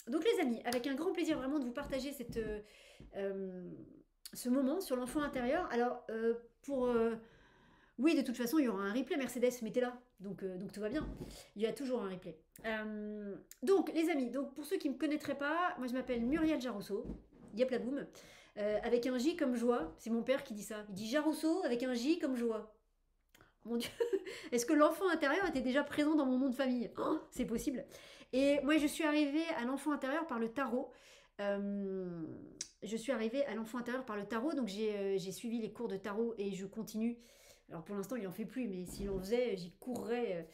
Donc les amis, avec un grand plaisir vraiment de vous partager euh, ce moment sur l'enfant intérieur. Alors pour... oui, de toute façon, il y aura un replay, Mercedes, mettez là. Donc tout va bien. Il y a toujours un replay. Donc les amis, donc pour ceux qui ne me connaîtraient pas, moi je m'appelle Muriel Jarosso. Yep la boum. Avec un J comme joie. C'est mon père qui dit ça. Il dit Jarosso avec un J comme joie. Mon Dieu, est-ce que l'enfant intérieur était déjà présent dans mon nom de famille? Oh, c'est possible. Et moi, je suis arrivée à l'enfant intérieur par le tarot. Euh, je suis arrivée à l'enfant intérieur par le tarot, donc j'ai suivi les cours de tarot et je continue. Alors pour l'instant, il n'en fait plus, mais s'il en faisait, j'y courrais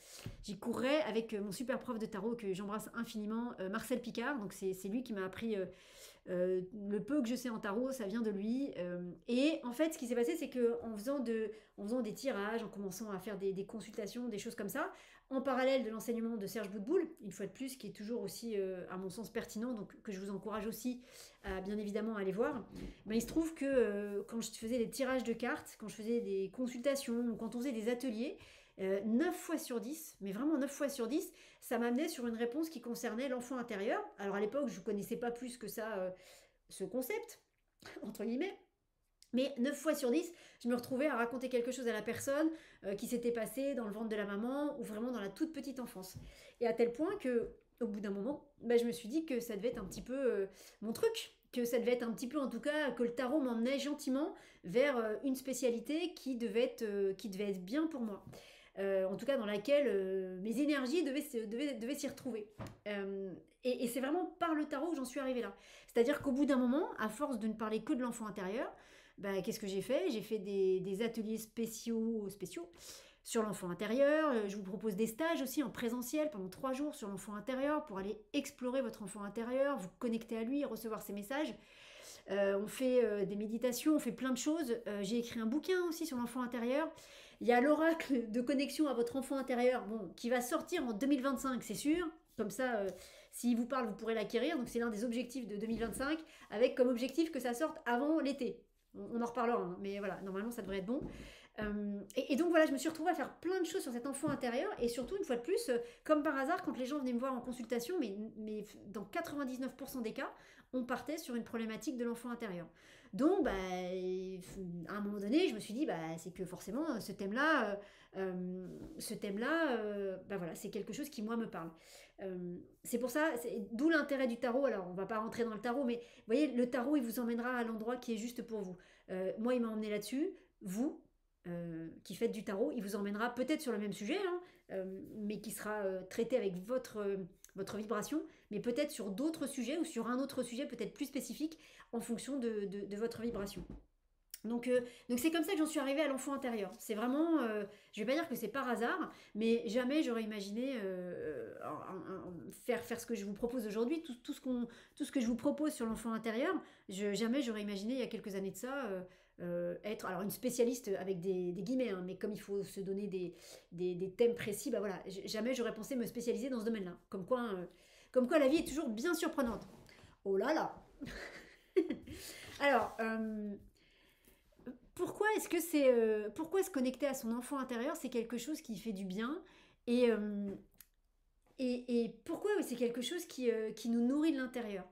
avec mon super prof de tarot que j'embrasse infiniment, Marcel Picard. Donc c'est lui qui m'a appris le peu que je sais en tarot, ça vient de lui. Et en fait, ce qui s'est passé, c'est que en faisant des tirages, en commençant à faire des consultations, des choses comme ça, en parallèle de l'enseignement de Serge Boutboul, une fois de plus, qui est toujours aussi, à mon sens, pertinent, donc que je vous encourage aussi à bien évidemment aller voir, ben, il se trouve que quand je faisais des tirages de cartes, quand je faisais des consultations, ou quand on faisait des ateliers, 9 fois sur 10, mais vraiment 9 fois sur 10, ça m'amenait sur une réponse qui concernait l'enfant intérieur. Alors à l'époque, je ne connaissais pas plus que ça ce concept, entre guillemets. Mais 9 fois sur 10, je me retrouvais à raconter quelque chose à la personne qui s'était passé dans le ventre de la maman ou vraiment dans la toute petite enfance. Et à tel point que, au bout d'un moment, bah, je me suis dit que ça devait être un petit peu mon truc. Que ça devait être un petit peu, en tout cas, que le tarot m'emmenait gentiment vers une spécialité qui devait être bien pour moi. En tout cas, dans laquelle mes énergies devaient s'y retrouver. Et c'est vraiment par le tarot que j'en suis arrivée là. C'est-à-dire qu'au bout d'un moment, à force de ne parler que de l'enfant intérieur, bah, qu'est-ce que j'ai fait? J'ai fait des ateliers spéciaux sur l'enfant intérieur. Je vous propose des stages aussi en présentiel pendant 3 jours sur l'enfant intérieur pour aller explorer votre enfant intérieur, vous connecter à lui et recevoir ses messages. On fait des méditations, on fait plein de choses. J'ai écrit un bouquin aussi sur l'enfant intérieur. Il y a l'oracle de connexion à votre enfant intérieur, bon, qui va sortir en 2025, c'est sûr. Comme ça, s'il vous parle, vous pourrez l'acquérir. Donc c'est l'un des objectifs de 2025, avec comme objectif que ça sorte avant l'été. On en reparlera, hein, mais voilà, normalement ça devrait être bon. Et donc voilà, je me suis retrouvée à faire plein de choses sur cet enfant intérieur, et surtout, une fois de plus, comme par hasard, quand les gens venaient me voir en consultation, mais dans 99% des cas, on partait sur une problématique de l'enfant intérieur. Donc, bah, à un moment donné, je me suis dit, bah, c'est que forcément, bah voilà, c'est quelque chose qui, moi, me parle. C'est pour ça, d'où l'intérêt du tarot. Alors, on va pas rentrer dans le tarot, mais vous voyez, le tarot, il vous emmènera à l'endroit qui est juste pour vous. Moi, il m'a emmené là-dessus. Vous, qui faites du tarot, il vous emmènera peut-être sur le même sujet, hein, mais qui sera traité avec votre vibration, mais peut-être sur d'autres sujets ou sur un autre sujet peut-être plus spécifique en fonction de votre vibration. Donc c'est comme ça que j'en suis arrivée à l'enfant intérieur. C'est vraiment, je vais pas dire que c'est par hasard, mais jamais j'aurais imaginé faire ce que je vous propose aujourd'hui, tout ce que je vous propose sur l'enfant intérieur. Jamais j'aurais imaginé il y a quelques années de ça être alors une spécialiste avec des guillemets, hein, mais comme il faut se donner des thèmes précis, bah voilà, jamais j'aurais pensé me spécialiser dans ce domaine-là. Comme quoi la vie est toujours bien surprenante. Oh là là. Alors, pourquoi se connecter à son enfant intérieur, c'est quelque chose qui fait du bien et, euh, et pourquoi c'est quelque chose qui nous nourrit de l'intérieur.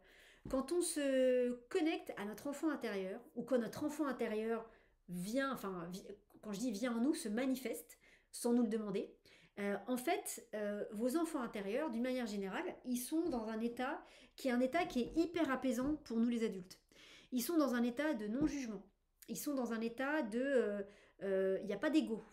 Quand on se connecte à notre enfant intérieur ou quand notre enfant intérieur vient, enfin quand je dis vient en nous, se manifeste sans nous le demander, en fait, vos enfants intérieurs, d'une manière générale, ils sont dans un état qui est hyper apaisant pour nous les adultes. Ils sont dans un état de non-jugement. Ils sont dans un état de... Il n'y a pas d'ego,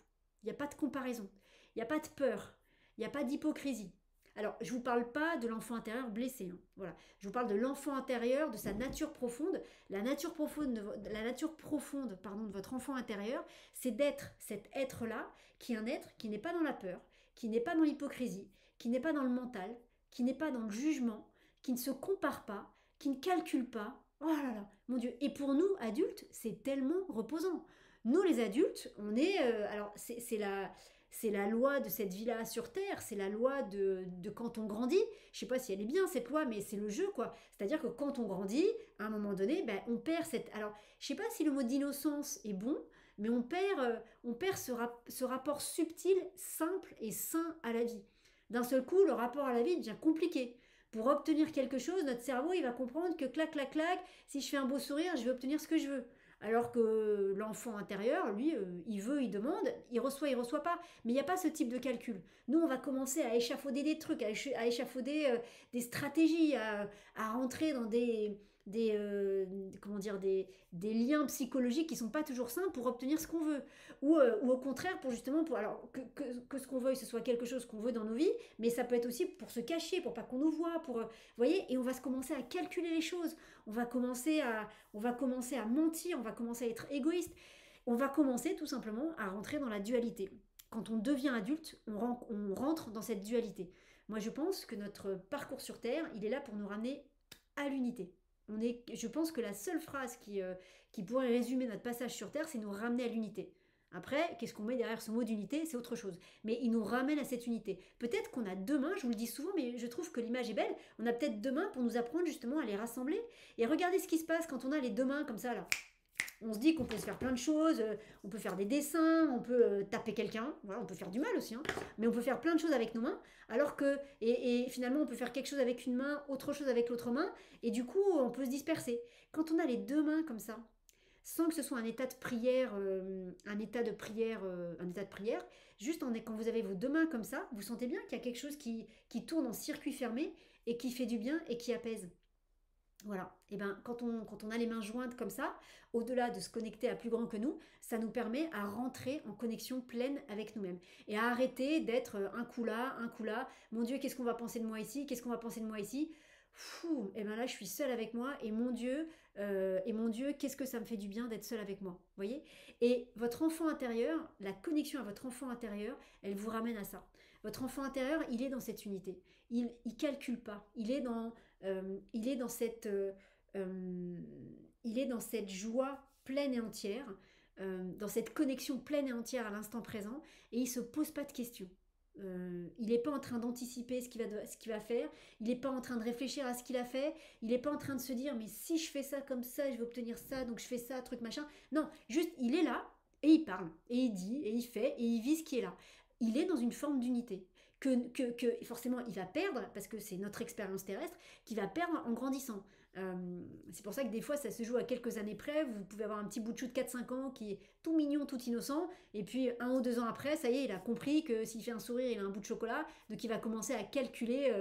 il n'y a pas de comparaison, il n'y a pas de peur, il n'y a pas d'hypocrisie. Alors, je ne vous parle pas de l'enfant intérieur blessé, hein, voilà. Je vous parle de l'enfant intérieur, de sa nature profonde. La nature profonde pardon, de votre enfant intérieur, c'est d'être cet être-là, qui est un être qui n'est pas dans la peur, qui n'est pas dans l'hypocrisie, qui n'est pas dans le mental, qui n'est pas dans le jugement, qui ne se compare pas, qui ne calcule pas. Oh là là, mon Dieu. Et pour nous, adultes, c'est tellement reposant. Nous, les adultes, on est... alors, c'est la loi de cette vie-là sur Terre, c'est la loi de quand on grandit. Je sais pas si elle est bien cette loi, mais c'est le jeu quoi. C'est-à-dire que quand on grandit, à un moment donné, ben, on perd cette. Alors, je sais pas si le mot d'innocence est bon, mais on perd ce rapport subtil, simple et sain à la vie. D'un seul coup, le rapport à la vie devient compliqué. Pour obtenir quelque chose, notre cerveau, il va comprendre que clac, clac, clac, si je fais un beau sourire, je vais obtenir ce que je veux. Alors que l'enfant intérieur, lui, il veut, il demande, il reçoit pas. Mais il n'y a pas ce type de calcul. Nous, on va commencer à échafauder des trucs, à échafauder des stratégies, à rentrer dans des comment dire, des liens psychologiques qui sont pas toujours sains pour obtenir ce qu'on veut. Ou au contraire, pour justement, pour, alors que ce qu'on veuille, ce soit quelque chose qu'on veut dans nos vies, mais ça peut être aussi pour se cacher, pour pas qu'on nous voit, vous voyez, et on va se commencer à calculer les choses. On va commencer à mentir, on va commencer à être égoïste. On va commencer tout simplement à rentrer dans la dualité. Quand on devient adulte, on rentre dans cette dualité. Moi, je pense que notre parcours sur Terre, il est là pour nous ramener à l'unité. Je pense que la seule phrase qui pourrait résumer notre passage sur Terre, c'est nous ramener à l'unité. Après, qu'est-ce qu'on met derrière ce mot d'unité, c'est autre chose. Mais il nous ramène à cette unité. Peut-être qu'on a deux mains, je vous le dis souvent, mais je trouve que l'image est belle. On a peut-être deux mains pour nous apprendre justement à les rassembler. Et regardez ce qui se passe quand on a les deux mains comme ça, là. On se dit qu'on peut se faire plein de choses, on peut faire des dessins, on peut taper quelqu'un, voilà, on peut faire du mal aussi, hein, mais on peut faire plein de choses avec nos mains, alors que, et finalement on peut faire quelque chose avec une main, autre chose avec l'autre main, et du coup on peut se disperser. Quand on a les deux mains comme ça, sans que ce soit un état de prière, un état de prière, juste quand vous avez vos deux mains comme ça, vous sentez bien qu'il y a quelque chose qui tourne en circuit fermé et qui fait du bien et qui apaise. Voilà, et ben quand on a les mains jointes comme ça, au-delà de se connecter à plus grand que nous, ça nous permet à rentrer en connexion pleine avec nous-mêmes et à arrêter d'être un coup là, mon Dieu, qu'est-ce qu'on va penser de moi ici, qu'est-ce qu'on va penser de moi ici. Fou, et ben là je suis seule avec moi et mon Dieu, qu'est-ce que ça me fait du bien d'être seule avec moi, vous voyez. Et votre enfant intérieur, la connexion à votre enfant intérieur, elle vous ramène à ça. Votre enfant intérieur, il est dans cette unité, il calcule pas, il est dans euh, il est dans cette joie pleine et entière, dans cette connexion pleine et entière à l'instant présent, et il ne se pose pas de questions. Il n'est pas en train d'anticiper ce qu'il va faire, il n'est pas en train de réfléchir à ce qu'il a fait, il n'est pas en train de se dire mais si je fais ça comme ça, je vais obtenir ça, donc je fais ça, truc machin. Non, juste il est là et il parle, et il dit, et il fait, et il vit ce qui est là. Il est dans une forme d'unité. Forcément il va perdre, parce que c'est notre expérience terrestre, qui va perdre en grandissant. C'est pour ça que des fois ça se joue à quelques années près, vous pouvez avoir un petit bout de chou de 4-5 ans qui est tout mignon, tout innocent, et puis 1 ou 2 ans après, ça y est, il a compris que s'il fait un sourire, il a un bout de chocolat, donc il va commencer à calculer.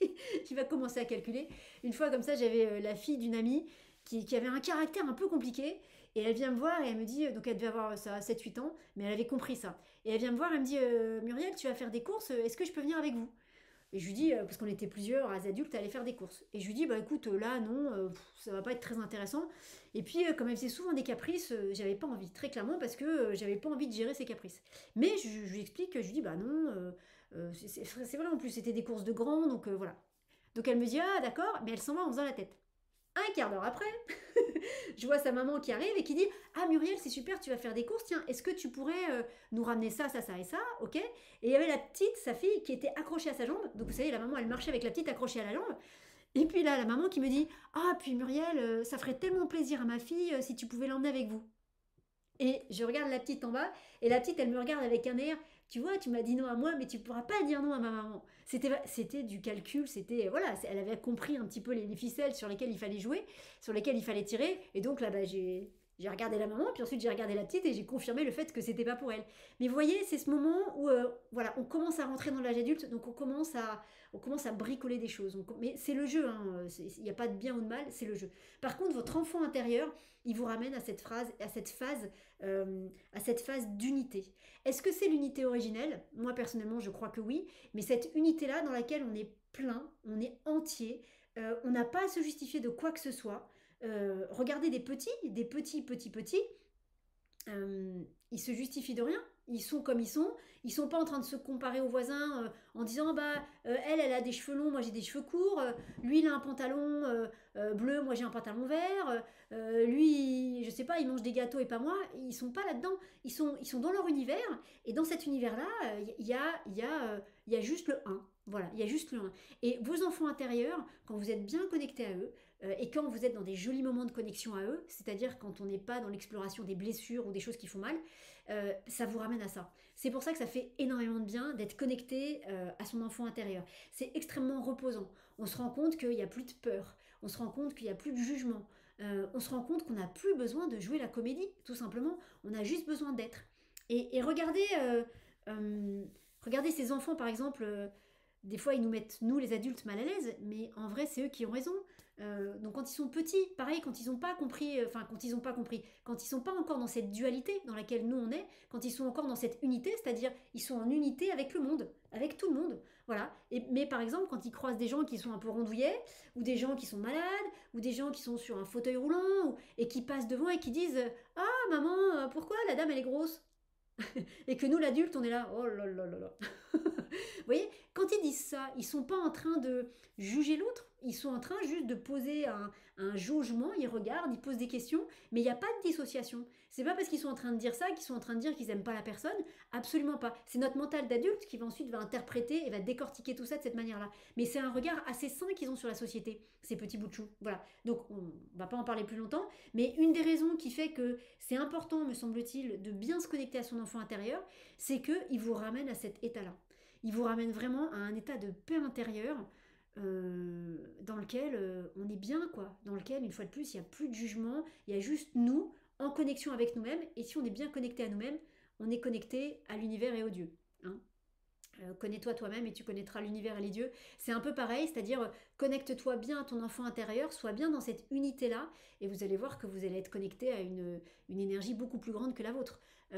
Il va commencer à calculer. Une fois comme ça, j'avais la fille d'une amie qui avait un caractère un peu compliqué, et elle vient me voir et elle me dit, donc elle devait avoir ça 7-8 ans, mais elle avait compris ça. Et elle vient me voir, elle me dit, Muriel, tu vas faire des courses, est-ce que je peux venir avec vous? Et je lui dis, parce qu'on était plusieurs adultes à aller faire des courses. Et je lui dis, bah écoute, là, non, ça va pas être très intéressant. Et puis, comme elle faisait souvent des caprices, j'avais pas envie, très clairement, parce que j'avais pas envie de gérer ses caprices. Mais je lui explique, je lui dis, bah non, c'est vrai, en plus, c'était des courses de grands, donc voilà. Donc elle me dit, ah d'accord, mais elle s'en va en faisant la tête. Un quart d'heure après, je vois sa maman qui arrive et qui dit, ah Muriel, c'est super, tu vas faire des courses, tiens, est-ce que tu pourrais nous ramener ça, ça, ça et ça, ok. Et il y avait la petite, sa fille, qui était accrochée à sa jambe, donc vous savez, la maman, elle marchait avec la petite accrochée à la jambe, et puis là, la maman qui me dit, ah puis Muriel, ça ferait tellement plaisir à ma fille si tu pouvais l'emmener avec vous. Et je regarde la petite en bas, et la petite, elle me regarde avec un air, tu vois, tu m'as dit non à moi, mais tu ne pourras pas dire non à ma maman. C'était du calcul, voilà, elle avait compris un petit peu les ficelles sur lesquelles il fallait jouer, sur lesquelles il fallait tirer, et donc là, bah, j'ai regardé la maman, puis ensuite j'ai regardé la petite et j'ai confirmé le fait que c'était pas pour elle. Mais vous voyez, c'est ce moment où voilà, on commence à rentrer dans l'âge adulte, donc on commence à bricoler des choses. Mais c'est le jeu, hein, il n'y a pas de bien ou de mal, c'est le jeu. Par contre, votre enfant intérieur, il vous ramène à à cette phase d'unité. Est-ce que c'est l'unité originelle? Moi personnellement, je crois que oui, mais cette unité-là dans laquelle on est plein, on est entier, on n'a pas à se justifier de quoi que ce soit. Regardez des petits, ils se justifient de rien. Ils sont comme ils sont. Ils sont pas en train de se comparer aux voisins en disant bah elle a des cheveux longs, moi j'ai des cheveux courts. Lui il a un pantalon bleu, moi j'ai un pantalon vert. Lui je sais pas, il mange des gâteaux et pas moi. Ils sont pas là-dedans. Ils sont dans leur univers et dans cet univers là il y a il y a juste le un. Voilà, il y a juste le un. Et vos enfants intérieurs, quand vous êtes bien connecté à eux, et quand vous êtes dans des jolis moments de connexion à eux, c'est-à-dire quand on n'est pas dans l'exploration des blessures ou des choses qui font mal, ça vous ramène à ça. C'est pour ça que ça fait énormément de bien d'être connecté à son enfant intérieur. C'est extrêmement reposant. On se rend compte qu'il n'y a plus de peur, on se rend compte qu'il n'y a plus de jugement, on se rend compte qu'on n'a plus besoin de jouer la comédie, tout simplement. On a juste besoin d'être. Et regardez, regardez ces enfants, par exemple, des fois ils nous mettent, nous les adultes, mal à l'aise, mais en vrai c'est eux qui ont raison. Donc quand ils sont petits, pareil, quand ils n'ont pas compris, quand ils n'ont pas compris, quand ils sont pas encore dans cette dualité dans laquelle nous on est, quand ils sont encore dans cette unité, c'est-à-dire ils sont en unité avec le monde, avec tout le monde, voilà. Mais par exemple quand ils croisent des gens qui sont un peu rondouillets, ou des gens qui sont malades, ou des gens qui sont sur un fauteuil roulant, et qui passent devant et qui disent ah maman, pourquoi la dame elle est grosse? Et que nous, l'adulte, on est là, oh là là là là. Vous voyez, quand ils disent ça, ils sont pas en train de juger l'autre, ils sont en train juste de poser un jugement, ils regardent, ils posent des questions, mais il n'y a pas de dissociation. C'est pas parce qu'ils sont en train de dire ça qu'ils sont en train de dire qu'ils n'aiment pas la personne, absolument pas. C'est notre mental d'adulte qui va ensuite va interpréter et va décortiquer tout ça de cette manière-là. Mais c'est un regard assez sain qu'ils ont sur la société, ces petits bouts de chou. Voilà. Donc on va pas en parler plus longtemps, mais une des raisons qui fait que c'est important, me semble-t-il, de bien se connecter à son enfant intérieur, c'est qu'il vous ramène à cet état-là. Il vous ramène vraiment à un état de paix intérieure dans lequel on est bien, quoi. Dans lequel, une fois de plus, il n'y a plus de jugement, il y a juste nous en connexion avec nous-mêmes. Et si on est bien connecté à nous-mêmes, on est connecté à l'univers et aux dieux. Hein. Connais-toi toi-même et tu connaîtras l'univers et les dieux. C'est un peu pareil, c'est-à-dire connecte-toi bien à ton enfant intérieur, sois bien dans cette unité-là, et vous allez voir que vous allez être connecté à une énergie beaucoup plus grande que la vôtre. Et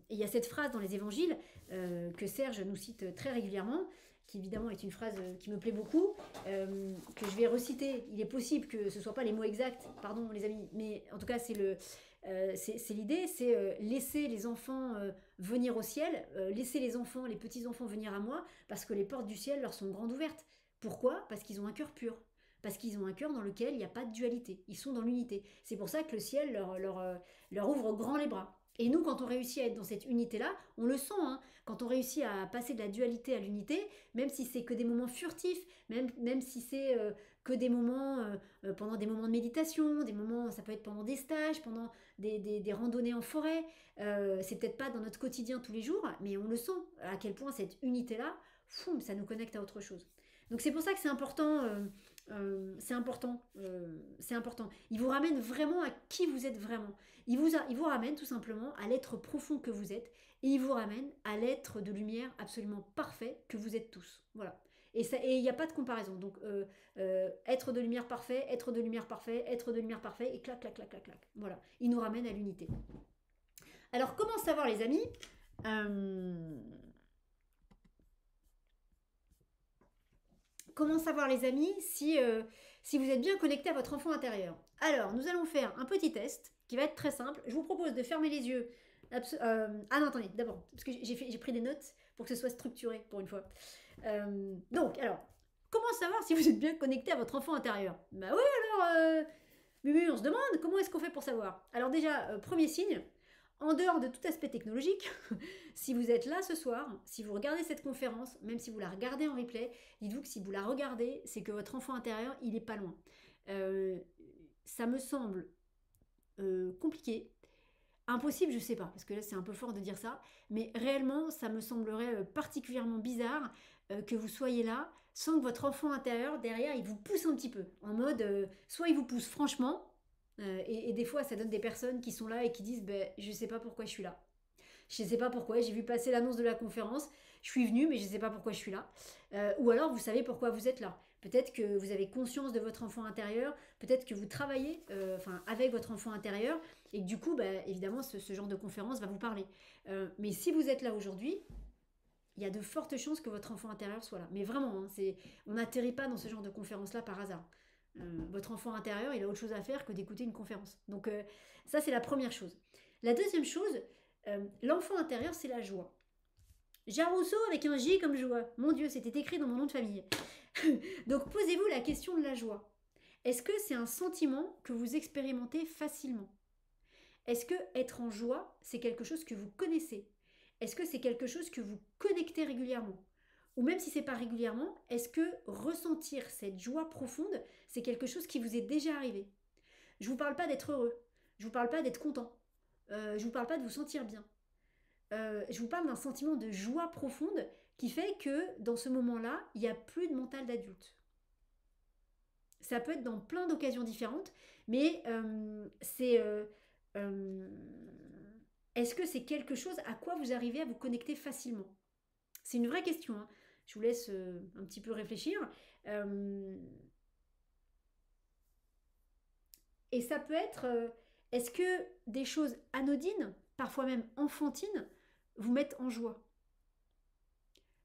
il y a cette phrase dans les évangiles que Serge nous cite très régulièrement, qui évidemment est une phrase qui me plaît beaucoup, que je vais reciter. Il est possible que ce ne soit pas les mots exacts, pardon les amis, mais en tout cas c'est l'idée, c'est laisser les enfants venir au ciel, laisser les enfants, les petits-enfants venir à moi, parce que les portes du ciel leur sont grandes ouvertes. Pourquoi? Parce qu'ils ont un cœur pur. Parce qu'ils ont un cœur dans lequel il n'y a pas de dualité. Ils sont dans l'unité. C'est pour ça que le ciel leur ouvre grand les bras. Et nous, quand on réussit à être dans cette unité-là, on le sent, hein, quand on réussit à passer de la dualité à l'unité, même si c'est que des moments furtifs, même si c'est que des moments, pendant des moments de méditation, des moments, ça peut être pendant des stages, pendant des randonnées en forêt, c'est peut-être pas dans notre quotidien tous les jours, mais on le sent, à quel point cette unité-là, ça nous connecte à autre chose. Donc c'est pour ça que c'est important, c'est important, c'est important. Il vous ramène vraiment à qui vous êtes vraiment. Il vous ramène tout simplement à l'être profond que vous êtes, et il vous ramène à l'être de lumière absolument parfait que vous êtes tous. Voilà. Et il n'y a pas de comparaison. Donc, être de lumière parfait, être de lumière parfait, être de lumière parfait, et clac, clac, clac, clac, clac. Voilà. Il nous ramène à l'unité. Alors, comment savoir, les amis Comment savoir, les amis, si vous êtes bien connecté à votre enfant intérieur? Alors, nous allons faire un petit test qui va être très simple. Je vous propose de fermer les yeux. Ah non, attendez, d'abord, parce que j'ai pris des notes pour que ce soit structuré pour une fois. Donc, alors, comment savoir si vous êtes bien connecté à votre enfant intérieur? Bah oui, alors, Mumu, on se demande comment est-ce qu'on fait pour savoir. Alors déjà, premier signe, en dehors de tout aspect technologique, si vous êtes là ce soir, si vous regardez cette conférence, même si vous la regardez en replay, dites-vous que si vous la regardez, c'est que votre enfant intérieur, il est pas loin. Ça me semble compliqué. Impossible, je sais pas, parce que là c'est un peu fort de dire ça, mais réellement ça me semblerait particulièrement bizarre que vous soyez là sans que votre enfant intérieur derrière il vous pousse un petit peu, en mode soit il vous pousse franchement, et des fois ça donne des personnes qui sont là et qui disent ben, je sais pas pourquoi je suis là. Je ne sais pas pourquoi, j'ai vu passer l'annonce de la conférence, je suis venue mais je ne sais pas pourquoi je suis là. Ou alors vous savez pourquoi vous êtes là. Peut-être que vous avez conscience de votre enfant intérieur, peut-être que vous travaillez avec votre enfant intérieur et que du coup, bah, évidemment, ce genre de conférence va vous parler. Mais si vous êtes là aujourd'hui, il y a de fortes chances que votre enfant intérieur soit là. Mais vraiment, hein, on n'atterrit pas dans ce genre de conférence-là par hasard. Votre enfant intérieur, il a autre chose à faire que d'écouter une conférence. Donc ça, c'est la première chose. La deuxième chose, l'enfant intérieur, c'est la joie. Jean Rousseau avec un J comme joie. Mon Dieu, c'était écrit dans mon nom de famille. Donc posez-vous la question de la joie. Est-ce que c'est un sentiment que vous expérimentez facilement? Est-ce que être en joie, c'est quelque chose que vous connaissez? Est-ce que c'est quelque chose que vous connectez régulièrement? ou même si c'est pas régulièrement, est-ce que ressentir cette joie profonde, c'est quelque chose qui vous est déjà arrivé? Je vous parle pas d'être heureux, je vous parle pas d'être content, je vous parle pas de vous sentir bien. Je vous parle d'un sentiment de joie profonde qui fait que dans ce moment-là, il n'y a plus de mental d'adulte. Ça peut être dans plein d'occasions différentes, mais c'est... est-ce que c'est quelque chose à quoi vous arrivez à vous connecter facilement? C'est une vraie question, hein. Je vous laisse un petit peu réfléchir. Euh, et ça peut être... est-ce que des choses anodines, parfois même enfantines, vous mettent en joie?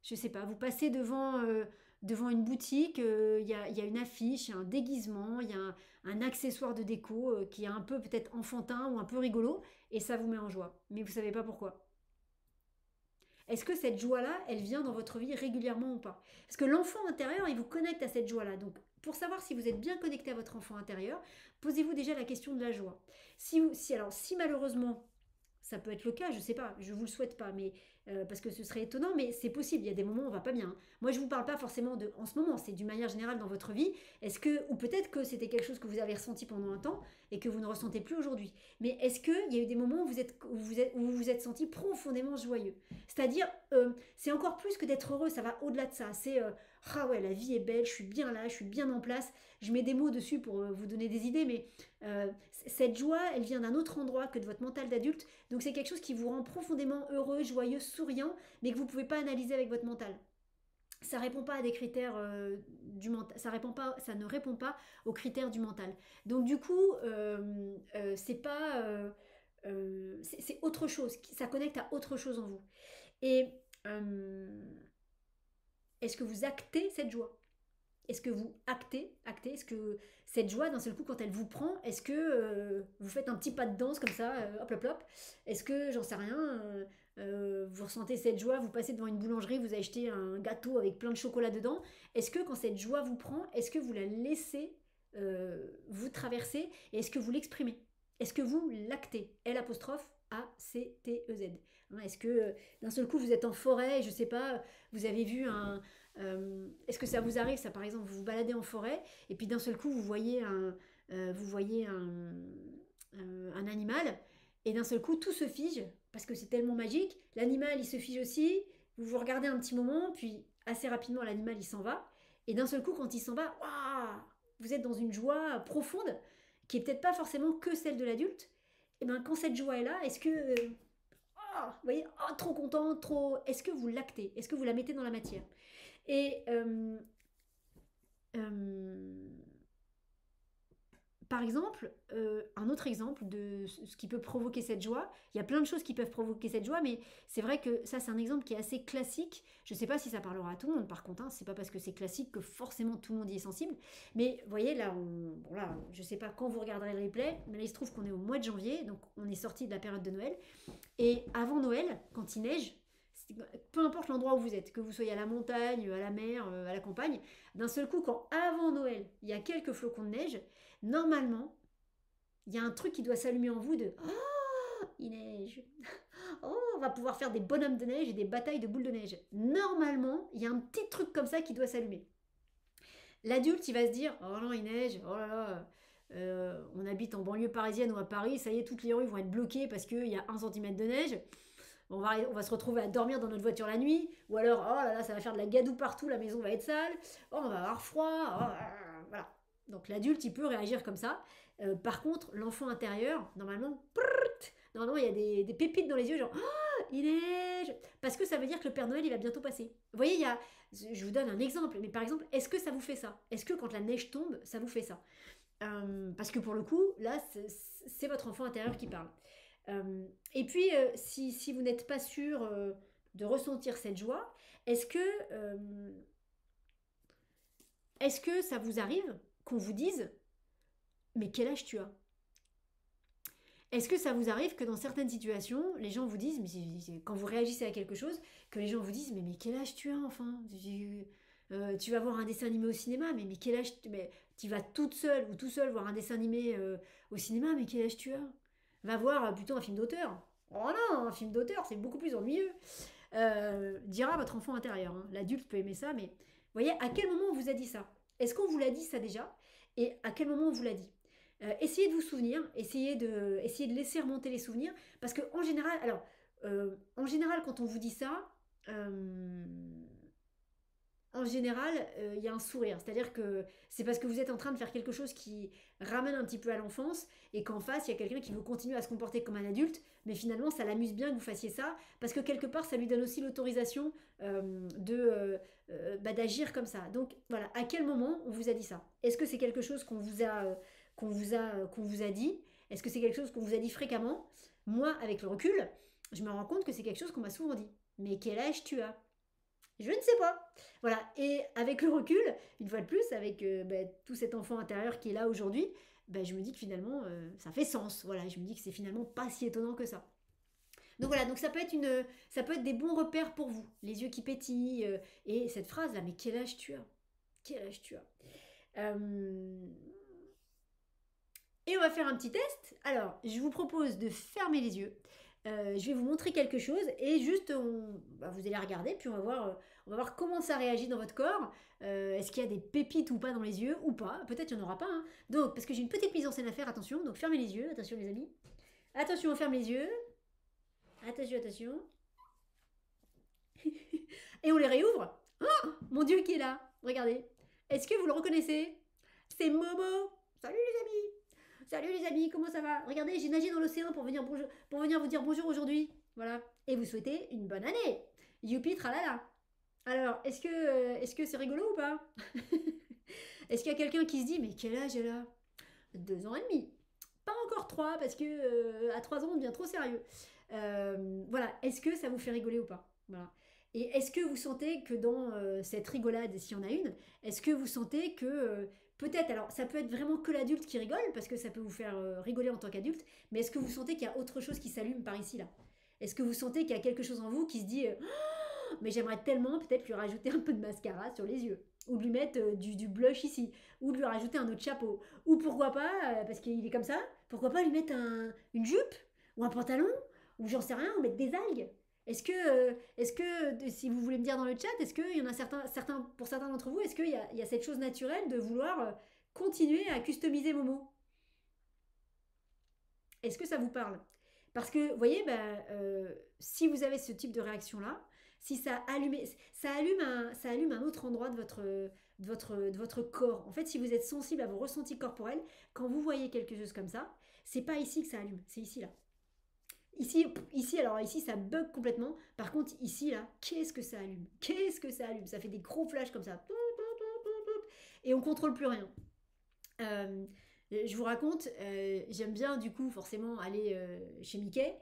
Je sais pas, vous passez devant une boutique, il y a une affiche, il y a un déguisement, il y a un accessoire de déco qui est un peu peut-être enfantin ou un peu rigolo, et ça vous met en joie. Mais vous savez pas pourquoi. Est-ce que cette joie-là, elle vient dans votre vie régulièrement ou pas? Parce que l'enfant intérieur, il vous connecte à cette joie-là. Donc, pour savoir si vous êtes bien connecté à votre enfant intérieur, posez-vous déjà la question de la joie. Si malheureusement ça peut être le cas, je sais pas, je vous le souhaite pas, mais parce que ce serait étonnant, mais c'est possible. Il y a des moments où on va pas bien, hein. Moi, je vous parle pas forcément de en ce moment, c'est d'une manière générale dans votre vie. Est-ce que ou peut-être que c'était quelque chose que vous avez ressenti pendant un temps et que vous ne ressentez plus aujourd'hui. Mais est-ce qu'il y a eu des moments où vous vous êtes senti profondément joyeux? C'est-à-dire, c'est encore plus que d'être heureux, ça va au-delà de ça. C'est ah ouais, la vie est belle, je suis bien là, je suis bien en place. Je mets des mots dessus pour vous donner des idées, mais cette joie, elle vient d'un autre endroit que de votre mental d'adulte. Donc c'est quelque chose qui vous rend profondément heureux, joyeux, souriant, mais que vous ne pouvez pas analyser avec votre mental. Ça répond pas à des critères du mental, ça ne répond pas aux critères du mental. Donc du coup, c'est pas, c'est autre chose, ça connecte à autre chose en vous. Et euh, est-ce que vous actez cette joie? Est-ce que vous actez, est-ce que cette joie, d'un seul coup, quand elle vous prend, est-ce que vous faites un petit pas de danse comme ça, hop, hop, hop? Est-ce que, j'en sais rien, vous ressentez cette joie, vous passez devant une boulangerie, vous achetez un gâteau avec plein de chocolat dedans. Est-ce que quand cette joie vous prend, est-ce que vous la laissez vous traverser et est-ce que vous l'exprimez? Est-ce que vous l'actez? L apostrophe A-C-T-E-Z. Est-ce que d'un seul coup vous êtes en forêt, je sais pas, vous avez vu un, est-ce que ça vous arrive, ça par exemple, vous vous baladez en forêt et puis d'un seul coup vous voyez un animal et d'un seul coup tout se fige parce que c'est tellement magique. L'animal il se fige aussi, vous vous regardez un petit moment, puis assez rapidement l'animal il s'en va et d'un seul coup quand il s'en va, waouh, vous êtes dans une joie profonde qui est peut-être pas forcément que celle de l'adulte. Et bien quand cette joie est là, est-ce que vous voyez, oh, trop content, trop. Est-ce que vous l'actez? Est-ce que vous la mettez dans la matière? Et euh, par exemple, un autre exemple de ce qui peut provoquer cette joie, il y a plein de choses qui peuvent provoquer cette joie, mais c'est vrai que ça, c'est un exemple qui est assez classique. Je ne sais pas si ça parlera à tout le monde, par contre, hein, c'est pas parce que c'est classique que forcément tout le monde y est sensible. Mais vous voyez, là, bon, là, je ne sais pas quand vous regarderez le replay, mais là, il se trouve qu'on est au mois de janvier, donc on est sorti de la période de Noël. Et avant Noël, quand il neige, peu importe l'endroit où vous êtes, que vous soyez à la montagne, à la mer, à la campagne, d'un seul coup, quand avant Noël, il y a quelques flocons de neige, normalement, il y a un truc qui doit s'allumer en vous de oh, il neige. Oh, on va pouvoir faire des bonhommes de neige et des batailles de boules de neige. Normalement, il y a un petit truc comme ça qui doit s'allumer. L'adulte, il va se dire oh non, il neige, oh là là, on habite en banlieue parisienne ou à Paris, ça y est, toutes les rues vont être bloquées parce qu'il y a 1 centimètre de neige. On va se retrouver à dormir dans notre voiture la nuit, ou alors, oh là là, ça va faire de la gadoue partout, la maison va être sale, oh, on va avoir froid, oh, voilà. Donc l'adulte, il peut réagir comme ça. Par contre, l'enfant intérieur, normalement, il y a des pépites dans les yeux, genre, oh, il neige, parce que ça veut dire que le Père Noël, il va bientôt passer. Vous voyez, je vous donne un exemple, mais par exemple, est-ce que ça vous fait ça? Est-ce que quand la neige tombe, ça vous fait ça? Parce que pour le coup, là, c'est votre enfant intérieur qui parle. Et puis, si vous n'êtes pas sûr de ressentir cette joie, est-ce que, euh, est-ce que ça vous arrive qu'on vous dise, mais quel âge tu as? Est-ce que ça vous arrive que dans certaines situations, les gens vous disent, mais quand vous réagissez à quelque chose, que les gens vous disent, mais quel âge tu as enfin? Tu vas voir un dessin animé au cinéma, mais quel âge mais tu vas toute seule ou tout seul voir un dessin animé au cinéma, mais quel âge tu as? Va voir plutôt un film d'auteur. Oh non, un film d'auteur, c'est beaucoup plus ennuyeux. dira votre enfant intérieur. Hein. L'adulte peut aimer ça, mais vous voyez, à quel moment on vous a dit ça? Est-ce qu'on vous l'a dit ça déjà? Et à quel moment on vous l'a dit? Essayez de vous souvenir, essayez de laisser remonter les souvenirs, parce que en général, quand on vous dit ça, euh, en général, il y a un sourire. C'est-à-dire que c'est parce que vous êtes en train de faire quelque chose qui ramène un petit peu à l'enfance et qu'en face, il y a quelqu'un qui veut continuer à se comporter comme un adulte, mais finalement, ça l'amuse bien que vous fassiez ça parce que quelque part, ça lui donne aussi l'autorisation d'agir comme ça. Donc voilà, à quel moment on vous a dit ça? Est-ce que c'est quelque chose qu'on vous a dit? Est-ce que c'est quelque chose qu'on vous a dit fréquemment? Moi, avec le recul, je me rends compte que c'est quelque chose qu'on m'a souvent dit. Mais quel âge tu as? Je ne sais pas. Voilà. Et avec le recul, une fois de plus, avec tout cet enfant intérieur qui est là aujourd'hui, je me dis que finalement, ça fait sens. Voilà. Je me dis que c'est finalement pas si étonnant que ça. Donc voilà. Donc ça peut être des bons repères pour vous. Les yeux qui pétillent et cette phrase là. Mais quel âge tu as? Quel âge tu as? Euh, Et on va faire un petit test. Alors, je vous propose de fermer les yeux. Je vais vous montrer quelque chose et juste, vous allez regarder, puis on va voir comment ça réagit dans votre corps. Est-ce qu'il y a des pépites ou pas dans les yeux ou pas? Peut-être il n'y en aura pas. Hein. Donc, parce que j'ai une petite mise en scène à faire, attention. Donc, fermez les yeux, attention les amis. Attention, on ferme les yeux. Attention, attention. Et on les réouvre. Oh, mon Dieu, qui est là? Regardez. Est-ce que vous le reconnaissez? C'est Momo. Salut les amis. Salut les amis, comment ça va? Regardez, j'ai nagé dans l'océan pour venir vous dire bonjour aujourd'hui. Voilà. Et vous souhaitez une bonne année. Youpi tralala. Alors, est-ce que c'est rigolo ou pas? Est-ce qu'il y a quelqu'un qui se dit, mais quel âge elle a? 2 ans et demi. Pas encore 3, parce que à 3 ans, on devient trop sérieux. Voilà. Est-ce que ça vous fait rigoler ou pas? Voilà. Et est-ce que vous sentez que dans cette rigolade, s'il y en a une, est-ce que vous sentez que peut-être, alors ça peut être vraiment que l'adulte qui rigole, parce que ça peut vous faire rigoler en tant qu'adulte, mais est-ce que vous sentez qu'il y a autre chose qui s'allume par ici, là? Est-ce que vous sentez qu'il y a quelque chose en vous qui se dit oh, mais j'aimerais tellement peut-être lui rajouter un peu de mascara sur les yeux, ou de lui mettre du blush ici, ou de lui rajouter un autre chapeau, ou pourquoi pas, parce qu'il est comme ça, pourquoi pas lui mettre une jupe, ou un pantalon, ou j'en sais rien, ou mettre des algues? Si vous voulez me dire dans le chat, est-ce qu'il y en a pour certains d'entre vous, est-ce qu'il y a cette chose naturelle de vouloir continuer à customiser Momo? Est-ce que ça vous parle? Parce que, vous voyez, si vous avez ce type de réaction-là, si ça allume un autre endroit de votre corps. En fait, si vous êtes sensible à vos ressentis corporels, quand vous voyez quelque chose comme ça, c'est pas ici que ça allume, c'est ici là. Alors ici, ça bug complètement. Par contre, ici, là, qu'est-ce que ça allume? Qu'est-ce que ça allume? Ça fait des gros flashs comme ça. Et on contrôle plus rien. Euh, je vous raconte, j'aime bien du coup forcément aller chez Mickey,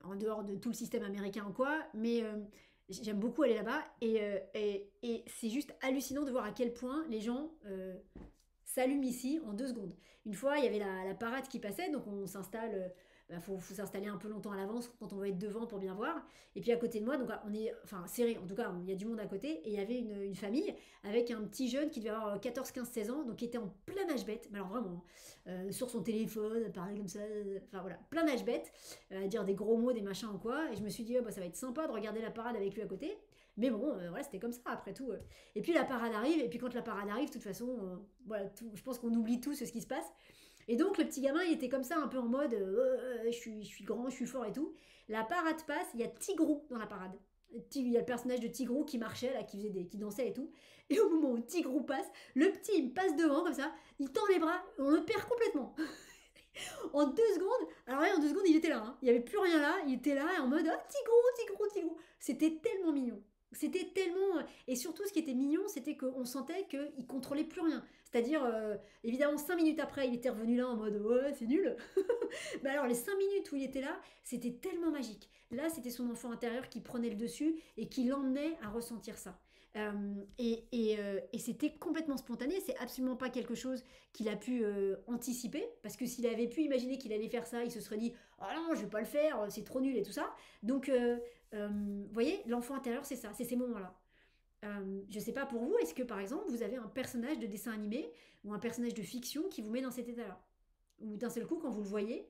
en dehors de tout le système américain ou quoi, mais j'aime beaucoup aller là-bas et c'est juste hallucinant de voir à quel point les gens s'allument ici en 2 secondes. Une fois, il y avait la parade qui passait, donc on s'installe. Faut s'installer un peu longtemps à l'avance quand on va être devant pour bien voir. Et puis à côté de moi, donc on est enfin serré, en tout cas, il y a du monde à côté. Et il y avait une famille avec un petit jeune qui devait avoir 14, 15, 16 ans, donc qui était en plein âge bête, mais alors vraiment, sur son téléphone, parler comme ça, enfin voilà, plein âge bête, à dire des gros mots, des machins ou quoi. Et je me suis dit, oh, ça va être sympa de regarder la parade avec lui à côté. Mais bon, voilà, c'était comme ça après tout. Et puis la parade arrive, et puis quand la parade arrive, de toute façon, voilà, je pense qu'on oublie tous ce qui se passe. Et donc le petit gamin, il était comme ça, un peu en mode je suis grand, je suis fort et tout. La parade passe, il y a Tigrou dans la parade. Il y a le personnage de Tigrou qui marchait, là, qui dansait et tout. Et au moment où Tigrou passe, le petit, il passe devant comme ça, il tend les bras, on le perd complètement. En 2 secondes, alors là, en 2 secondes, il était là. Hein. Il n'y avait plus rien là, il était là en mode Tigrou, Tigrou, Tigrou. C'était tellement mignon. C'était tellement. Et surtout, ce qui était mignon, c'était qu'on sentait qu'il contrôlait plus rien. C'est-à-dire, évidemment, 5 minutes après, il était revenu là en mode ouais, c'est nul. Mais alors, les 5 minutes où il était là, c'était tellement magique. Là, c'était son enfant intérieur qui prenait le dessus et qui l'emmenait à ressentir ça. Et c'était complètement spontané, c'est absolument pas quelque chose qu'il a pu anticiper, parce que s'il avait pu imaginer qu'il allait faire ça, il se serait dit ah non, je vais pas le faire, c'est trop nul et tout ça. Donc, vous voyez, l'enfant intérieur, c'est ça, c'est ces moments-là. Je sais pas pour vous, est-ce que par exemple vous avez un personnage de dessin animé ou un personnage de fiction qui vous met dans cet état-là? Ou d'un seul coup, quand vous le voyez,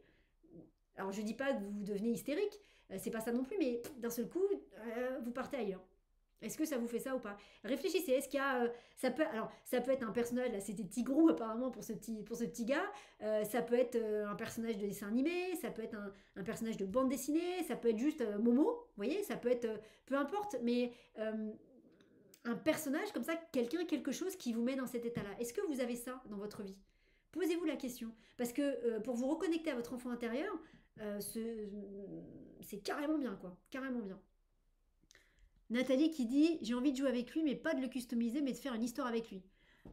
alors je dis pas que vous devenez hystérique, c'est pas ça non plus, mais d'un seul coup, vous partez ailleurs. Est-ce que ça vous fait ça ou pas? Réfléchissez, est-ce qu'il y a... ça peut être un personnage, là c'était Tigrou apparemment pour ce petit gars, ça peut être un personnage de dessin animé, ça peut être un personnage de bande dessinée, ça peut être juste Momo, vous voyez, ça peut être... peu importe, mais un personnage comme ça, quelqu'un, quelque chose qui vous met dans cet état-là. Est-ce que vous avez ça dans votre vie? Posez-vous la question. Parce que pour vous reconnecter à votre enfant intérieur, c'est carrément bien, quoi. Carrément bien. Nathalie qui dit j'ai envie de jouer avec lui, mais pas de le customiser, mais de faire une histoire avec lui.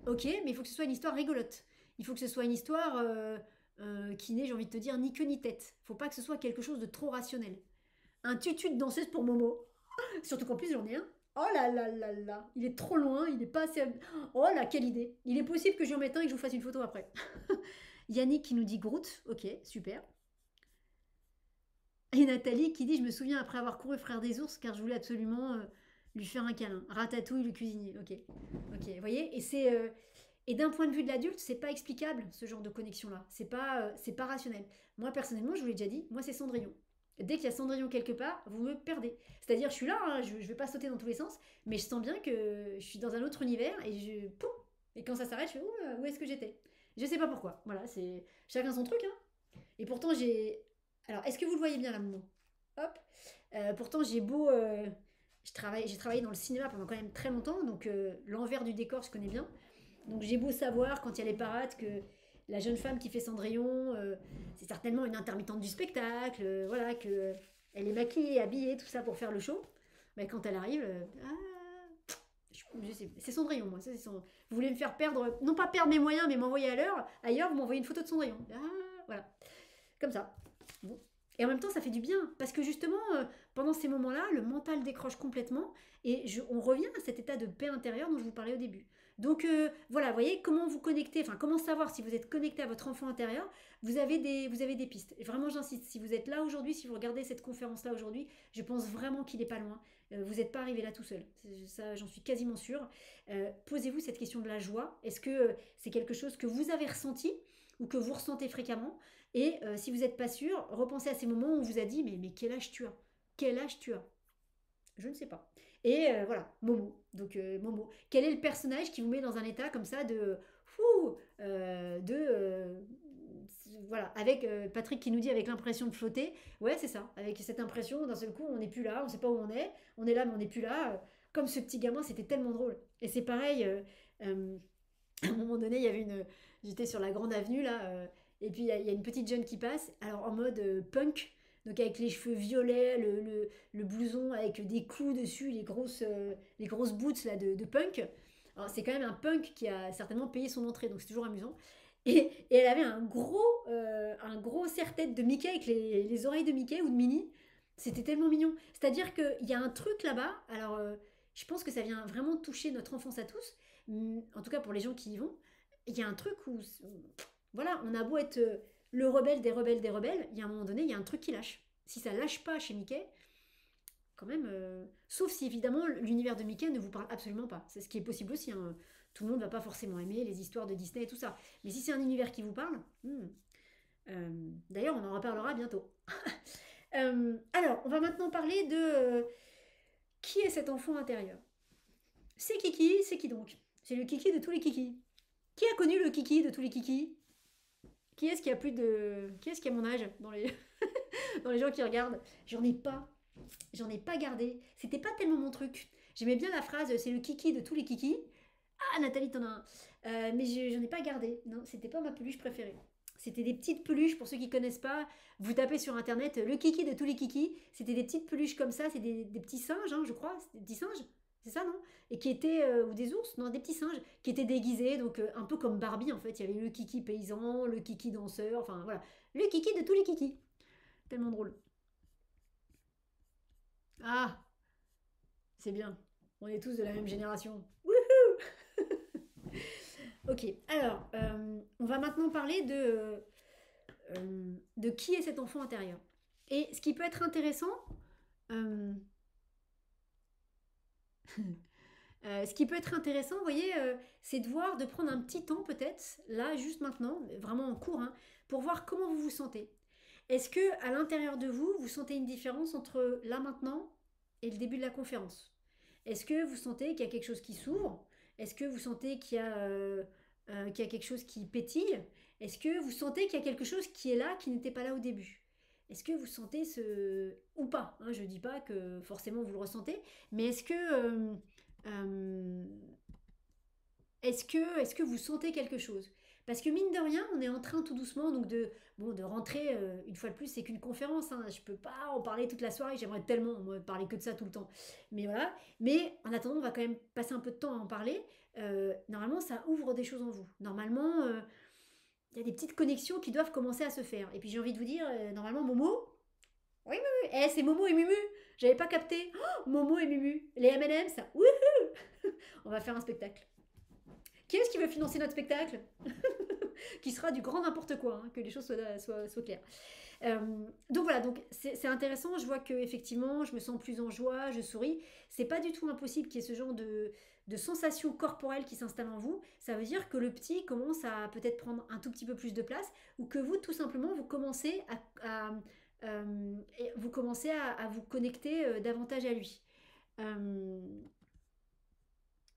Ok, mais il faut que ce soit une histoire rigolote. Il faut que ce soit une histoire qui n'ait, j'ai envie de te dire, ni queue ni tête. Faut pas que ce soit quelque chose de trop rationnel. Un tutu de danseuse pour Momo. Surtout qu'en plus j'en ai un. Oh là là là là. Il est trop loin, il est pas assez. Oh là, quelle idée. Il est possible que j'en mette un et que je vous fasse une photo après. Yannick qui nous dit Groot. Ok, super. Et Nathalie qui dit je me souviens après avoir couru Frère des ours car je voulais absolument lui faire un câlin. Ratatouille le cuisinier. Ok. Ok, vous voyez. Et d'un point de vue de l'adulte, c'est pas explicable ce genre de connexion là. C'est pas rationnel. Moi personnellement, je vous l'ai déjà dit, moi c'est Cendrillon. Dès qu'il y a Cendrillon quelque part, vous me perdez. C'est-à-dire, je suis là, hein, je vais pas sauter dans tous les sens, mais je sens bien que je suis dans un autre univers et poum, et quand ça s'arrête, je fais où est-ce que j'étais? Je sais pas pourquoi. Voilà, c'est chacun son truc, hein. Et pourtant, j'ai. Alors, est-ce que vous le voyez bien là, Momo? Hop. Pourtant, j'ai beau. J'ai travaillé dans le cinéma pendant quand même très longtemps, donc l'envers du décor, je connais bien. Donc, j'ai beau savoir quand il y a les parades que la jeune femme qui fait Cendrillon, c'est certainement une intermittente du spectacle, voilà, que elle est maquillée, habillée, tout ça pour faire le show. Mais quand elle arrive, c'est Cendrillon, moi. Vous voulez me faire perdre, non pas perdre mes moyens, mais m'envoyer à l'heure. Ailleurs, vous m'envoyez une photo de Cendrillon. Voilà, comme ça. Bon. Et en même temps, ça fait du bien, parce que justement, pendant ces moments-là, le mental décroche complètement, et on revient à cet état de paix intérieure dont je vous parlais au début. Donc voilà, vous voyez, comment vous connecter, enfin comment savoir si vous êtes connecté à votre enfant intérieur, vous avez des pistes. Et vraiment, j'insiste, si vous êtes là aujourd'hui, si vous regardez cette conférence-là aujourd'hui, je pense vraiment qu'il n'est pas loin. Vous n'êtes pas arrivé là tout seul, ça j'en suis quasiment sûre. Posez-vous cette question de la joie. Est-ce que c'est quelque chose que vous avez ressenti ou que vous ressentez fréquemment? Et si vous n'êtes pas sûr, repensez à ces moments où on vous a dit mais quel âge tu as? Quel âge tu as? Je ne sais pas. Et voilà, Momo. Donc Momo. Quel est le personnage qui vous met dans un état comme ça de fou, voilà, avec Patrick qui nous dit avec l'impression de flotter. Ouais, c'est ça. Avec cette impression, d'un seul coup, on n'est plus là, on ne sait pas où on est. On est là, mais on n'est plus là. Comme ce petit gamin, c'était tellement drôle. Et c'est pareil. À un moment donné, il y avait une. J'étais sur la grande avenue là, et puis il y a une petite jeune qui passe, alors en mode punk, donc avec les cheveux violets, le blouson avec des clous dessus, les grosses boots là de punk. Alors c'est quand même un punk qui a certainement payé son entrée, donc c'est toujours amusant. Et elle avait un gros serre-tête de Mickey avec les oreilles de Mickey ou de Minnie. C'était tellement mignon. C'est-à-dire qu'il y a un truc là-bas, alors je pense que ça vient vraiment toucher notre enfance à tous, en tout cas pour les gens qui y vont. Il y a un truc où, voilà, on a beau être le rebelle des rebelles des rebelles, il y a un moment donné, il y a un truc qui lâche. Si ça lâche pas chez Mickey, quand même, sauf si évidemment l'univers de Mickey ne vous parle absolument pas. C'est ce qui est possible aussi, hein. Tout le monde va pas forcément aimer les histoires de Disney et tout ça. Mais si c'est un univers qui vous parle, d'ailleurs on en reparlera bientôt. Alors, on va maintenant parler de qui est cet enfant intérieur. C'est Kiki, c'est qui donc? C'est le Kiki de tous les Kikis. Qui a connu le Kiki de tous les Kikis? Qui est-ce qui a plus de... Qui est-ce qui a mon âge dans les... dans les gens qui regardent? J'en ai pas. J'en ai pas gardé. C'était pas tellement mon truc. J'aimais bien la phrase c'est le Kiki de tous les Kikis. Ah, Nathalie, t'en as un. Mais j'en ai pas gardé. Non, c'était pas ma peluche préférée. C'était des petites peluches, pour ceux qui connaissent pas, vous tapez sur internet le Kiki de tous les Kikis. C'était des petites peluches comme ça, c'est des petits singes, hein, je crois. Des petits singes, c'est ça, non? Et qui étaient, ou des ours, non, des petits singes, qui étaient déguisés, donc un peu comme Barbie en fait. Il y avait le Kiki paysan, le Kiki danseur, enfin voilà. Le Kiki de tous les Kikis. Tellement drôle. Ah, c'est bien. On est tous de la même génération. Wouhou. Ok, alors, on va maintenant parler de qui est cet enfant intérieur. Et ce qui peut être intéressant, euh, ce qui peut être intéressant, vous voyez, c'est de voir, de prendre un petit temps peut-être, là, juste maintenant, vraiment en cours, hein, pour voir comment vous vous sentez. Est-ce que à l'intérieur de vous, vous sentez une différence entre là maintenant et le début de la conférence? Est-ce que vous sentez qu'il y a quelque chose qui s'ouvre? Est-ce que vous sentez qu'il y a quelque chose qui pétille? Est-ce que vous sentez qu'il y a quelque chose qui est là, qui n'était pas là au début? Est-ce que vous sentez ce... ou pas, hein, je ne dis pas que forcément vous le ressentez, mais euh, est-ce que vous sentez quelque chose? Parce que mine de rien, on est en train tout doucement donc de rentrer, une fois de plus, c'est qu'une conférence, hein, je peux pas en parler toute la soirée, j'aimerais tellement moi, parler que de ça tout le temps. Mais voilà, mais en attendant, on va quand même passer un peu de temps à en parler. Normalement, ça ouvre des choses en vous. Normalement, il y a des petites connexions qui doivent commencer à se faire. Et puis j'ai envie de vous dire, normalement, Momo, oui, oui, oui, c'est Momo et Mumu, j'avais pas capté. Oh, Momo et Mumu, les M&M, ça, wouhou. On va faire un spectacle. Qui est-ce qui veut financer notre spectacle? Qui sera du grand n'importe quoi, hein, que les choses soient claires. Euh, donc voilà, donc c'est intéressant. Je vois que effectivement, je me sens plus en joie, je souris. C'est pas du tout impossible qu'il y ait ce genre de sensation corporelle qui s'installe en vous. Ça veut dire que le petit commence à peut-être prendre un tout petit peu plus de place, ou que vous, tout simplement, vous commencez à vous connecter davantage à lui. Euh,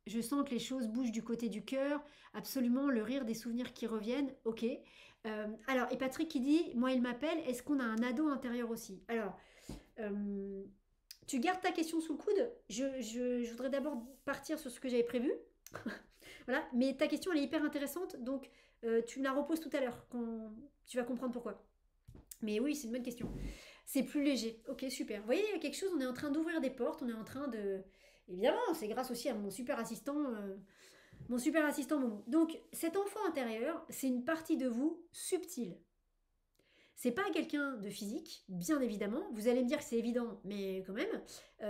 je sens que les choses bougent du côté du cœur, absolument, le rire des souvenirs qui reviennent, ok. Alors, et Patrick qui dit, moi il m'appelle, est-ce qu'on a un ado intérieur aussi? Alors, euh, tu gardes ta question sous le coude, je voudrais d'abord partir sur ce que j'avais prévu, voilà, mais ta question elle est hyper intéressante, donc tu me la reposes tout à l'heure, quand tu vas comprendre pourquoi. Mais oui, c'est une bonne question. C'est plus léger. Ok, super. Vous voyez, il y a quelque chose, on est en train d'ouvrir des portes, on est en train de... Évidemment, c'est grâce aussi à mon super assistant Momo. Donc, cet enfant intérieur, c'est une partie de vous subtile. C'est pas quelqu'un de physique, bien évidemment. Vous allez me dire que c'est évident, mais quand même,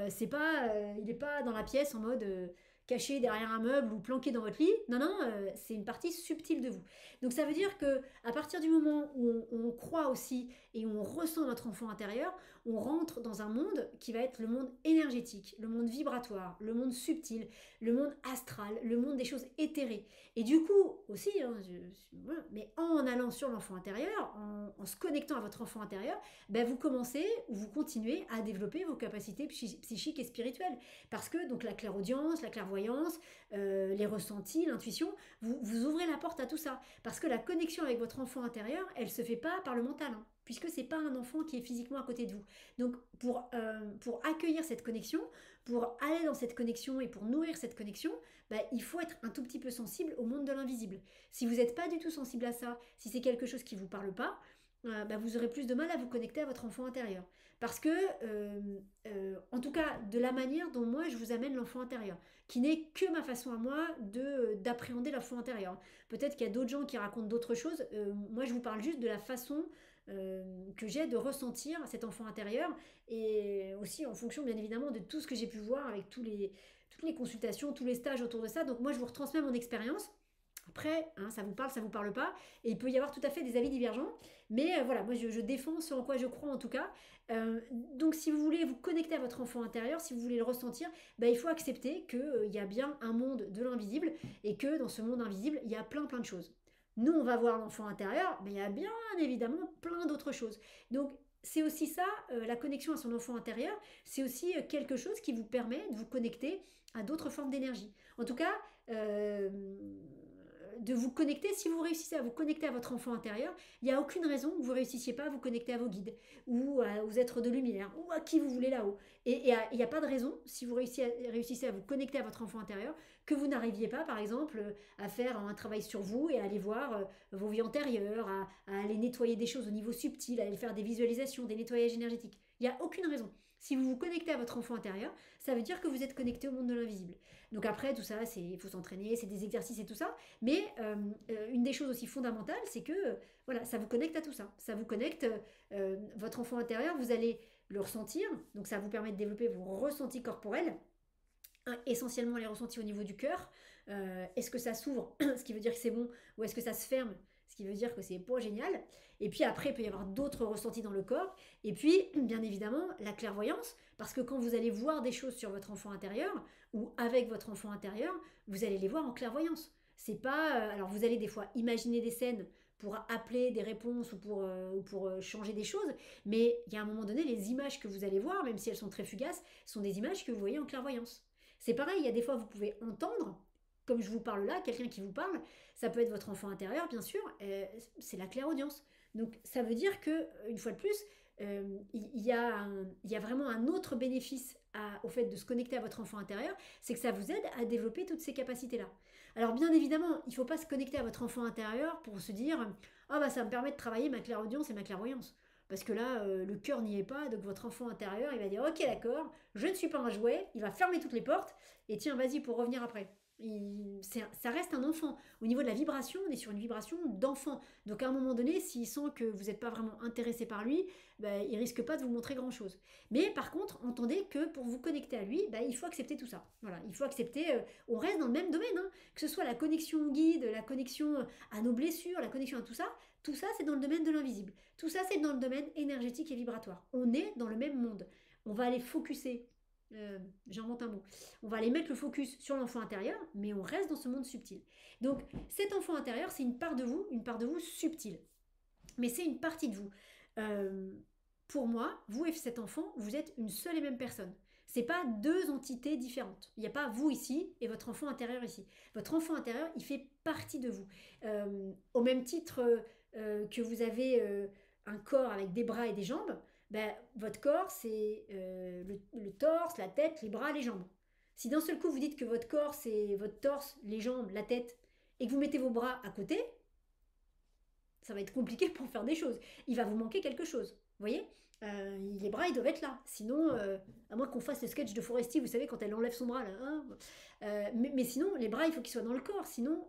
c'est pas, il n'est pas dans la pièce en mode caché derrière un meuble ou planqué dans votre lit. Non, non, c'est une partie subtile de vous. Donc ça veut dire que à partir du moment où on croit aussi et où on ressent notre enfant intérieur, on rentre dans un monde qui va être le monde énergétique, le monde vibratoire, le monde subtil, le monde astral, le monde des choses éthérées. Et du coup, aussi, hein, voilà, mais en allant sur l'enfant intérieur, en se connectant à votre enfant intérieur, ben vous commencez ou vous continuez à développer vos capacités psychiques et spirituelles. Parce que donc la clairaudience, la clairvoyance, les ressentis, l'intuition, vous ouvrez la porte à tout ça. Parce que la connexion avec votre enfant intérieur, elle ne se fait pas par le mental, hein, puisque c'est pas un enfant qui est physiquement à côté de vous. Donc pour accueillir cette connexion, pour aller dans cette connexion et pour nourrir cette connexion, bah, il faut être un tout petit peu sensible au monde de l'invisible. Si vous n'êtes pas du tout sensible à ça, si c'est quelque chose qui ne vous parle pas, bah, vous aurez plus de mal à vous connecter à votre enfant intérieur. Parce que, en tout cas, de la manière dont moi je vous amène l'enfant intérieur, qui n'est que ma façon à moi d'appréhender l'enfant intérieur. Peut-être qu'il y a d'autres gens qui racontent d'autres choses. Moi, je vous parle juste de la façon que j'ai de ressentir cet enfant intérieur et aussi en fonction, bien évidemment, de tout ce que j'ai pu voir avec toutes les consultations, tous les stages autour de ça. Donc moi, je vous retransmets mon expérience. Après, hein, ça vous parle pas, et il peut y avoir tout à fait des avis divergents, mais voilà, moi je défends ce en quoi je crois en tout cas. Donc si vous voulez vous connecter à votre enfant intérieur, si vous voulez le ressentir, bah, il faut accepter qu'il y a bien un monde de l'invisible, et que dans ce monde invisible, il y a plein de choses. Nous, on va voir l'enfant intérieur, mais il y a bien évidemment plein d'autres choses. Donc c'est aussi ça, la connexion à son enfant intérieur, c'est aussi quelque chose qui vous permet de vous connecter à d'autres formes d'énergie. En tout cas, euh, de vous connecter, si vous réussissez à vous connecter à votre enfant intérieur, il n'y a aucune raison que vous ne réussissiez pas à vous connecter à vos guides, ou aux êtres de lumière, ou à qui vous voulez là-haut. Et il n'y a pas de raison, si vous réussissez à vous connecter à votre enfant intérieur, que vous n'arriviez pas, par exemple, à faire un travail sur vous et à aller voir vos vies antérieures, à aller nettoyer des choses au niveau subtil, à aller faire des visualisations, des nettoyages énergétiques. Il n'y a aucune raison. Si vous vous connectez à votre enfant intérieur, ça veut dire que vous êtes connecté au monde de l'invisible. Donc après, tout ça, il faut s'entraîner, c'est des exercices et tout ça. Mais une des choses aussi fondamentales, c'est que voilà, ça vous connecte à tout ça. Ça vous connecte, votre enfant intérieur, vous allez le ressentir. Donc ça vous permet de développer vos ressentis corporels, essentiellement les ressentis au niveau du cœur. Est-ce que ça s'ouvre, ce qui veut dire que c'est bon, ou est-ce que ça se ferme, ce qui veut dire que c'est pas génial. Et puis après, il peut y avoir d'autres ressentis dans le corps. Et puis, bien évidemment, la clairvoyance, parce que quand vous allez voir des choses sur votre enfant intérieur, ou avec votre enfant intérieur, vous allez les voir en clairvoyance. C'est pas... alors vous allez des fois imaginer des scènes pour appeler des réponses ou pour changer des choses, mais il y a un moment donné, les images que vous allez voir, même si elles sont très fugaces, sont des images que vous voyez en clairvoyance. C'est pareil, il y a des fois vous pouvez entendre, comme je vous parle là, quelqu'un qui vous parle, ça peut être votre enfant intérieur, bien sûr, c'est la clairaudience. Donc ça veut dire que, une fois de plus, il y a vraiment un autre bénéfice au fait de se connecter à votre enfant intérieur, c'est que ça vous aide à développer toutes ces capacités-là. Alors bien évidemment, il ne faut pas se connecter à votre enfant intérieur pour se dire ah bah ça me permet de travailler ma clairaudience et ma clairvoyance. Parce que là, le cœur n'y est pas, donc votre enfant intérieur, il va dire ok d'accord, je ne suis pas un jouet, il va fermer toutes les portes, et tiens vas-y pour revenir après. Ça reste un enfant. Au niveau de la vibration, on est sur une vibration d'enfant. Donc à un moment donné, s'il sent que vous n'êtes pas vraiment intéressé par lui, ben, il risque pas de vous montrer grand-chose. Mais par contre, entendez que pour vous connecter à lui, ben, il faut accepter tout ça. Voilà, il faut accepter, on reste dans le même domaine, hein, que ce soit la connexion au guide, la connexion à nos blessures, la connexion à tout ça c'est dans le domaine de l'invisible. Tout ça c'est dans le domaine énergétique et vibratoire. On est dans le même monde. On va aller focuser j'invente un mot. On va aller mettre le focus sur l'enfant intérieur, mais on reste dans ce monde subtil. Donc cet enfant intérieur, c'est une part de vous subtile. Mais c'est une partie de vous. Euh, pour moi, vous et cet enfant, vous êtes une seule et même personne. C'est pas deux entités différentes. Il n'y a pas vous ici et votre enfant intérieur ici. Votre enfant intérieur, il fait partie de vous. Au même titre que vous avez un corps avec des bras et des jambes, ben, votre corps, c'est le torse, la tête, les bras, les jambes. Si d'un seul coup vous dites que votre corps, c'est votre torse, les jambes, la tête, et que vous mettez vos bras à côté, ça va être compliqué pour faire des choses. Il va vous manquer quelque chose. Vous voyez les bras, ils doivent être là. Sinon, à moins qu'on fasse le sketch de Foresti, vous savez, quand elle enlève son bras, là. Hein, mais sinon, les bras, il faut qu'ils soient dans le corps. Sinon,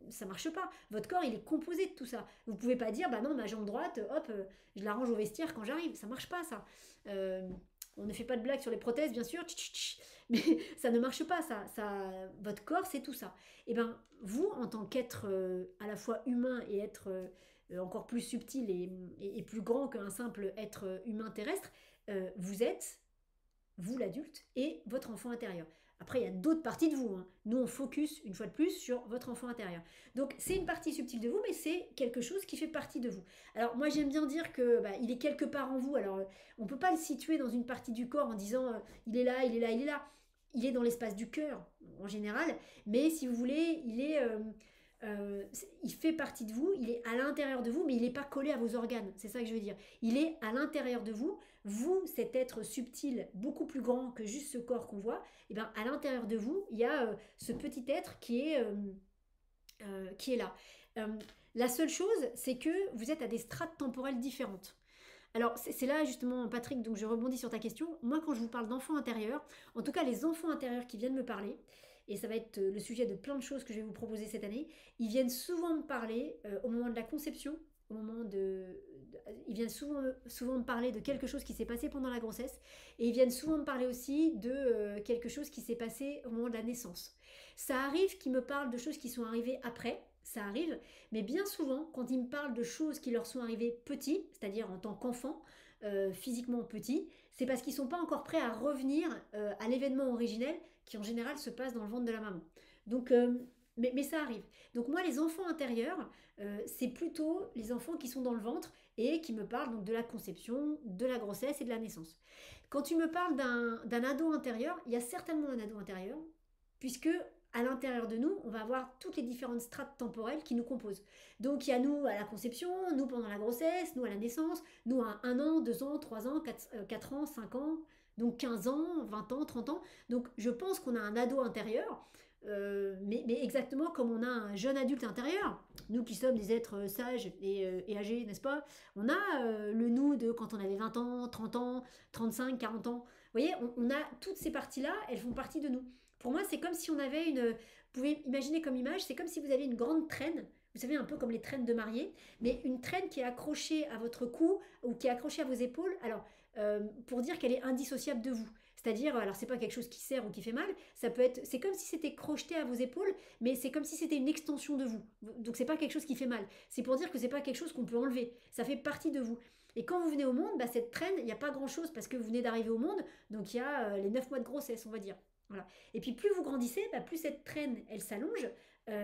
ça marche pas. Votre corps, il est composé de tout ça. Vous pouvez pas dire, bah non, ma jambe droite, hop, je la range au vestiaire quand j'arrive. Ça marche pas, ça. On ne fait pas de blagues sur les prothèses, bien sûr. Mais ça ne marche pas, votre corps, c'est tout ça. Et ben, vous, en tant qu'être à la fois humain et être encore plus subtil et plus grand qu'un simple être humain terrestre, vous êtes, vous l'adulte, et votre enfant intérieur. Après, il y a d'autres parties de vous. Hein. Nous, on focus une fois de plus sur votre enfant intérieur. Donc, c'est une partie subtile de vous, mais c'est quelque chose qui fait partie de vous. Alors, moi, j'aime bien dire que il est quelque part en vous. Alors, on ne peut pas le situer dans une partie du corps en disant il est là, il est là, il est là. Il est dans l'espace du cœur, en général. Mais si vous voulez, il fait partie de vous, il est à l'intérieur de vous, mais il n'est pas collé à vos organes. C'est ça que je veux dire. Il est à l'intérieur de vous. Vous, cet être subtil, beaucoup plus grand que juste ce corps qu'on voit, et bien à l'intérieur de vous, il y a ce petit être qui est là. Euh, la seule chose, c'est que vous êtes à des strates temporelles différentes. Alors, c'est là justement, Patrick, donc je rebondis sur ta question. Moi, quand je vous parle d'enfants intérieurs, en tout cas les enfants intérieurs qui viennent me parler, et ça va être le sujet de plein de choses que je vais vous proposer cette année, ils viennent souvent me parler au moment de la conception, ils viennent souvent me parler de quelque chose qui s'est passé pendant la grossesse, et ils viennent souvent me parler aussi de quelque chose qui s'est passé au moment de la naissance. Ça arrive qu'ils me parlent de choses qui sont arrivées après, ça arrive, mais bien souvent, quand ils me parlent de choses qui leur sont arrivées petits, c'est-à-dire en tant qu'enfants, physiquement petits, c'est parce qu'ils ne sont pas encore prêts à revenir à l'événement originel qui en général se passe dans le ventre de la maman. Donc, mais ça arrive. Donc moi, les enfants intérieurs, c'est plutôt les enfants qui sont dans le ventre et qui me parlent donc de la conception, de la grossesse et de la naissance. Quand tu me parles d'un ado intérieur, il y a certainement un ado intérieur, puisque à l'intérieur de nous, on va avoir toutes les différentes strates temporelles qui nous composent. Donc il y a nous à la conception, nous pendant la grossesse, nous à la naissance, nous à 1 an, 2 ans, 3 ans, 4 ans, 5 ans, donc 15 ans, 20 ans, 30 ans. Donc je pense qu'on a un ado intérieur, mais exactement comme on a un jeune adulte intérieur. Nous qui sommes des êtres sages et âgés, n'est-ce pas? On a le nous de quand on avait 20 ans, 30 ans, 35, 40 ans. Vous voyez, on a toutes ces parties-là, elles font partie de nous. Pour moi, c'est comme si on avait vous pouvez imaginer comme image, c'est comme si vous avez une grande traîne, vous savez, un peu comme les traînes de mariée, mais une traîne qui est accrochée à votre cou ou qui est accrochée à vos épaules, alors pour dire qu'elle est indissociable de vous. C'est-à-dire, alors c'est pas quelque chose qui sert ou qui fait mal, ça peut être, c'est comme si c'était crocheté à vos épaules, mais c'est comme si c'était une extension de vous. Donc c'est pas quelque chose qui fait mal. C'est pour dire que c'est pas quelque chose qu'on peut enlever. Ça fait partie de vous. Et quand vous venez au monde, cette traîne, il n'y a pas grand-chose parce que vous venez d'arriver au monde, donc il y a les 9 mois de grossesse, on va dire. Voilà. Et puis plus vous grandissez, bah, plus cette traîne, elle s'allonge,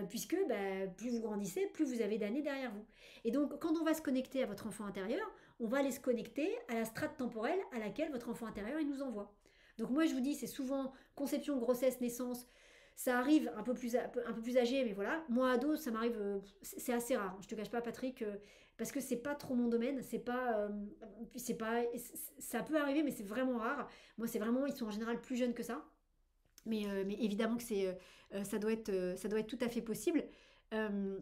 puisque bah, plus vous grandissez, plus vous avez d'années derrière vous. Et donc quand on va se connecter à votre enfant intérieur, on va aller se connecter à la strate temporelle à laquelle votre enfant intérieur il nous envoie. Donc moi je vous dis, c'est souvent conception, grossesse, naissance. Ça arrive un peu plus âgé, mais voilà. Moi, ado, ça m'arrive, c'est assez rare. Je te cache pas, Patrick, parce que c'est pas trop mon domaine. C'est pas, ça peut arriver, mais c'est vraiment rare. Moi, c'est vraiment, ils sont en général plus jeunes que ça. Mais évidemment que ça doit être tout à fait possible. Euh,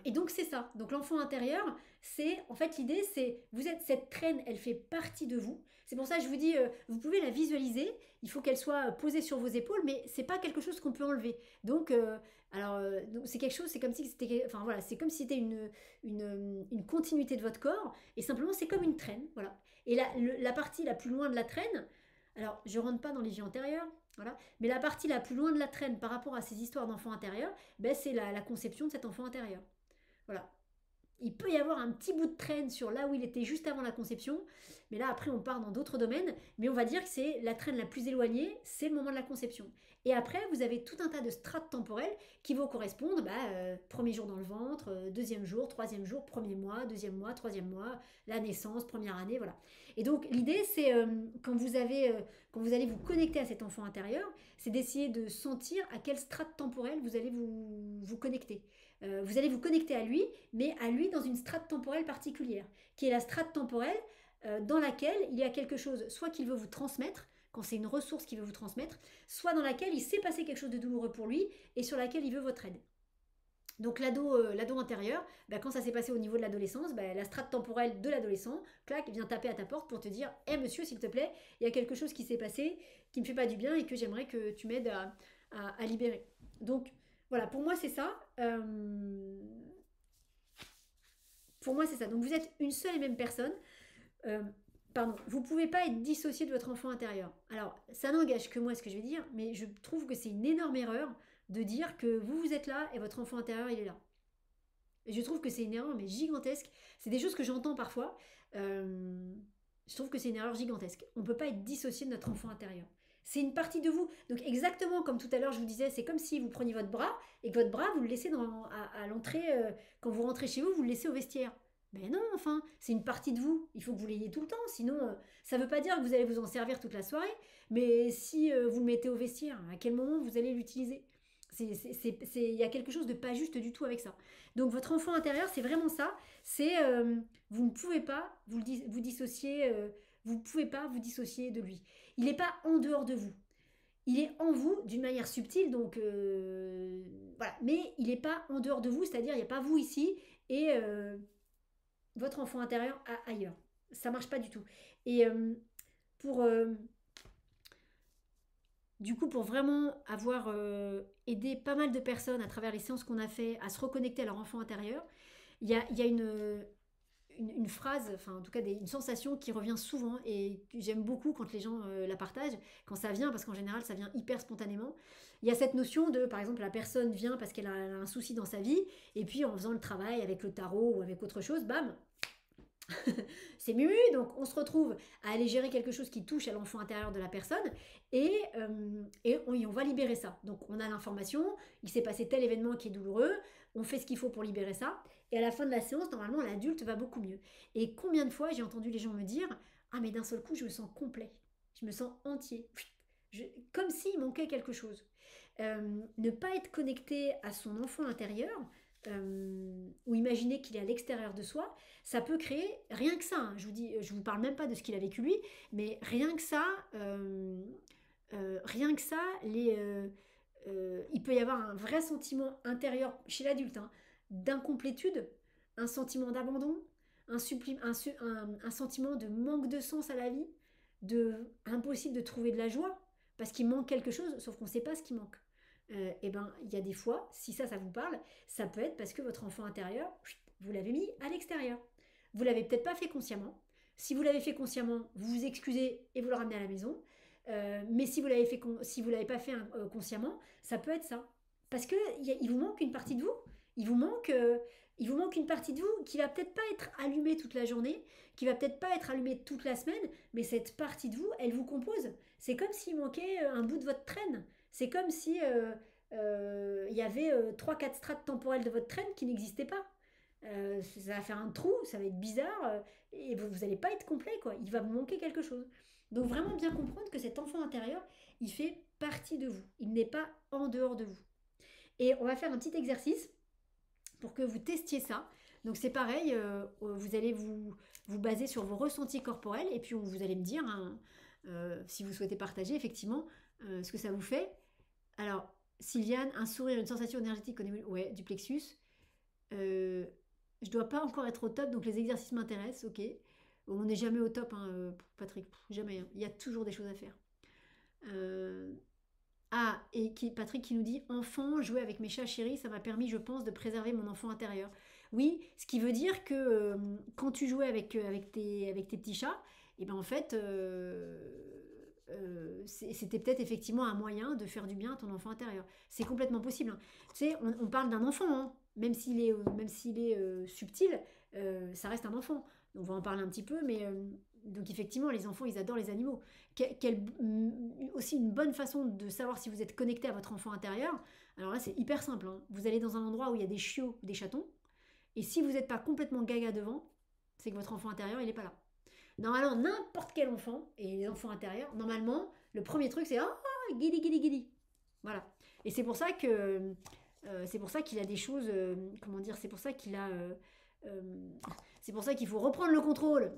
et donc c'est ça. Donc l'enfant intérieur, c'est en fait l'idée, c'est vous êtes cette traîne, elle fait partie de vous. C'est pour ça que je vous dis, vous pouvez la visualiser. Il faut qu'elle soit posée sur vos épaules, mais c'est pas quelque chose qu'on peut enlever. Donc c'est quelque chose, c'est comme si c'était, enfin voilà, c'est comme si c'était une continuité de votre corps. Et simplement c'est comme une traîne, voilà. Et la partie la plus loin de la traîne, alors je rentre pas dans les vies antérieures, voilà, mais la partie la plus loin de la traîne par rapport à ces histoires d'enfants intérieurs, ben, c'est la conception de cet enfant intérieur. Voilà. Il peut y avoir un petit bout de traîne sur là où il était juste avant la conception, mais là après on part dans d'autres domaines, mais on va dire que c'est la traîne la plus éloignée, c'est le moment de la conception. Et après vous avez tout un tas de strates temporelles qui vont correspondre, premier jour dans le ventre, deuxième jour, troisième jour, premier mois, deuxième mois, troisième mois, la naissance, première année, voilà. Et donc l'idée c'est quand vous allez vous connecter à cet enfant intérieur, c'est d'essayer de sentir à quelle strate temporelle vous allez vous connecter. Vous allez vous connecter à lui, mais à lui dans une strate temporelle particulière, qui est la strate temporelle dans laquelle il y a quelque chose, soit qu'il veut vous transmettre, quand c'est une ressource qu'il veut vous transmettre, soit dans laquelle il s'est passé quelque chose de douloureux pour lui et sur laquelle il veut votre aide. Donc l'ado intérieur, bah, quand ça s'est passé au niveau de l'adolescence, bah, la strate temporelle de l'adolescent, clac, vient taper à ta porte pour te dire hé monsieur, s'il te plaît, il y a quelque chose qui s'est passé qui ne me fait pas du bien et que j'aimerais que tu m'aides à libérer. Donc voilà, pour moi c'est ça. Pour moi c'est ça. Donc vous êtes une seule et même personne. Euh, Pardon, vous ne pouvez pas être dissocié de votre enfant intérieur. Alors, ça n'engage que moi ce que je vais dire, mais je trouve que c'est une énorme erreur de dire que vous êtes là et votre enfant intérieur il est là. Et je trouve que c'est une erreur mais gigantesque. C'est des choses que j'entends parfois. Euh, je trouve que c'est une erreur gigantesque. On ne peut pas être dissocié de notre enfant intérieur. C'est une partie de vous. Donc exactement comme tout à l'heure je vous disais, c'est comme si vous preniez votre bras et que votre bras vous le laissez à l'entrée, quand vous rentrez chez vous, vous le laissez au vestiaire. Mais non, enfin, c'est une partie de vous. Il faut que vous l'ayez tout le temps. Sinon, ça ne veut pas dire que vous allez vous en servir toute la soirée. Mais si vous le mettez au vestiaire, à quel moment vous allez l'utiliser? Il y a quelque chose de pas juste du tout avec ça. Donc votre enfant intérieur, c'est vraiment ça. C'est vous ne pouvez pas vous dissocier. Vous ne pouvez pas vous dissocier de lui. Il n'est pas en dehors de vous. Il est en vous d'une manière subtile, donc voilà. Mais il n'est pas en dehors de vous, c'est-à-dire il n'y a pas vous ici et votre enfant intérieur ailleurs. Ça marche pas du tout. Et pour du coup, pour vraiment avoir aidé pas mal de personnes à travers les séances qu'on a fait à se reconnecter à leur enfant intérieur, il y a une phrase, enfin en tout cas une sensation qui revient souvent et que j'aime beaucoup quand les gens la partagent, quand ça vient, parce qu'en général ça vient hyper spontanément. Il y a cette notion de, par exemple, la personne vient parce qu'elle a un souci dans sa vie, et puis en faisant le travail avec le tarot ou avec autre chose, bam, c'est Mumu, donc on se retrouve à aller gérer quelque chose qui touche à l'enfant intérieur de la personne et on va libérer ça. Donc on a l'information, il s'est passé tel événement qui est douloureux, on fait ce qu'il faut pour libérer ça et à la fin de la séance, normalement l'adulte va beaucoup mieux. Et combien de fois j'ai entendu les gens me dire ah mais d'un seul coup je me sens complet, je me sens entier, comme s'il manquait quelque chose. Ne pas être connecté à son enfant intérieur, ou imaginer qu'il est à l'extérieur de soi, ça peut créer rien que ça. Hein, je vous dis, je vous parle même pas de ce qu'il a vécu lui, mais rien que ça, il peut y avoir un vrai sentiment intérieur chez l'adulte, hein, d'incomplétude, un sentiment d'abandon, un sentiment de manque de sens à la vie, de impossible de trouver de la joie parce qu'il manque quelque chose, sauf qu'on ne sait pas ce qui manque. Et ben, il y a des fois, si ça vous parle, ça peut être parce que votre enfant intérieur, vous l'avez mis à l'extérieur. Vous l'avez peut-être pas fait consciemment. Si vous l'avez fait consciemment, vous vous excusez et vous le ramenez à la maison. Mais si vous l'avez pas fait consciemment, ça peut être ça. Parce que il vous manque une partie de vous. il vous manque une partie de vous qui va peut-être pas être allumée toute la journée, qui va peut-être pas être allumée toute la semaine, mais cette partie de vous, elle vous compose. C'est comme s'il manquait un bout de votre traîne. C'est comme si il y avait 3-4 strates temporelles de votre traîne qui n'existaient pas. Ça va faire un trou, ça va être bizarre, et vous n'allez pas être complet, quoi. Il va vous manquer quelque chose. Donc vraiment bien comprendre que cet enfant intérieur, il fait partie de vous. Il n'est pas en dehors de vous. Et on va faire un petit exercice pour que vous testiez ça. Donc c'est pareil, vous allez vous baser sur vos ressentis corporels et puis vous allez me dire, hein, si vous souhaitez partager effectivement ce que ça vous fait. Alors, Sylviane, un sourire, une sensation énergétique au niveau ouais, du plexus. Je dois pas encore être au top, donc les exercices m'intéressent, ok. On n'est jamais au top, hein, Patrick, jamais. Hein. Il y a toujours des choses à faire. Et Patrick qui nous dit enfant, jouer avec mes chats chéris, ça m'a permis, je pense, de préserver mon enfant intérieur. Oui, ce qui veut dire que quand tu jouais avec tes petits chats, et ben en fait, c'était peut-être effectivement un moyen de faire du bien à ton enfant intérieur. C'est complètement possible. Hein. Tu sais, on parle d'un enfant, hein. Même s'il est subtil, ça reste un enfant. On va en parler un petit peu, mais donc effectivement, les enfants, ils adorent les animaux. Aussi une bonne façon de savoir si vous êtes connecté à votre enfant intérieur. Alors là, c'est hyper simple. Hein. Vous allez dans un endroit où il y a des chiots ou des chatons, et si vous n'êtes pas complètement gaga devant, c'est que votre enfant intérieur, il n'est pas là. Normalement, n'importe quel enfant, et les enfants intérieurs, normalement, le premier truc, c'est guili, guili, guili. Voilà. Et c'est pour ça qu'il a des choses, comment dire, c'est pour ça qu'il a... c'est pour ça qu'il faut reprendre le contrôle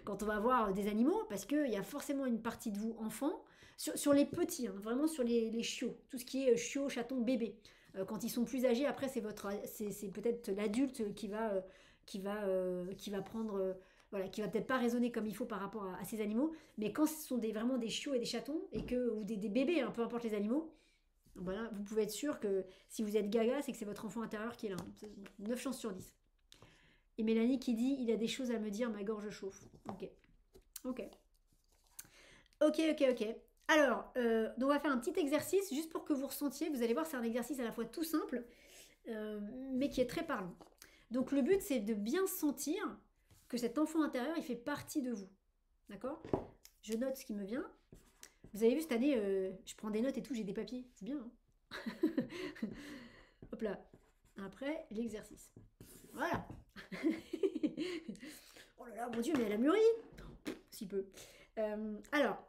quand on va voir des animaux, parce qu'il y a forcément une partie de vous, enfant, sur les petits, hein, vraiment sur les chiots, tout ce qui est chiot, chaton, bébé. Quand ils sont plus âgés, après, c'est peut-être l'adulte qui va prendre... voilà, qui va peut-être pas raisonner comme il faut par rapport à ces animaux, mais quand ce sont vraiment des chiots et des chatons, ou des bébés, hein, peu importe les animaux, voilà, vous pouvez être sûr que si vous êtes gaga, c'est que c'est votre enfant intérieur qui est là. 9 chances sur 10. Et Mélanie qui dit il a des choses à me dire, ma gorge chauffe. Ok. Alors, donc on va faire un petit exercice juste pour que vous ressentiez. Vous allez voir, c'est un exercice à la fois tout simple, mais qui est très parlant. Donc le but, c'est de bien sentir que cet enfant intérieur, il fait partie de vous. D'accord? Je note ce qui me vient. Vous avez vu cette année, je prends des notes et tout, j'ai des papiers. C'est bien, hein? Hop là. Après, l'exercice. Voilà. Oh là là, mon Dieu, mais elle a mûri. Si peu. Alors,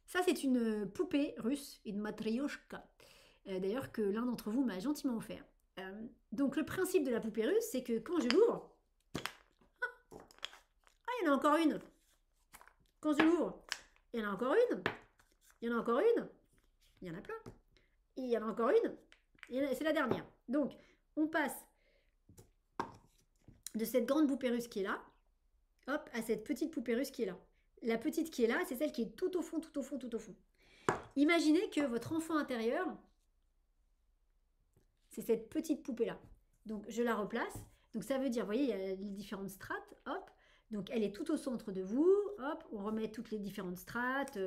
ça c'est une poupée russe, une matryoshka. D'ailleurs, que l'un d'entre vous m'a gentiment offert. Donc le principe de la poupée russe, c'est que quand je l'ouvre... il y en a encore une. Quand je l'ouvre, il y en a encore une. Il y en a encore une. Il y en a plein. Et il y en a encore une. Et c'est la dernière. Donc, on passe de cette grande poupée russe qui est là, hop, à cette petite poupée russe qui est là. La petite qui est là, c'est celle qui est tout au fond, tout au fond, tout au fond. Imaginez que votre enfant intérieur, c'est cette petite poupée-là. Donc, je la replace. Donc, ça veut dire, vous voyez, il y a les différentes strates, hop. Donc, elle est tout au centre de vous, hop. On remet toutes les différentes strates,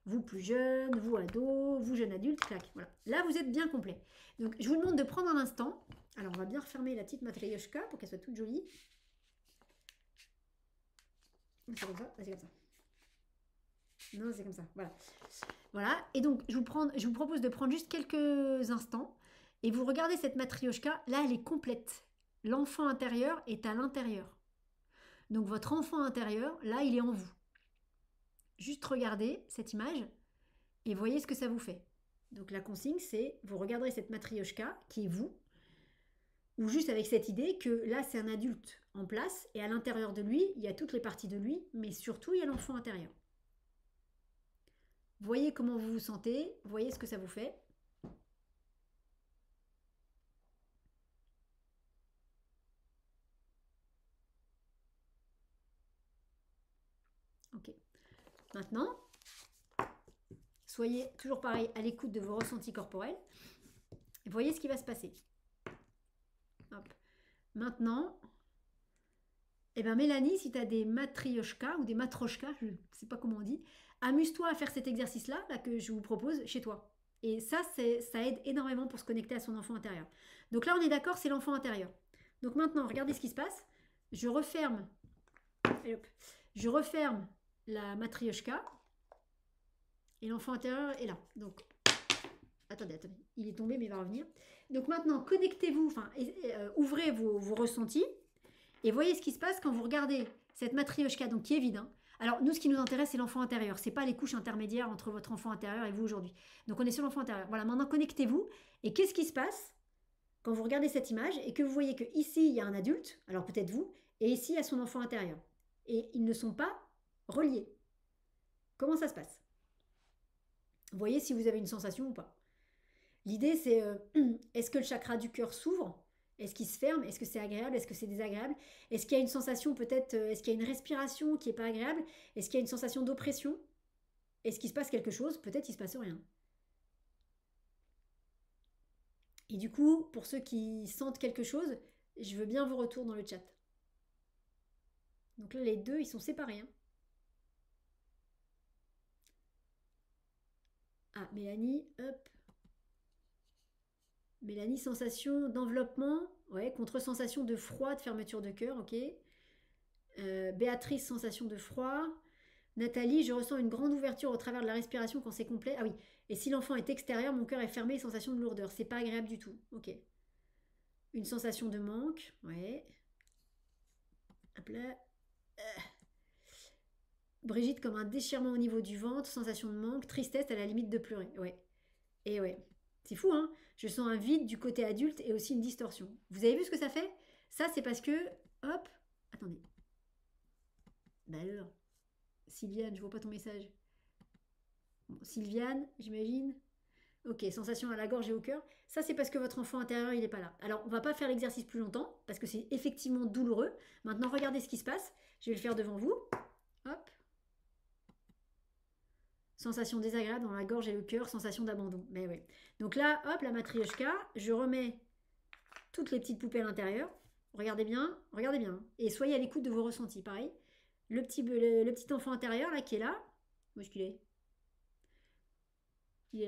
vous plus jeune, vous ado, vous jeune adulte, clac. Voilà. Là, vous êtes bien complet. Donc, je vous demande de prendre un instant. Alors, on va bien refermer la petite matryoshka pour qu'elle soit toute jolie. C'est comme ça, c'est comme ça. Non, c'est comme ça, voilà. Voilà, et donc je vous propose de prendre juste quelques instants et vous regardez cette matryoshka, là elle est complète. L'enfant intérieur est à l'intérieur. Donc votre enfant intérieur, là il est en vous. Juste regardez cette image et voyez ce que ça vous fait. Donc la consigne c'est, vous regarderez cette matryoshka qui est vous, ou juste avec cette idée que là c'est un adulte en place et à l'intérieur de lui, il y a toutes les parties de lui, mais surtout il y a l'enfant intérieur. Voyez comment vous vous sentez, voyez ce que ça vous fait. Ok. Maintenant, soyez toujours pareil à l'écoute de vos ressentis corporels. Et voyez ce qui va se passer. Hop. Maintenant, eh ben Mélanie, si tu as des matryoshkas ou des matroshkas, je ne sais pas comment on dit, amuse-toi à faire cet exercice-là là, que je vous propose chez toi. Et ça, ça aide énormément pour se connecter à son enfant intérieur. Donc là, on est d'accord, c'est l'enfant intérieur. Donc maintenant, regardez ce qui se passe. Je referme, et hop, je referme la matrioshka et l'enfant intérieur est là. Donc, attendez, il est tombé mais il va revenir. Donc maintenant, connectez-vous, enfin, ouvrez vos ressentis et voyez ce qui se passe quand vous regardez cette matrioshka, donc qui est vide. Hein. Alors nous, ce qui nous intéresse, c'est l'enfant intérieur. C'est pas les couches intermédiaires entre votre enfant intérieur et vous aujourd'hui. Donc on est sur l'enfant intérieur. Voilà, maintenant connectez-vous et qu'est-ce qui se passe quand vous regardez cette image et que vous voyez que ici il y a un adulte, alors peut-être vous, et ici il y a son enfant intérieur. Et ils ne sont pas reliés. Comment ça se passe? Voyez si vous avez une sensation ou pas. L'idée c'est est-ce que le chakra du cœur s'ouvre? Est-ce qu'il se ferme? Est-ce que c'est agréable? Est-ce que c'est désagréable? Est-ce qu'il y a une sensation peut-être, est-ce qu'il y a une respiration qui n'est pas agréable? Est-ce qu'il y a une sensation d'oppression? Est-ce qu'il se passe quelque chose? Peut-être il ne se passe rien. Et du coup, pour ceux qui sentent quelque chose, je veux bien vos retours dans le chat. Donc là, les deux, ils sont séparés. Hein. Ah, Mélanie, hop. Mélanie, sensation d'enveloppement, ouais, contre sensation de froid, de fermeture de cœur, ok. Béatrice, sensation de froid. Nathalie, je ressens une grande ouverture au travers de la respiration quand c'est complet. Ah oui, et si l'enfant est extérieur, mon cœur est fermé, sensation de lourdeur. C'est pas agréable du tout, ok. Une sensation de manque, ouais. Hop là. Brigitte, comme un déchirement au niveau du ventre, sensation de manque, tristesse à la limite de pleurer, ouais. Et ouais, c'est fou, hein. Je sens un vide du côté adulte et aussi une distorsion. Vous avez vu ce que ça fait? Ça, c'est parce que, hop, attendez. Bah alors, Sylviane, je vois pas ton message. Bon, Sylviane, j'imagine. Ok, sensation à la gorge et au cœur. Ça, c'est parce que votre enfant intérieur, il n'est pas là. Alors, on va pas faire l'exercice plus longtemps, parce que c'est effectivement douloureux. Maintenant, regardez ce qui se passe. Je vais le faire devant vous. Hop. Sensation désagréable dans la gorge et le cœur, sensation d'abandon. Mais ouais. Donc là, hop, la matrioshka, je remets toutes les petites poupées à l'intérieur. Regardez bien, regardez bien. Et soyez à l'écoute de vos ressentis. Pareil. Le petit enfant intérieur, là, qui est là. Où est-ce qu'il est?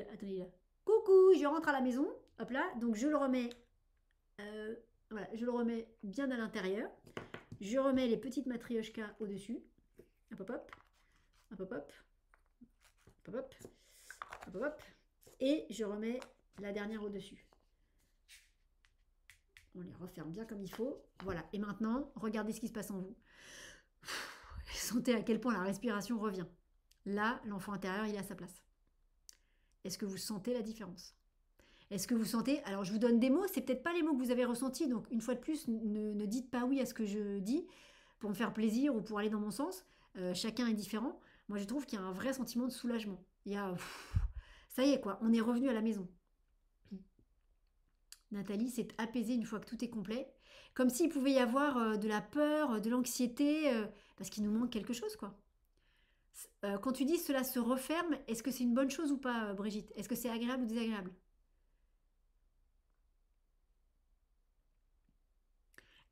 Attendez, il est là. Coucou, je rentre à la maison. Hop là. Donc je le remets. Voilà, je le remets bien à l'intérieur. Je remets les petites matrioshkas au-dessus. Hop, hop, hop. Hop, hop, hop. Hop, hop. Hop, hop. Et je remets la dernière au-dessus. On les referme bien comme il faut. Voilà. Et maintenant, regardez ce qui se passe en vous. Sentez à quel point la respiration revient. Là, l'enfant intérieur, il est à sa place. Est-ce que vous sentez la différence? Est-ce que vous sentez... Alors, je vous donne des mots, c'est peut-être pas les mots que vous avez ressentis, donc une fois de plus, ne dites pas oui à ce que je dis pour me faire plaisir ou pour aller dans mon sens. Chacun est différent. Moi, je trouve qu'il y a un vrai sentiment de soulagement. Il y a... ça y est, quoi, on est revenu à la maison. Nathalie s'est apaisée une fois que tout est complet. Comme s'il pouvait y avoir de la peur, de l'anxiété, parce qu'il nous manque quelque chose, quoi. Quand tu dis cela se referme, est-ce que c'est une bonne chose ou pas, Brigitte? Est-ce que c'est agréable ou désagréable?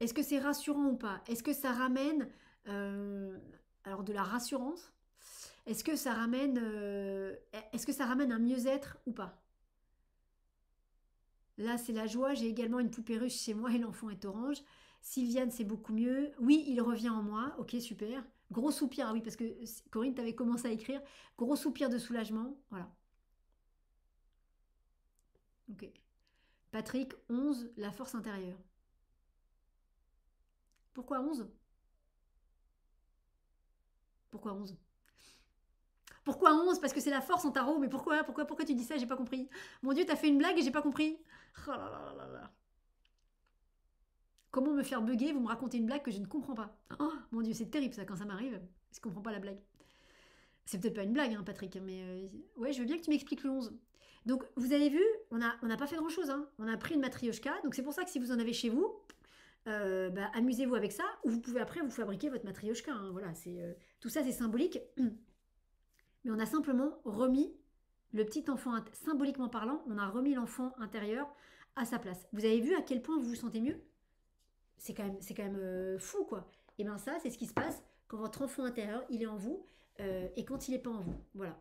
Est-ce que c'est rassurant ou pas? Est-ce que ça ramène alors de la rassurance? Est-ce que ça ramène un mieux-être ou pas? Là, c'est la joie. J'ai également une poupée russe chez moi et l'enfant est orange. Sylviane, c'est beaucoup mieux. Oui, il revient en moi. Ok, super. Gros soupir. Ah oui, parce que Corinne, t'avais commencé à écrire. Gros soupir de soulagement. Voilà. Ok. Patrick, 11, la force intérieure. Pourquoi 11? Pourquoi 11? Pourquoi 11? Parce que c'est la force en tarot. Mais pourquoi tu dis ça? J'ai pas compris. Mon Dieu, t'as fait une blague et j'ai pas compris. Oh là là là là. Comment me faire bugger? Vous me racontez une blague que je ne comprends pas. Oh mon Dieu, c'est terrible ça quand ça m'arrive. Je comprends pas la blague. C'est peut-être pas une blague, hein, Patrick, mais ouais, je veux bien que tu m'expliques le 11. Donc, vous avez vu, on n'a pas fait grand-chose. Hein. On a pris une matrioshka. Donc, c'est pour ça que si vous en avez chez vous, bah, amusez-vous avec ça. Ou vous pouvez après vous fabriquer votre matrioshka. Hein. Voilà, tout ça, c'est symbolique. Mais on a simplement remis le petit enfant, symboliquement parlant, on a remis l'enfant intérieur à sa place. Vous avez vu à quel point vous vous sentez mieux? C'est quand même fou, quoi. Et bien ça, c'est ce qui se passe quand votre enfant intérieur, il est en vous et quand il n'est pas en vous. Voilà.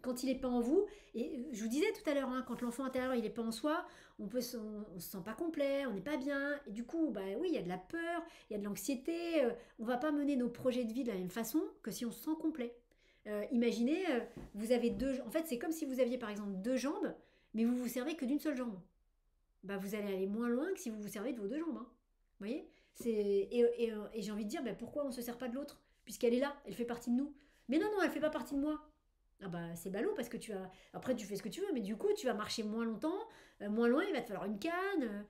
Quand il n'est pas en vous, et je vous disais tout à l'heure, hein, quand l'enfant intérieur il n'est pas en soi, on se sent pas complet, on n'est pas bien, et du coup, bah oui, il y a de la peur, il y a de l'anxiété, on va pas mener nos projets de vie de la même façon que si on se sent complet. Imaginez, vous avez en fait c'est comme si vous aviez par exemple deux jambes, mais vous vous servez que d'une seule jambe. Bah vous allez aller moins loin que si vous vous servez de vos deux jambes. Hein. Vous voyez et j'ai envie de dire, bah, pourquoi on ne se sert pas de l'autre? Puisqu'elle est là, elle fait partie de nous. Mais non, non, elle fait pas partie de moi. Ah bah c'est ballot parce que tu as. Après tu fais ce que tu veux, mais du coup tu vas marcher moins longtemps, moins loin, il va te falloir une canne,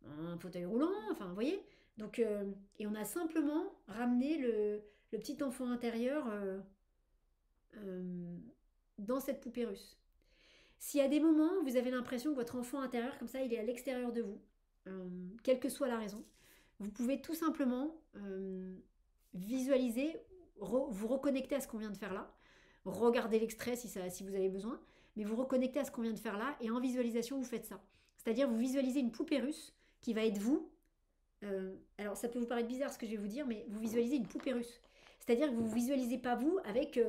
un fauteuil roulant, enfin vous voyez. Donc et on a simplement ramené le petit enfant intérieur euh, dans cette poupée russe. S'il y a des moments où vous avez l'impression que votre enfant intérieur, comme ça, il est à l'extérieur de vous, quelle que soit la raison, vous pouvez tout simplement visualiser, vous reconnecter à ce qu'on vient de faire là, regardez l'extrait si vous avez besoin, mais vous reconnectez à ce qu'on vient de faire là, et en visualisation, vous faites ça. C'est-à-dire, vous visualisez une poupée russe qui va être vous. Alors, ça peut vous paraître bizarre ce que je vais vous dire, mais vous visualisez une poupée russe. C'est-à-dire que vous ne visualisez pas vous avec,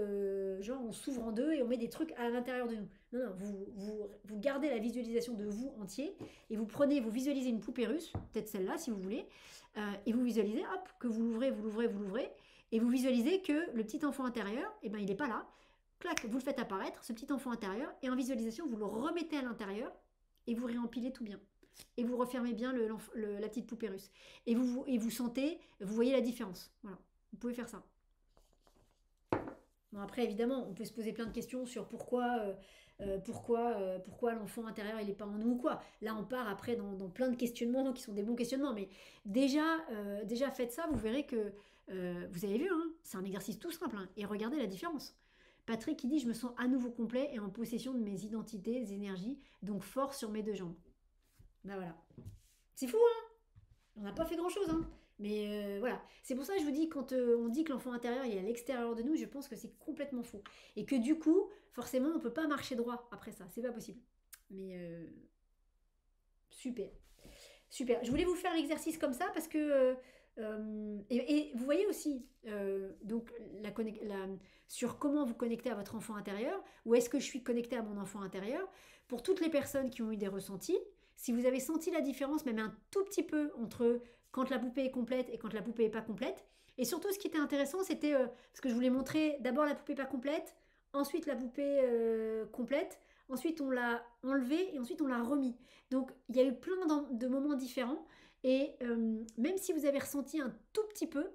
genre, on s'ouvre en deux et on met des trucs à l'intérieur de nous. Non, non, vous gardez la visualisation de vous entier et vous visualisez une poupée russe, peut-être celle-là si vous voulez, et vous visualisez, hop, que vous l'ouvrez, vous l'ouvrez, vous l'ouvrez, et vous visualisez que le petit enfant intérieur, eh ben, il n'est pas là. Clac, vous le faites apparaître, ce petit enfant intérieur, et en visualisation, vous le remettez à l'intérieur et vous réempilez tout bien. Et vous refermez bien la petite poupée russe. Et vous sentez, vous voyez la différence. Voilà, vous pouvez faire ça. Bon, après, évidemment, on peut se poser plein de questions sur pourquoi l'enfant intérieur il n'est pas en nous ou quoi. Là, on part après dans plein de questionnements qui sont des bons questionnements. Mais déjà faites ça, vous verrez que vous avez vu, hein, c'est un exercice tout simple. Hein, et regardez la différence. Patrick qui dit je me sens à nouveau complet et en possession de mes identités, des énergies, donc fort sur mes deux jambes. Ben voilà. C'est fou, hein. On n'a pas fait grand-chose, hein. Mais voilà, c'est pour ça que je vous dis, quand on dit que l'enfant intérieur il est à l'extérieur de nous, je pense que c'est complètement faux. Et que du coup, forcément, on ne peut pas marcher droit après ça, c'est pas possible. Mais super, super. Je voulais vous faire l'exercice comme ça parce que... et vous voyez aussi, donc, sur comment vous connecter à votre enfant intérieur, ou est-ce que je suis connectée à mon enfant intérieur, pour toutes les personnes qui ont eu des ressentis, si vous avez senti la différence, même un tout petit peu, entre quand la poupée est complète et quand la poupée n'est pas complète. Et surtout, ce qui était intéressant, c'était parce que je voulais montrer d'abord la poupée pas complète, ensuite la poupée complète, ensuite on l'a enlevée et ensuite on l'a remis. Donc il y a eu plein de moments différents. Et même si vous avez ressenti un tout petit peu,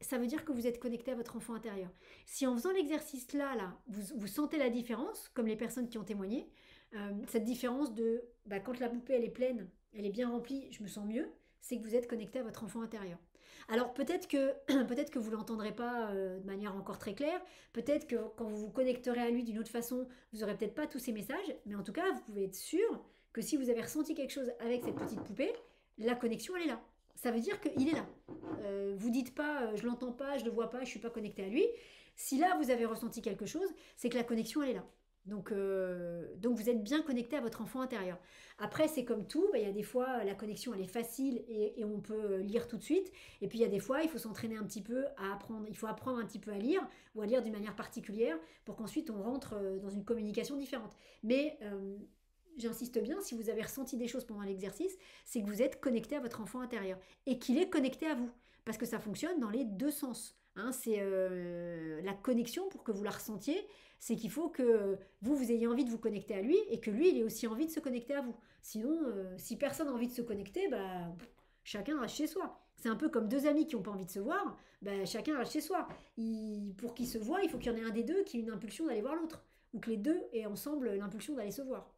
ça veut dire que vous êtes connecté à votre enfant intérieur. Si en faisant l'exercice là, vous sentez la différence, comme les personnes qui ont témoigné, cette différence de bah, quand la poupée elle est pleine, elle est bien remplie, je me sens mieux, c'est que vous êtes connecté à votre enfant intérieur. Alors peut-être que peut-être que vous l'entendrez pas de manière encore très claire, peut-être que quand vous vous connecterez à lui d'une autre façon, vous aurez peut-être pas tous ces messages, mais en tout cas vous pouvez être sûr que si vous avez ressenti quelque chose avec cette petite poupée, la connexion elle est là. Ça veut dire qu'il est là. Vous dites pas je l'entends pas, je le vois pas, je suis pas connecté à lui. Si là vous avez ressenti quelque chose, c'est que la connexion elle est là. Donc vous êtes bien connecté à votre enfant intérieur. Après, c'est comme tout, bah, il y a des fois la connexion elle est facile et on peut lire tout de suite. Et puis il y a des fois, il faut s'entraîner un petit peu à apprendre, il faut apprendre un petit peu à lire ou à lire d'une manière particulière pour qu'ensuite on rentre dans une communication différente. Mais j'insiste bien, si vous avez ressenti des choses pendant l'exercice, c'est que vous êtes connecté à votre enfant intérieur et qu'il est connecté à vous. Parce que ça fonctionne dans les deux sens. Hein, c'est la connexion pour que vous la ressentiez, c'est qu'il faut que vous ayez envie de vous connecter à lui et que lui, il ait aussi envie de se connecter à vous. Sinon, si personne n'a envie de se connecter, bah, chacun reste chez soi. C'est un peu comme deux amis qui n'ont pas envie de se voir, bah, chacun reste chez soi. Pour qu'ils se voient, il faut qu'il y en ait un des deux qui ait une impulsion d'aller voir l'autre. Ou que les deux aient ensemble l'impulsion d'aller se voir.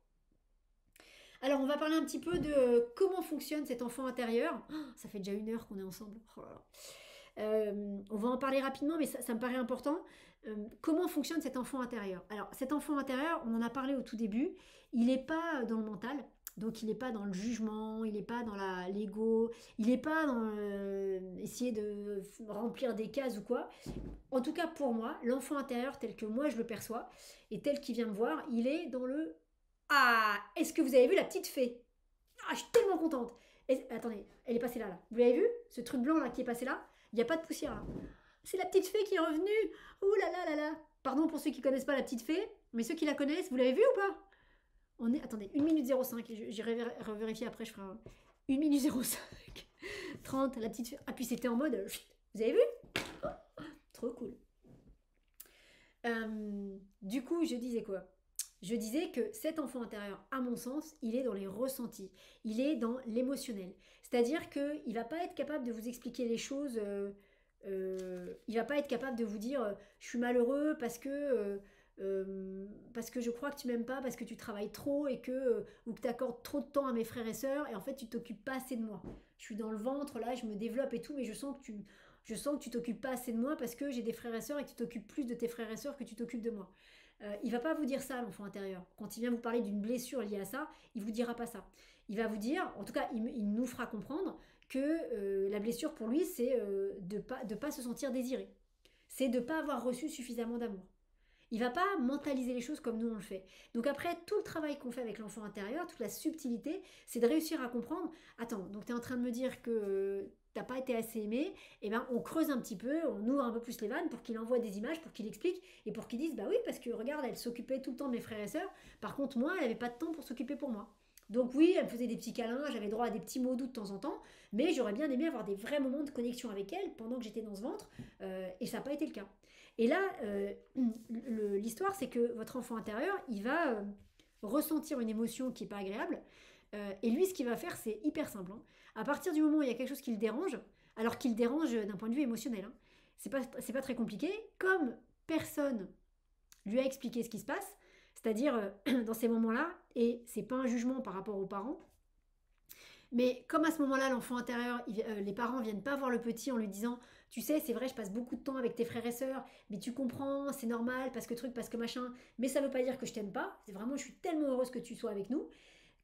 Alors, on va parler un petit peu de comment fonctionne cet enfant intérieur. Oh, ça fait déjà 1 heure qu'on est ensemble. Oh là là. On va en parler rapidement, mais ça me paraît important. Comment fonctionne cet enfant intérieur? Alors, cet enfant intérieur, on en a parlé au tout début, il n'est pas dans le mental, donc il n'est pas dans le jugement, il n'est pas dans l'ego, il n'est pas dans essayer de remplir des cases ou quoi. En tout cas, pour moi, l'enfant intérieur tel que moi je le perçois et tel qu'il vient me voir, il est dans le ah, est-ce que vous avez vu la petite fée? Ah, je suis tellement contente. Attendez, elle est passée là, là. Vous l'avez vu? Ce truc blanc là qui est passé là? Il n'y a pas de poussière là. C'est la petite fée qui est revenue. Ouh là là là là. pardon pour ceux qui connaissent pas la petite fée, mais ceux qui la connaissent, vous l'avez vue ou pas? On est, attendez, 1 minute 05, j'irai revérifier après, je ferai 1 minute 05, 30, la petite fée. Ah, puis c'était en mode, vous avez vu? Oh, trop cool. Du coup, je disais quoi? Je disais que cet enfant intérieur, à mon sens, il est dans les ressentis, il est dans l'émotionnel. C'est-à-dire qu'il ne va pas être capable de vous expliquer les choses, il ne va pas être capable de vous dire je suis malheureux parce que je crois que tu m'aimes pas, parce que tu travailles trop et que, ou que tu accordes trop de temps à mes frères et sœurs et en fait tu t'occupes pas assez de moi. Je suis dans le ventre, là, je me développe et tout, mais je sens que tu t'occupes pas assez de moi parce que j'ai des frères et sœurs et que tu t'occupes plus de tes frères et sœurs que tu t'occupes de moi. Il va pas vous dire ça, l'enfant intérieur. Quand il vient vous parler d'une blessure liée à ça, il vous dira pas ça. Il va vous dire, en tout cas, il nous fera comprendre que la blessure pour lui, c'est de pas se sentir désiré. C'est de pas avoir reçu suffisamment d'amour. Il va pas mentaliser les choses comme nous on le fait. Donc après, tout le travail qu'on fait avec l'enfant intérieur, toute la subtilité, c'est de réussir à comprendre, attends, donc tu es en train de me dire que t'as pas été assez aimé, et ben on creuse un petit peu, on ouvre un peu plus les vannes pour qu'il envoie des images, pour qu'il explique, et pour qu'il dise, bah oui, parce que regarde, elle s'occupait tout le temps de mes frères et sœurs, par contre moi, elle avait pas de temps pour s'occuper pour moi. Donc oui, elle me faisait des petits câlins, j'avais droit à des petits mots doux de temps en temps, mais j'aurais bien aimé avoir des vrais moments de connexion avec elle pendant que j'étais dans ce ventre, et ça n'a pas été le cas. Et là, l'histoire, c'est que votre enfant intérieur, il va ressentir une émotion qui n'est pas agréable. Et lui, ce qu'il va faire, c'est hyper simple. Hein. À partir du moment où il y a quelque chose qui le dérange, alors qu'il le dérange d'un point de vue émotionnel, hein, c'est pas très compliqué. Comme personne lui a expliqué ce qui se passe, c'est-à-dire dans ces moments-là, et c'est pas un jugement par rapport aux parents, mais comme à ce moment-là, l'enfant intérieur, les parents viennent pas voir le petit en lui disant, tu sais, c'est vrai, je passe beaucoup de temps avec tes frères et sœurs, mais tu comprends, c'est normal, parce que truc, parce que machin, mais ça veut pas dire que je t'aime pas. C'est vraiment, je suis tellement heureuse que tu sois avec nous.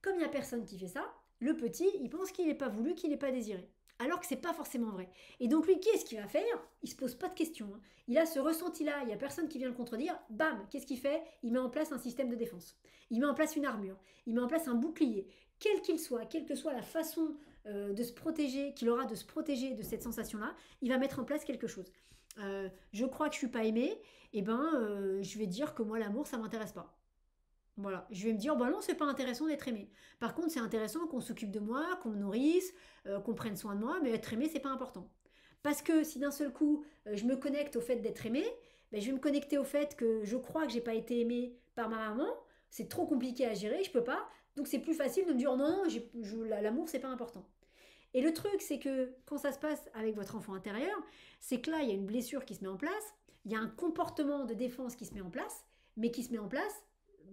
Comme il y a personne qui fait ça, le petit, il pense qu'il n'est pas voulu, qu'il n'est pas désiré. Alors que c'est pas forcément vrai. Et donc lui, qu'est-ce qu'il va faire? Il se pose pas de questions. Hein. Il a ce ressenti-là, il y a personne qui vient le contredire. Bam, qu'est-ce qu'il fait? Il met en place un système de défense. Il met en place une armure. Il met en place un bouclier quel qu'il soit, quelle que soit la façon de se protéger, qu'il aura de se protéger de cette sensation-là, il va mettre en place quelque chose. Je crois que je suis pas aimée, et ben je vais dire que moi l'amour ça m'intéresse pas. Voilà, je vais me dire bah non c'est pas intéressant d'être aimé. Par contre c'est intéressant qu'on s'occupe de moi, qu'on me nourrisse, qu'on prenne soin de moi, mais être aimé c'est pas important. Parce que si d'un seul coup je me connecte au fait d'être aimé, ben, je vais me connecter au fait que je crois que j'ai pas été aimé par ma maman, c'est trop compliqué à gérer, je peux pas, donc c'est plus facile de me dire non, l'amour c'est pas important. Et le truc, c'est que quand ça se passe avec votre enfant intérieur, c'est que là, il y a une blessure qui se met en place, il y a un comportement de défense qui se met en place, mais qui se met en place,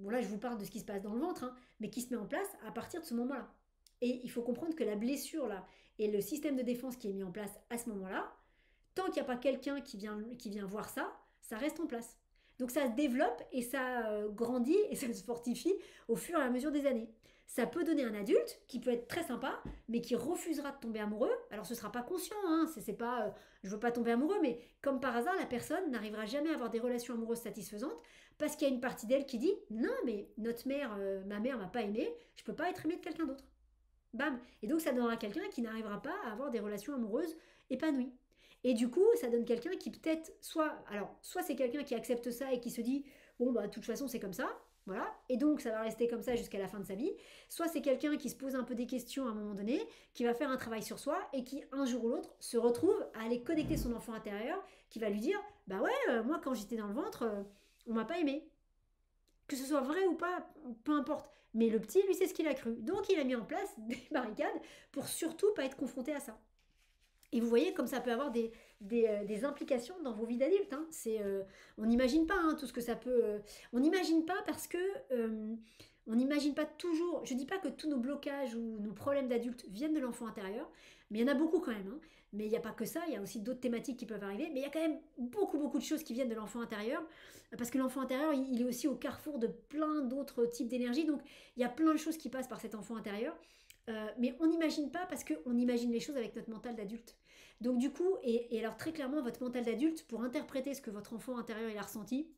bon là je vous parle de ce qui se passe dans le ventre, hein, mais qui se met en place à partir de ce moment-là. Et il faut comprendre que la blessure là et le système de défense qui est mis en place à ce moment-là, tant qu'il n'y a pas quelqu'un qui vient voir ça, ça reste en place. Donc ça se développe et ça grandit et ça se fortifie au fur et à mesure des années. Ça peut donner un adulte qui peut être très sympa, mais qui refusera de tomber amoureux. Alors ce sera pas conscient, hein, c'est pas je veux pas tomber amoureux, mais comme par hasard, la personne n'arrivera jamais à avoir des relations amoureuses satisfaisantes parce qu'il y a une partie d'elle qui dit non, mais notre mère, ma mère m'a pas aimé, je peux pas être aimée de quelqu'un d'autre. Bam. Et donc ça donnera quelqu'un qui n'arrivera pas à avoir des relations amoureuses épanouies. Et du coup, ça donne quelqu'un qui peut-être soit c'est quelqu'un qui accepte ça et qui se dit bon bah de toute façon c'est comme ça, voilà, et donc ça va rester comme ça jusqu'à la fin de sa vie. Soit c'est quelqu'un qui se pose un peu des questions à un moment donné, qui va faire un travail sur soi et qui un jour ou l'autre se retrouve à aller connecter son enfant intérieur, qui va lui dire bah ouais moi quand j'étais dans le ventre on m'a pas aimé. Que ce soit vrai ou pas, peu importe. Mais le petit, lui, c'est ce qu'il a cru. Donc, il a mis en place des barricades pour surtout pas être confronté à ça. Et vous voyez comme ça peut avoir des implications dans vos vies d'adultes. Hein. On n'imagine pas hein, tout ce que ça peut... on n'imagine pas parce que... on n'imagine pas toujours... Je ne dis pas que tous nos blocages ou nos problèmes d'adultes viennent de l'enfant intérieur, mais il y en a beaucoup quand même. Hein. Mais il n'y a pas que ça, il y a aussi d'autres thématiques qui peuvent arriver. Mais il y a quand même beaucoup de choses qui viennent de l'enfant intérieur. Parce que l'enfant intérieur, il est aussi au carrefour de plein d'autres types d'énergie. Donc il y a plein de choses qui passent par cet enfant intérieur. Mais on n'imagine pas parce qu'on imagine les choses avec notre mental d'adulte. Donc du coup, et alors très clairement, votre mental d'adulte, pour interpréter ce que votre enfant intérieur il a ressenti,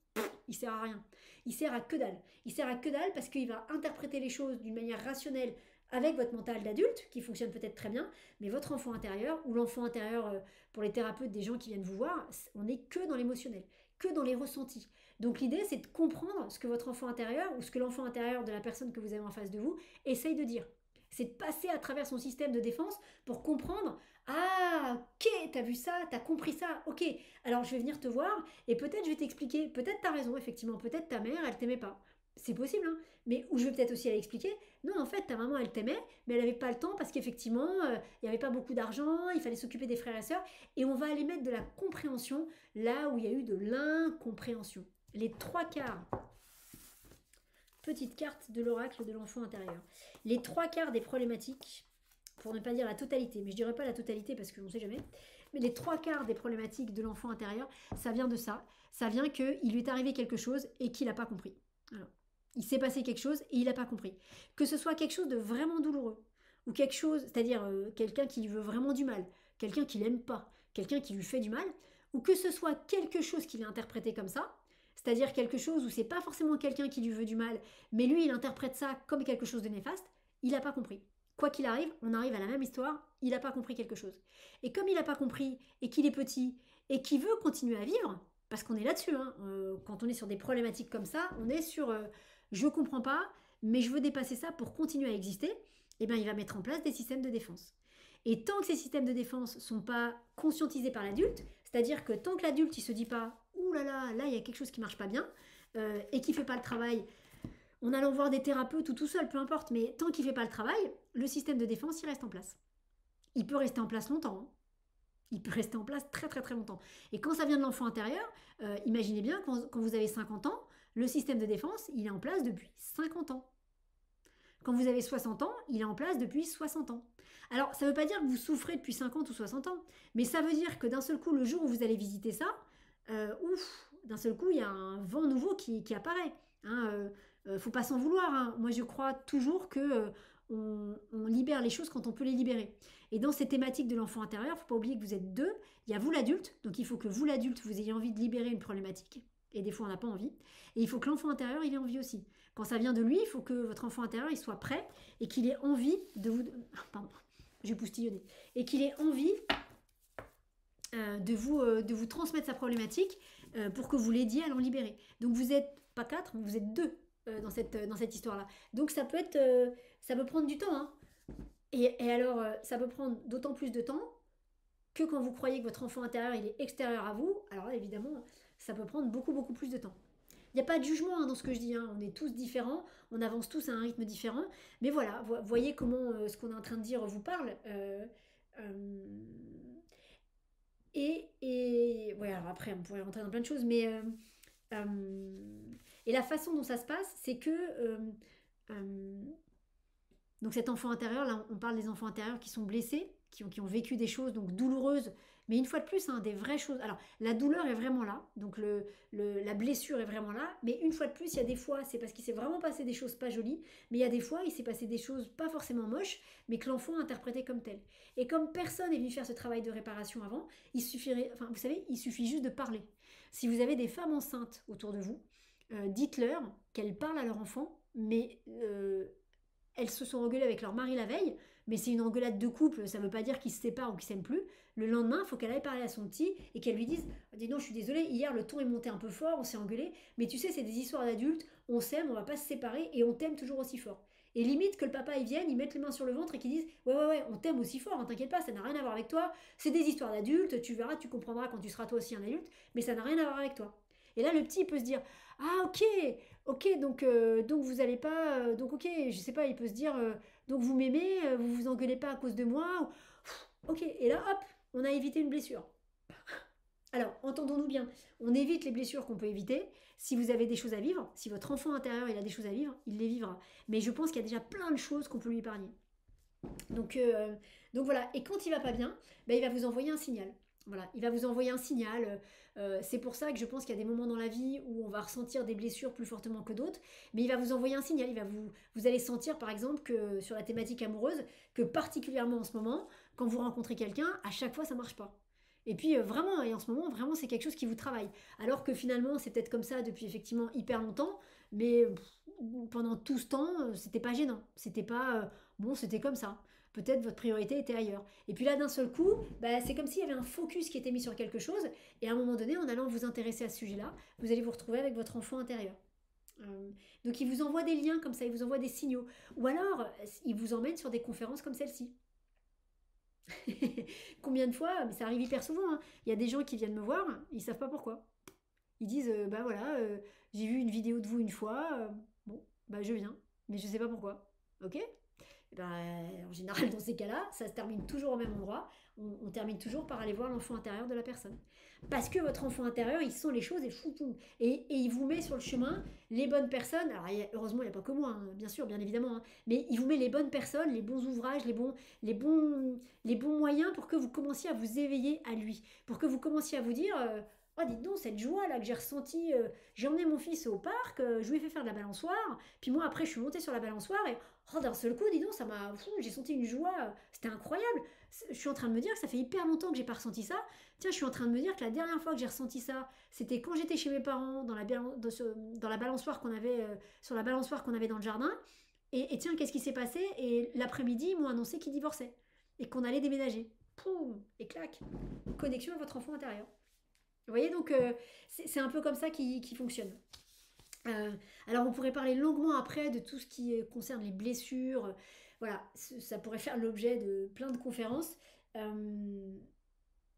il sert à rien. Il sert à que dalle. Il sert à que dalle parce qu'il va interpréter les choses d'une manière rationnelle avec votre mental d'adulte, qui fonctionne peut-être très bien, mais votre enfant intérieur, ou l'enfant intérieur pour les thérapeutes, des gens qui viennent vous voir, on n'est que dans l'émotionnel. que dans les ressentis. Donc l'idée, c'est de comprendre ce que votre enfant intérieur ou ce que l'enfant intérieur de la personne que vous avez en face de vous essaye de dire. C'est de passer à travers son système de défense pour comprendre, ah, ok, t'as vu ça, t'as compris ça, ok, alors je vais venir te voir et peut-être je vais t'expliquer, peut-être t'as raison, effectivement, peut-être ta mère, elle t'aimait pas. C'est possible, hein. Mais où je vais peut-être aussi aller expliquer, non, en fait, ta maman, elle t'aimait, mais elle n'avait pas le temps parce qu'effectivement, il n'y avait pas beaucoup d'argent, il fallait s'occuper des frères et sœurs, et on va aller mettre de la compréhension là où il y a eu de l'incompréhension. Les trois quarts, petite carte de l'oracle de l'enfant intérieur, les trois quarts des problématiques, pour ne pas dire la totalité, mais je dirais pas la totalité parce qu'on ne sait jamais, mais les trois quarts des problématiques de l'enfant intérieur, ça vient de ça. Ça vient qu'il lui est arrivé quelque chose et qu'il n'a pas compris. Alors, il s'est passé quelque chose et il n'a pas compris. Que ce soit quelque chose de vraiment douloureux, ou quelque chose, c'est-à-dire quelqu'un qui lui veut vraiment du mal, quelqu'un qui l'aime pas, quelqu'un qui lui fait du mal, ou que ce soit quelque chose qu'il a interprété comme ça, c'est-à-dire quelque chose où c'est pas forcément quelqu'un qui lui veut du mal, mais lui il interprète ça comme quelque chose de néfaste, il n'a pas compris. Quoi qu'il arrive, on arrive à la même histoire, il n'a pas compris quelque chose. Et comme il n'a pas compris, et qu'il est petit, et qu'il veut continuer à vivre, parce qu'on est là-dessus, hein, quand on est sur des problématiques comme ça, on est sur je comprends pas, mais je veux dépasser ça pour continuer à exister, et bien il va mettre en place des systèmes de défense. Et tant que ces systèmes de défense ne sont pas conscientisés par l'adulte, c'est-à-dire que tant que l'adulte il se dit pas ouh là il y a quelque chose qui marche pas bien, et qui fait pas le travail en allant voir des thérapeutes ou tout seul, peu importe, mais tant qu'il ne fait pas le travail, le système de défense, il reste en place. Il peut rester en place longtemps. Hein. Il peut rester en place très très très longtemps. Et quand ça vient de l'enfant intérieur, imaginez bien, quand vous avez 50 ans, le système de défense, il est en place depuis 50 ans. Quand vous avez 60 ans, il est en place depuis 60 ans. Alors, ça ne veut pas dire que vous souffrez depuis 50 ou 60 ans, mais ça veut dire que d'un seul coup, le jour où vous allez visiter ça, d'un seul coup, il y a un vent nouveau qui apparaît. Hein, faut pas s'en vouloir. Hein. Moi, je crois toujours que on libère les choses quand on peut les libérer. Et dans ces thématiques de l'enfant intérieur, faut pas oublier que vous êtes deux. Il y a vous l'adulte, donc il faut que vous l'adulte, vous ayez envie de libérer une problématique. Et des fois, on n'a pas envie. Et il faut que l'enfant intérieur, il ait envie aussi. Quand ça vient de lui, il faut que votre enfant intérieur, il soit prêt et qu'il ait envie de vous... Pardon, j'ai poustillonné. Et qu'il ait envie de vous transmettre sa problématique pour que vous l'aidiez à l'en libérer. Donc vous êtes pas quatre, vous êtes deux dans cette histoire-là. Donc ça peut être, ça peut prendre du temps. Hein. Et alors, ça peut prendre d'autant plus de temps que quand vous croyez que votre enfant intérieur il est extérieur à vous. Alors là, évidemment, ça peut prendre beaucoup beaucoup plus de temps. Il n'y a pas de jugement hein, dans ce que je dis. Hein. On est tous différents, on avance tous à un rythme différent. Mais voilà, voyez comment ce qu'on est en train de dire vous parle. Et ouais, alors après, on pourrait rentrer dans plein de choses, mais et la façon dont ça se passe, c'est que euh, donc cet enfant intérieur, là, on parle des enfants intérieurs qui sont blessés, qui ont vécu des choses donc douloureuses, mais une fois de plus, hein, des vraies choses. Alors, la douleur est vraiment là, donc la blessure est vraiment là, mais une fois de plus, il y a des fois, c'est parce qu'il s'est vraiment passé des choses pas jolies, mais il y a des fois, il s'est passé des choses pas forcément moches, mais que l'enfant a interprété comme tel. Et comme personne n'est venu faire ce travail de réparation avant, il suffirait, enfin, vous savez, il suffit juste de parler. Si vous avez des femmes enceintes autour de vous, dites-leur qu'elles parlent à leur enfant, mais elles se sont engueulées avec leur mari la veille, mais c'est une engueulade de couple, ça ne veut pas dire qu'ils se séparent ou qu'ils s'aiment plus. Le lendemain, il faut qu'elle aille parler à son petit et qu'elle lui dise dis non, je suis désolée, hier le ton est monté un peu fort, on s'est engueulé, mais tu sais, c'est des histoires d'adultes, on s'aime, on va pas se séparer et on t'aime toujours aussi fort. Et limite que le papa il vienne, il mette les mains sur le ventre et qu'il dise ouais, on t'aime aussi fort, hein, t'inquiète pas, ça n'a rien à voir avec toi, c'est des histoires d'adultes, tu verras, tu comprendras quand tu seras toi aussi un adulte, mais ça n'a rien à voir avec toi. Et là, le petit il peut se dire ah ok, donc vous allez pas, donc ok, je sais pas, il peut se dire donc vous m'aimez, vous vous engueulez pas à cause de moi, ok, et là hop, on a évité une blessure. Alors, entendons-nous bien, on évite les blessures qu'on peut éviter. Si vous avez des choses à vivre, si votre enfant intérieur il a des choses à vivre, il les vivra. Mais je pense qu'il y a déjà plein de choses qu'on peut lui épargner. Donc voilà, et quand il va pas bien, ben, il va vous envoyer un signal. Voilà, il va vous envoyer un signal. C'est pour ça que je pense qu'il y a des moments dans la vie où on va ressentir des blessures plus fortement que d'autres, mais il va vous envoyer un signal. Vous allez sentir par exemple que sur la thématique amoureuse, que particulièrement en ce moment, quand vous rencontrez quelqu'un, à chaque fois ça marche pas. Et puis vraiment, et en ce moment, vraiment c'est quelque chose qui vous travaille. Alors que finalement c'est peut-être comme ça depuis effectivement hyper longtemps, mais pendant tout ce temps, c'était pas gênant. C'était pas bon, c'était comme ça. Peut-être votre priorité était ailleurs. Et puis là, d'un seul coup, bah, c'est comme s'il y avait un focus qui était mis sur quelque chose. Et à un moment donné, en allant vous intéresser à ce sujet-là, vous allez vous retrouver avec votre enfant intérieur. Donc il vous envoie des liens comme ça, il vous envoie des signaux. Ou alors, il vous emmène sur des conférences comme celle-ci. Combien de fois, mais ça arrive hyper souvent, hein. Il y a des gens qui viennent me voir, ils savent pas pourquoi. Ils disent, bah voilà, j'ai vu une vidéo de vous une fois, bon, bah je viens, mais je sais pas pourquoi. Ok. Eh ben, en général, dans ces cas-là, ça se termine toujours au même endroit. On termine toujours par aller voir l'enfant intérieur de la personne. Parce que votre enfant intérieur, il sent les choses et et il vous met sur le chemin les bonnes personnes. Alors, heureusement, il n'y a pas que moi, hein, bien sûr, bien évidemment, hein, mais il vous met les bonnes personnes, les bons ouvrages, les bons moyens pour que vous commenciez à vous éveiller à lui. Pour que vous commenciez à vous dire, oh, dites donc, cette joie là que j'ai ressentie, j'ai emmené mon fils au parc, je lui ai fait faire de la balançoire, puis moi après je suis montée sur la balançoire et oh, d'un seul coup, dis donc, j'ai senti une joie, c'était incroyable. Je suis en train de me dire que ça fait hyper longtemps que j'ai pas ressenti ça. Tiens, je suis en train de me dire que la dernière fois que j'ai ressenti ça, c'était quand j'étais chez mes parents dans la balançoire qu'on avait sur la balançoire qu'on avait dans le jardin. Et tiens, qu'est-ce qui s'est passé? Et l'après-midi, ils m'ont annoncé qu'ils divorçaient et qu'on allait déménager. Poum, et clac, connexion à votre enfant intérieur. Vous voyez, donc c'est un peu comme ça qui fonctionne. Euh, alors on pourrait parler longuement après de tout ce qui concerne les blessures. Voilà, ça pourrait faire l'objet de plein de conférences. Euh,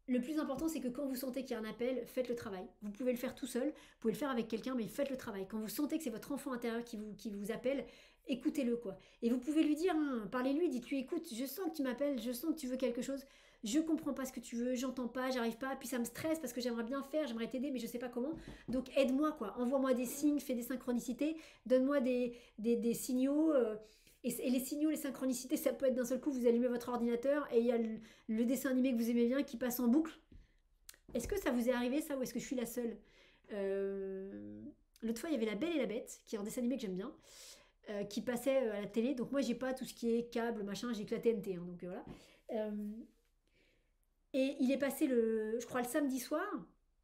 le plus important, c'est que quand vous sentez qu'il y a un appel, faites le travail. Vous pouvez le faire tout seul, vous pouvez le faire avec quelqu'un, mais faites le travail. Quand vous sentez que c'est votre enfant intérieur qui vous appelle, écoutez-le quoi. Et vous pouvez lui dire, hein, parlez-lui, dites-lui, écoute, je sens que tu m'appelles, je sens que tu veux quelque chose, je comprends pas ce que tu veux, j'entends pas, j'arrive pas, puis ça me stresse parce que j'aimerais bien faire, j'aimerais t'aider, mais je sais pas comment. Donc aide-moi quoi, envoie-moi des signes, fais des synchronicités, donne-moi des signaux. Et les signaux, les synchronicités, ça peut être d'un seul coup, vous allumez votre ordinateur et il y a le dessin animé que vous aimez bien qui passe en boucle. Est-ce que ça vous est arrivé ça ou est-ce que je suis la seule? L'autre fois, il y avait La Belle et la Bête, qui est un dessin animé que j'aime bien, qui passait à la télé. Donc moi, j'ai pas tout ce qui est câble, machin, j'ai que la TNT. Hein, donc voilà. Euh, et il est passé, je crois, le samedi soir,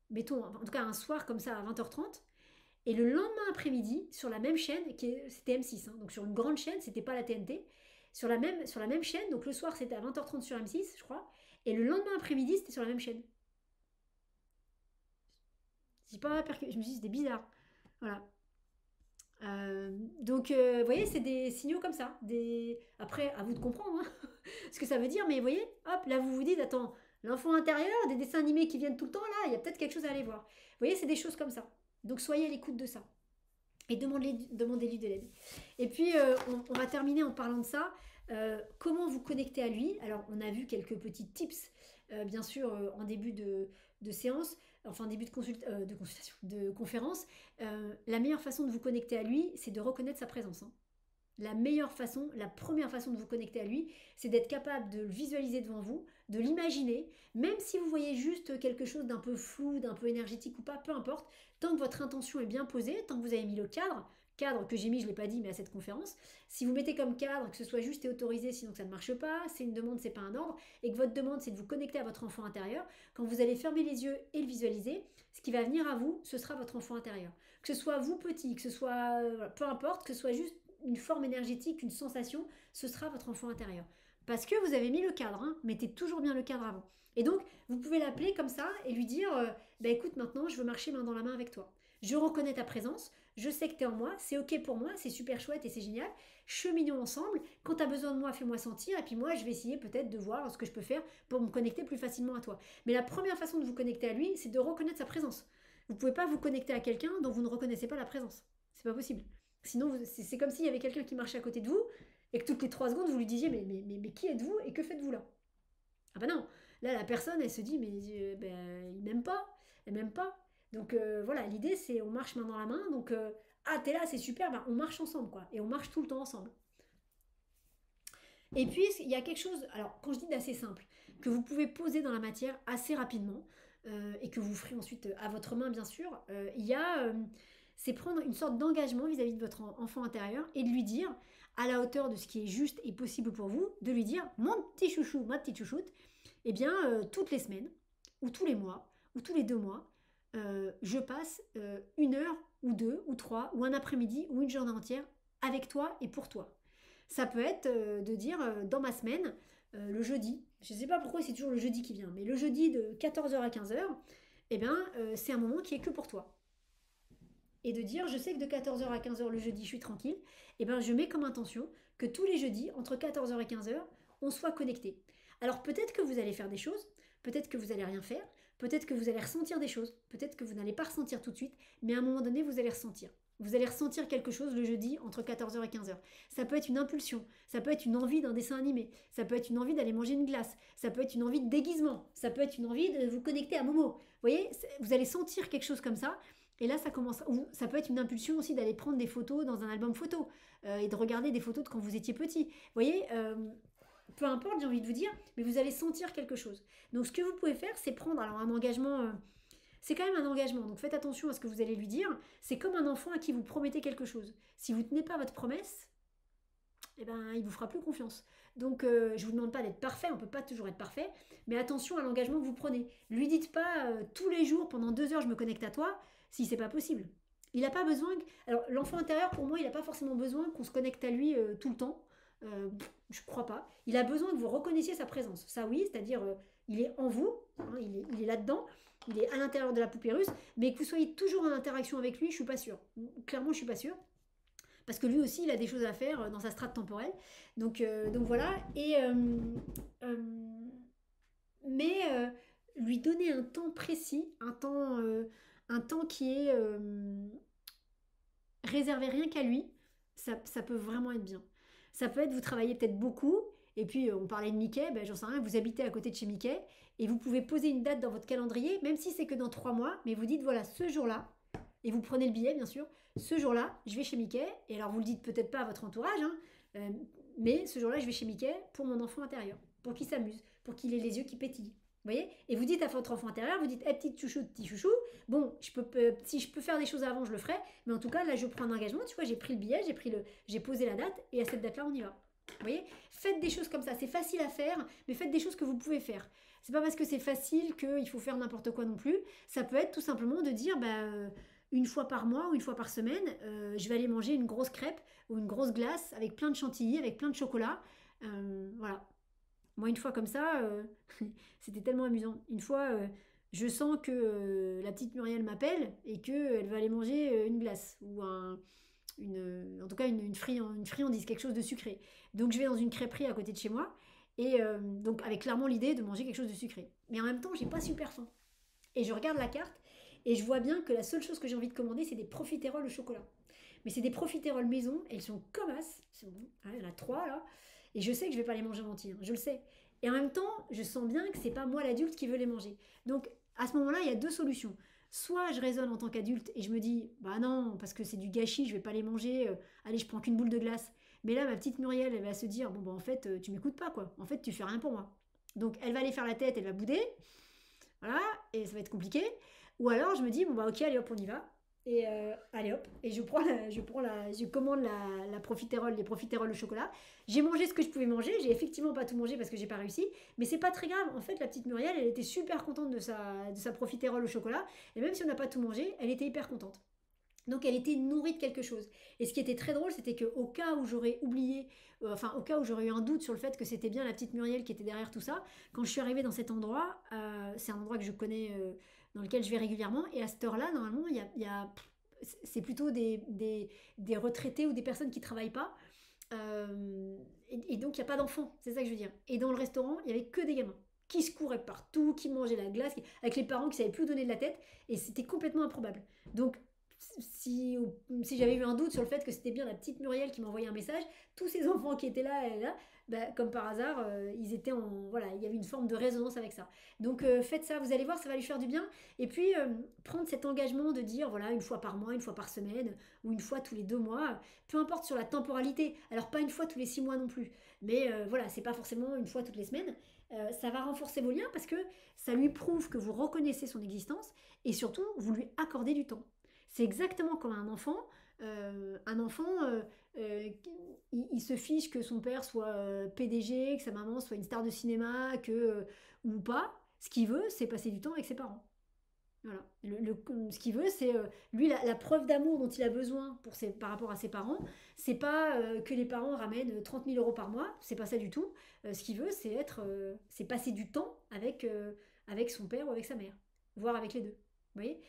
mettons, en tout cas un soir comme ça à 20h30. Et le lendemain après-midi, sur la même chaîne, c'était M6, hein, donc sur une grande chaîne, c'était pas la TNT, sur la même chaîne, donc le soir c'était à 20h30 sur M6, je crois, et le lendemain après-midi c'était sur la même chaîne. Je me suis dit c'était bizarre. Voilà. Donc, vous voyez, c'est des signaux comme ça. Après, à vous de comprendre hein, ce que ça veut dire, mais vous voyez, hop, là vous vous dites, attends, l'enfant intérieur, des dessins animés qui viennent tout le temps, là, il y a peut-être quelque chose à aller voir. Vous voyez, c'est des choses comme ça. Donc, soyez à l'écoute de ça. Et demandez-lui de l'aide. Et puis, on va terminer en parlant de ça. Comment vous connecter à lui? Alors, on a vu quelques petits tips, bien sûr, en début de séance, enfin, début de consultation, de conférence. La meilleure façon de vous connecter à lui, c'est de reconnaître sa présence. Hein. La première façon de vous connecter à lui, c'est d'être capable de le visualiser devant vous, de l'imaginer, même si vous voyez juste quelque chose d'un peu flou, d'un peu énergétique ou pas, peu importe, tant que votre intention est bien posée, tant que vous avez mis le cadre que j'ai mis, je ne l'ai pas dit, mais à cette conférence, si vous mettez comme cadre que ce soit juste et autorisé, sinon que ça ne marche pas, c'est une demande, c'est pas un ordre, et que votre demande c'est de vous connecter à votre enfant intérieur, quand vous allez fermer les yeux et le visualiser, ce qui va venir à vous, ce sera votre enfant intérieur. Que ce soit vous petit, que ce soit, peu importe, que ce soit juste une forme énergétique, une sensation, ce sera votre enfant intérieur. Parce que vous avez mis le cadre, hein, mettez toujours bien le cadre avant. Et donc, vous pouvez l'appeler comme ça et lui dire bah écoute, maintenant, je veux marcher main dans la main avec toi. Je reconnais ta présence, je sais que tu es en moi, c'est ok pour moi, c'est super chouette et c'est génial. Cheminons ensemble. Quand tu as besoin de moi, fais-moi sentir. Et puis moi, je vais essayer peut-être de voir ce que je peux faire pour me connecter plus facilement à toi. Mais la première façon de vous connecter à lui, c'est de reconnaître sa présence. Vous ne pouvez pas vous connecter à quelqu'un dont vous ne reconnaissez pas la présence. C'est pas possible. Sinon, c'est comme s'il y avait quelqu'un qui marchait à côté de vous et que toutes les 3 secondes, vous lui disiez mais qui êtes-vous et que faites-vous là? Ah bah non, là la personne, elle se dit mais ben, il m'aime pas, elle m'aime pas. Donc voilà, l'idée c'est on marche main dans la main, donc ah t'es là, c'est super, ben, on marche ensemble quoi, et on marche tout le temps ensemble. Et puis il y a quelque chose, alors quand je dis d'assez simple, que vous pouvez poser dans la matière assez rapidement, et que vous ferez ensuite à votre main bien sûr, il y a c'est prendre une sorte d'engagement vis-à-vis de votre enfant intérieur et de lui dire, à la hauteur de ce qui est juste et possible pour vous, de lui dire, mon petit chouchou, ma petite chouchoute, eh bien, toutes les semaines, ou tous les mois, ou tous les 2 mois, je passe 1 heure, ou 2, ou 3, ou un après-midi, ou une journée entière avec toi et pour toi. Ça peut être de dire dans ma semaine, le jeudi, je ne sais pas pourquoi c'est toujours le jeudi qui vient, mais le jeudi de 14h à 15h, eh ben, c'est un moment qui est que pour toi. Et de dire, je sais que de 14h à 15h le jeudi, je suis tranquille, eh ben, je mets comme intention que tous les jeudis, entre 14h et 15h, on soit connecté. Alors peut-être que vous allez faire des choses, peut-être que vous allez rien faire, peut-être que vous allez ressentir des choses, peut-être que vous n'allez pas ressentir tout de suite, mais à un moment donné, vous allez ressentir. Vous allez ressentir quelque chose le jeudi entre 14h et 15h. Ça peut être une impulsion, ça peut être une envie d'un dessin animé, ça peut être une envie d'aller manger une glace, ça peut être une envie de déguisement, ça peut être une envie de vous connecter à Momo. Vous voyez, vous allez sentir quelque chose comme ça. Et là, ça commence. Ou ça peut être une impulsion aussi d'aller prendre des photos dans un album photo et de regarder des photos de quand vous étiez petit. Vous voyez, peu importe, j'ai envie de vous dire, mais vous allez sentir quelque chose. Donc, ce que vous pouvez faire, c'est prendre alors un engagement. C'est quand même un engagement, donc faites attention à ce que vous allez lui dire. C'est comme un enfant à qui vous promettez quelque chose. Si vous ne tenez pas votre promesse, eh ben, il vous fera plus confiance. Donc, je vous demande pas d'être parfait, on peut pas toujours être parfait, mais attention à l'engagement que vous prenez. Lui dites pas tous les jours pendant 2 heures je me connecte à toi, si c'est pas possible. Il n'a pas besoin. Alors, l'enfant intérieur, pour moi, il n'a pas forcément besoin qu'on se connecte à lui tout le temps. Je crois pas. Il a besoin que vous reconnaissiez sa présence. Ça, oui, c'est-à-dire, il est en vous, hein, il est là-dedans, il est à l'intérieur de la poupée russe, mais que vous soyez toujours en interaction avec lui, je suis pas sûre. Clairement, je suis pas sûre. Parce que lui aussi, il a des choses à faire dans sa strate temporelle. Donc voilà. Euh, mais lui donner un temps précis, un temps qui est réservé rien qu'à lui, ça peut vraiment être bien. Ça peut être, vous travaillez peut-être beaucoup, et puis on parlait de Mickey, ben, j'en sais rien, vous habitez à côté de chez Mickey, et vous pouvez poser une date dans votre calendrier, même si c'est que dans 3 mois, mais vous dites, voilà, ce jour-là, et vous prenez le billet, bien sûr, ce jour-là, je vais chez Mickey, et alors vous le dites peut-être pas à votre entourage, hein, euh, mais ce jour-là, je vais chez Mickey pour mon enfant intérieur, pour qu'il s'amuse, pour qu'il ait les yeux qui pétillent. Vous voyez. Et vous dites à votre enfant intérieur, vous dites, hey, petite chouchou, petit chouchou, bon, si je peux faire des choses avant, je le ferai, mais en tout cas, là, je prends un engagement, tu vois, j'ai pris le billet, j'ai posé la date, et à cette date-là, on y va. Vous voyez. Faites des choses comme ça, c'est facile à faire, mais faites des choses que vous pouvez faire. C'est pas parce que c'est facile qu'il faut faire n'importe quoi non plus. Ça peut être tout simplement de dire, bah, une fois par mois ou une fois par semaine, je vais aller manger une grosse crêpe ou une grosse glace avec plein de chantilly, avec plein de chocolat. Voilà. Moi, une fois comme ça, c'était tellement amusant. Une fois, je sens que la petite Muriel m'appelle et qu'elle va aller manger une glace ou en tout cas une friandise, quelque chose de sucré. Donc, je vais dans une crêperie à côté de chez moi et donc avec clairement l'idée de manger quelque chose de sucré. Mais en même temps, j'ai pas super faim. Et je regarde la carte et je vois bien que la seule chose que j'ai envie de commander, c'est des profiteroles au chocolat. Mais c'est des profiteroles maison, elles sont comme as. Il y en a 3 là. Et je sais que je vais pas les manger en entier, hein, je le sais. Et en même temps, je sens bien que c'est pas moi l'adulte qui veut les manger. Donc à ce moment-là, il y a deux solutions. Soit je raisonne en tant qu'adulte et je me dis, bah non, parce que c'est du gâchis, je vais pas les manger, allez, je prends qu'une boule de glace. Mais là, ma petite Muriel, elle va se dire, bon, bah en fait, tu m'écoutes pas, quoi. En fait, tu fais rien pour moi. Donc elle va aller faire la tête, elle va bouder, voilà, et ça va être compliqué. Ou alors je me dis, bon bah ok, allez hop, on y va. Et allez hop, et je commande la profiterole, les profiteroles au chocolat. J'ai mangé ce que je pouvais manger, j'ai effectivement pas tout mangé parce que j'ai pas réussi, mais c'est pas très grave. En fait, la petite Muriel, elle était super contente de sa profiterole au chocolat, et même si on n'a pas tout mangé, elle était hyper contente. Donc elle était nourrie de quelque chose. Et ce qui était très drôle, c'était qu'au cas où j'aurais oublié, enfin au cas où j'aurais eu un doute sur le fait que c'était bien la petite Muriel qui était derrière tout ça, quand je suis arrivée dans cet endroit, c'est un endroit que je connais, dans lequel je vais régulièrement, et à cette heure-là, normalement, c'est plutôt des retraités ou des personnes qui ne travaillent pas. Et donc il n'y a pas d'enfants, c'est ça que je veux dire. Et dans le restaurant, il n'y avait que des gamins qui se couraient partout, qui mangeaient la glace, avec les parents qui ne savaient plus où donner de la tête, et c'était complètement improbable. Donc si j'avais eu un doute sur le fait que c'était bien la petite Muriel qui m'envoyait un message, tous ces enfants qui étaient là, bah, comme par hasard, ils étaient voilà, il y avait une forme de résonance avec ça. Donc faites ça, vous allez voir, ça va lui faire du bien. Et puis prendre cet engagement de dire, voilà, une fois par mois, une fois par semaine, ou une fois tous les 2 mois, peu importe sur la temporalité. Alors pas une fois tous les 6 mois non plus, mais voilà, c'est pas forcément une fois toutes les semaines. Ça va renforcer vos liens parce que ça lui prouve que vous reconnaissez son existence et surtout vous lui accordez du temps. C'est exactement comme un enfant. Euh, il se fiche que son père soit PDG, que sa maman soit une star de cinéma, ou pas. Ce qu'il veut, c'est passer du temps avec ses parents. Voilà. Ce qu'il veut, c'est lui la preuve d'amour dont il a besoin par rapport à ses parents. C'est pas que les parents ramènent 30 000 € par mois. C'est pas ça du tout. Ce qu'il veut, c'est passer du temps avec son père ou avec sa mère, voire avec les deux. Vous voyez?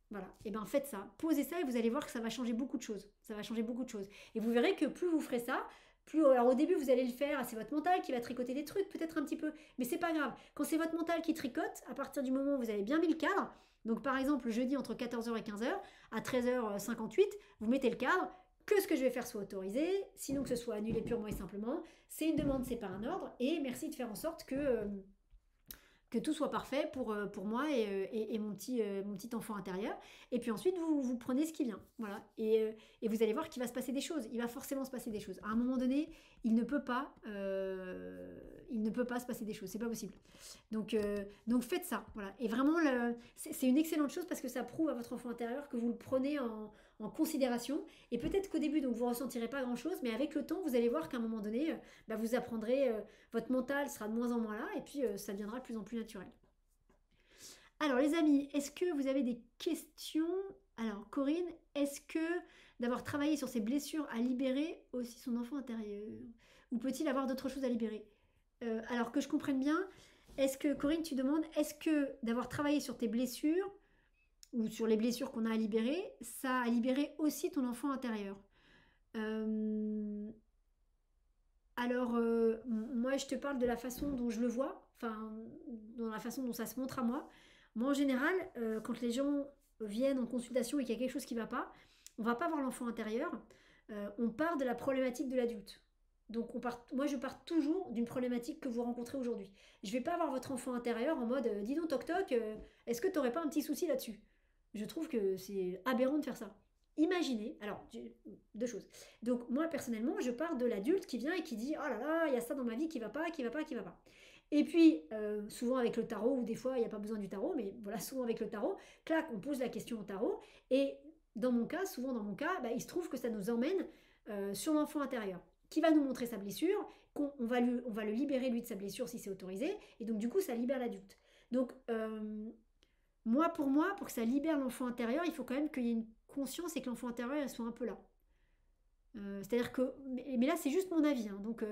Voilà. Et ben faites ça. Posez ça et vous allez voir que ça va changer beaucoup de choses. Ça va changer beaucoup de choses. Et vous verrez que plus vous ferez ça, plus. Alors au début, vous allez le faire, c'est votre mental qui va tricoter des trucs, peut-être un petit peu, mais c'est pas grave. Quand c'est votre mental qui tricote, à partir du moment où vous avez bien mis le cadre, donc par exemple, le jeudi entre 14h et 15h, à 13h58, vous mettez le cadre, que ce que je vais faire soit autorisé, sinon que ce soit annulé purement et simplement. C'est une demande, c'est pas un ordre, et merci de faire en sorte que tout soit parfait pour moi et mon petit enfant intérieur. Et puis ensuite, vous prenez ce qui vient. Voilà. Et vous allez voir qu'il va se passer des choses. Il va forcément se passer des choses. À un moment donné, il ne peut pas se passer des choses. C'est pas possible. Donc faites ça. Voilà. Et vraiment, c'est une excellente chose parce que ça prouve à votre enfant intérieur que vous le prenez en considération. Et peut-être qu'au début, donc vous ressentirez pas grand-chose, mais avec le temps, vous allez voir qu'à un moment donné, vous apprendrez, votre mental sera de moins en moins là, et puis ça deviendra de plus en plus naturel. Alors les amis, est-ce que vous avez des questions? Alors Corinne, est-ce que d'avoir travaillé sur ses blessures a libéré aussi son enfant intérieur? Ou peut-il avoir d'autres choses à libérer? Alors que je comprenne bien, est-ce que Corinne, tu demandes, est-ce que d'avoir travaillé sur tes blessures ou sur les blessures qu'on a à libérer, ça a libéré aussi ton enfant intérieur? Euh, alors, moi, je te parle de la façon dont je le vois, enfin, dans la façon dont ça se montre à moi. Moi, en général, quand les gens viennent en consultation et qu'il y a quelque chose qui ne va pas, on ne va pas voir l'enfant intérieur, on part de la problématique de l'adulte. Donc, moi, je pars toujours d'une problématique que vous rencontrez aujourd'hui. Je ne vais pas voir votre enfant intérieur en mode, dis donc, toc toc, est-ce que tu n'aurais pas un petit souci là-dessus? Je trouve que c'est aberrant de faire ça. Imaginez, alors, deux choses. Donc moi personnellement, je pars de l'adulte qui vient et qui dit oh là là, il y a ça dans ma vie qui va pas, qui va pas, qui va pas. Et puis souvent avec le tarot, ou des fois il n'y a pas besoin du tarot, mais voilà, souvent avec le tarot, clac, on pose la question au tarot. Et dans mon cas, souvent dans mon cas, il se trouve que ça nous emmène sur l'enfant intérieur, qui va nous montrer sa blessure, on va le libérer lui de sa blessure si c'est autorisé, et donc du coup ça libère l'adulte. Donc pour que ça libère l'enfant intérieur, il faut quand même qu'il y ait une conscience et que l'enfant intérieur elle soit un peu là. C'est-à-dire que, mais là c'est juste mon avis, hein. Donc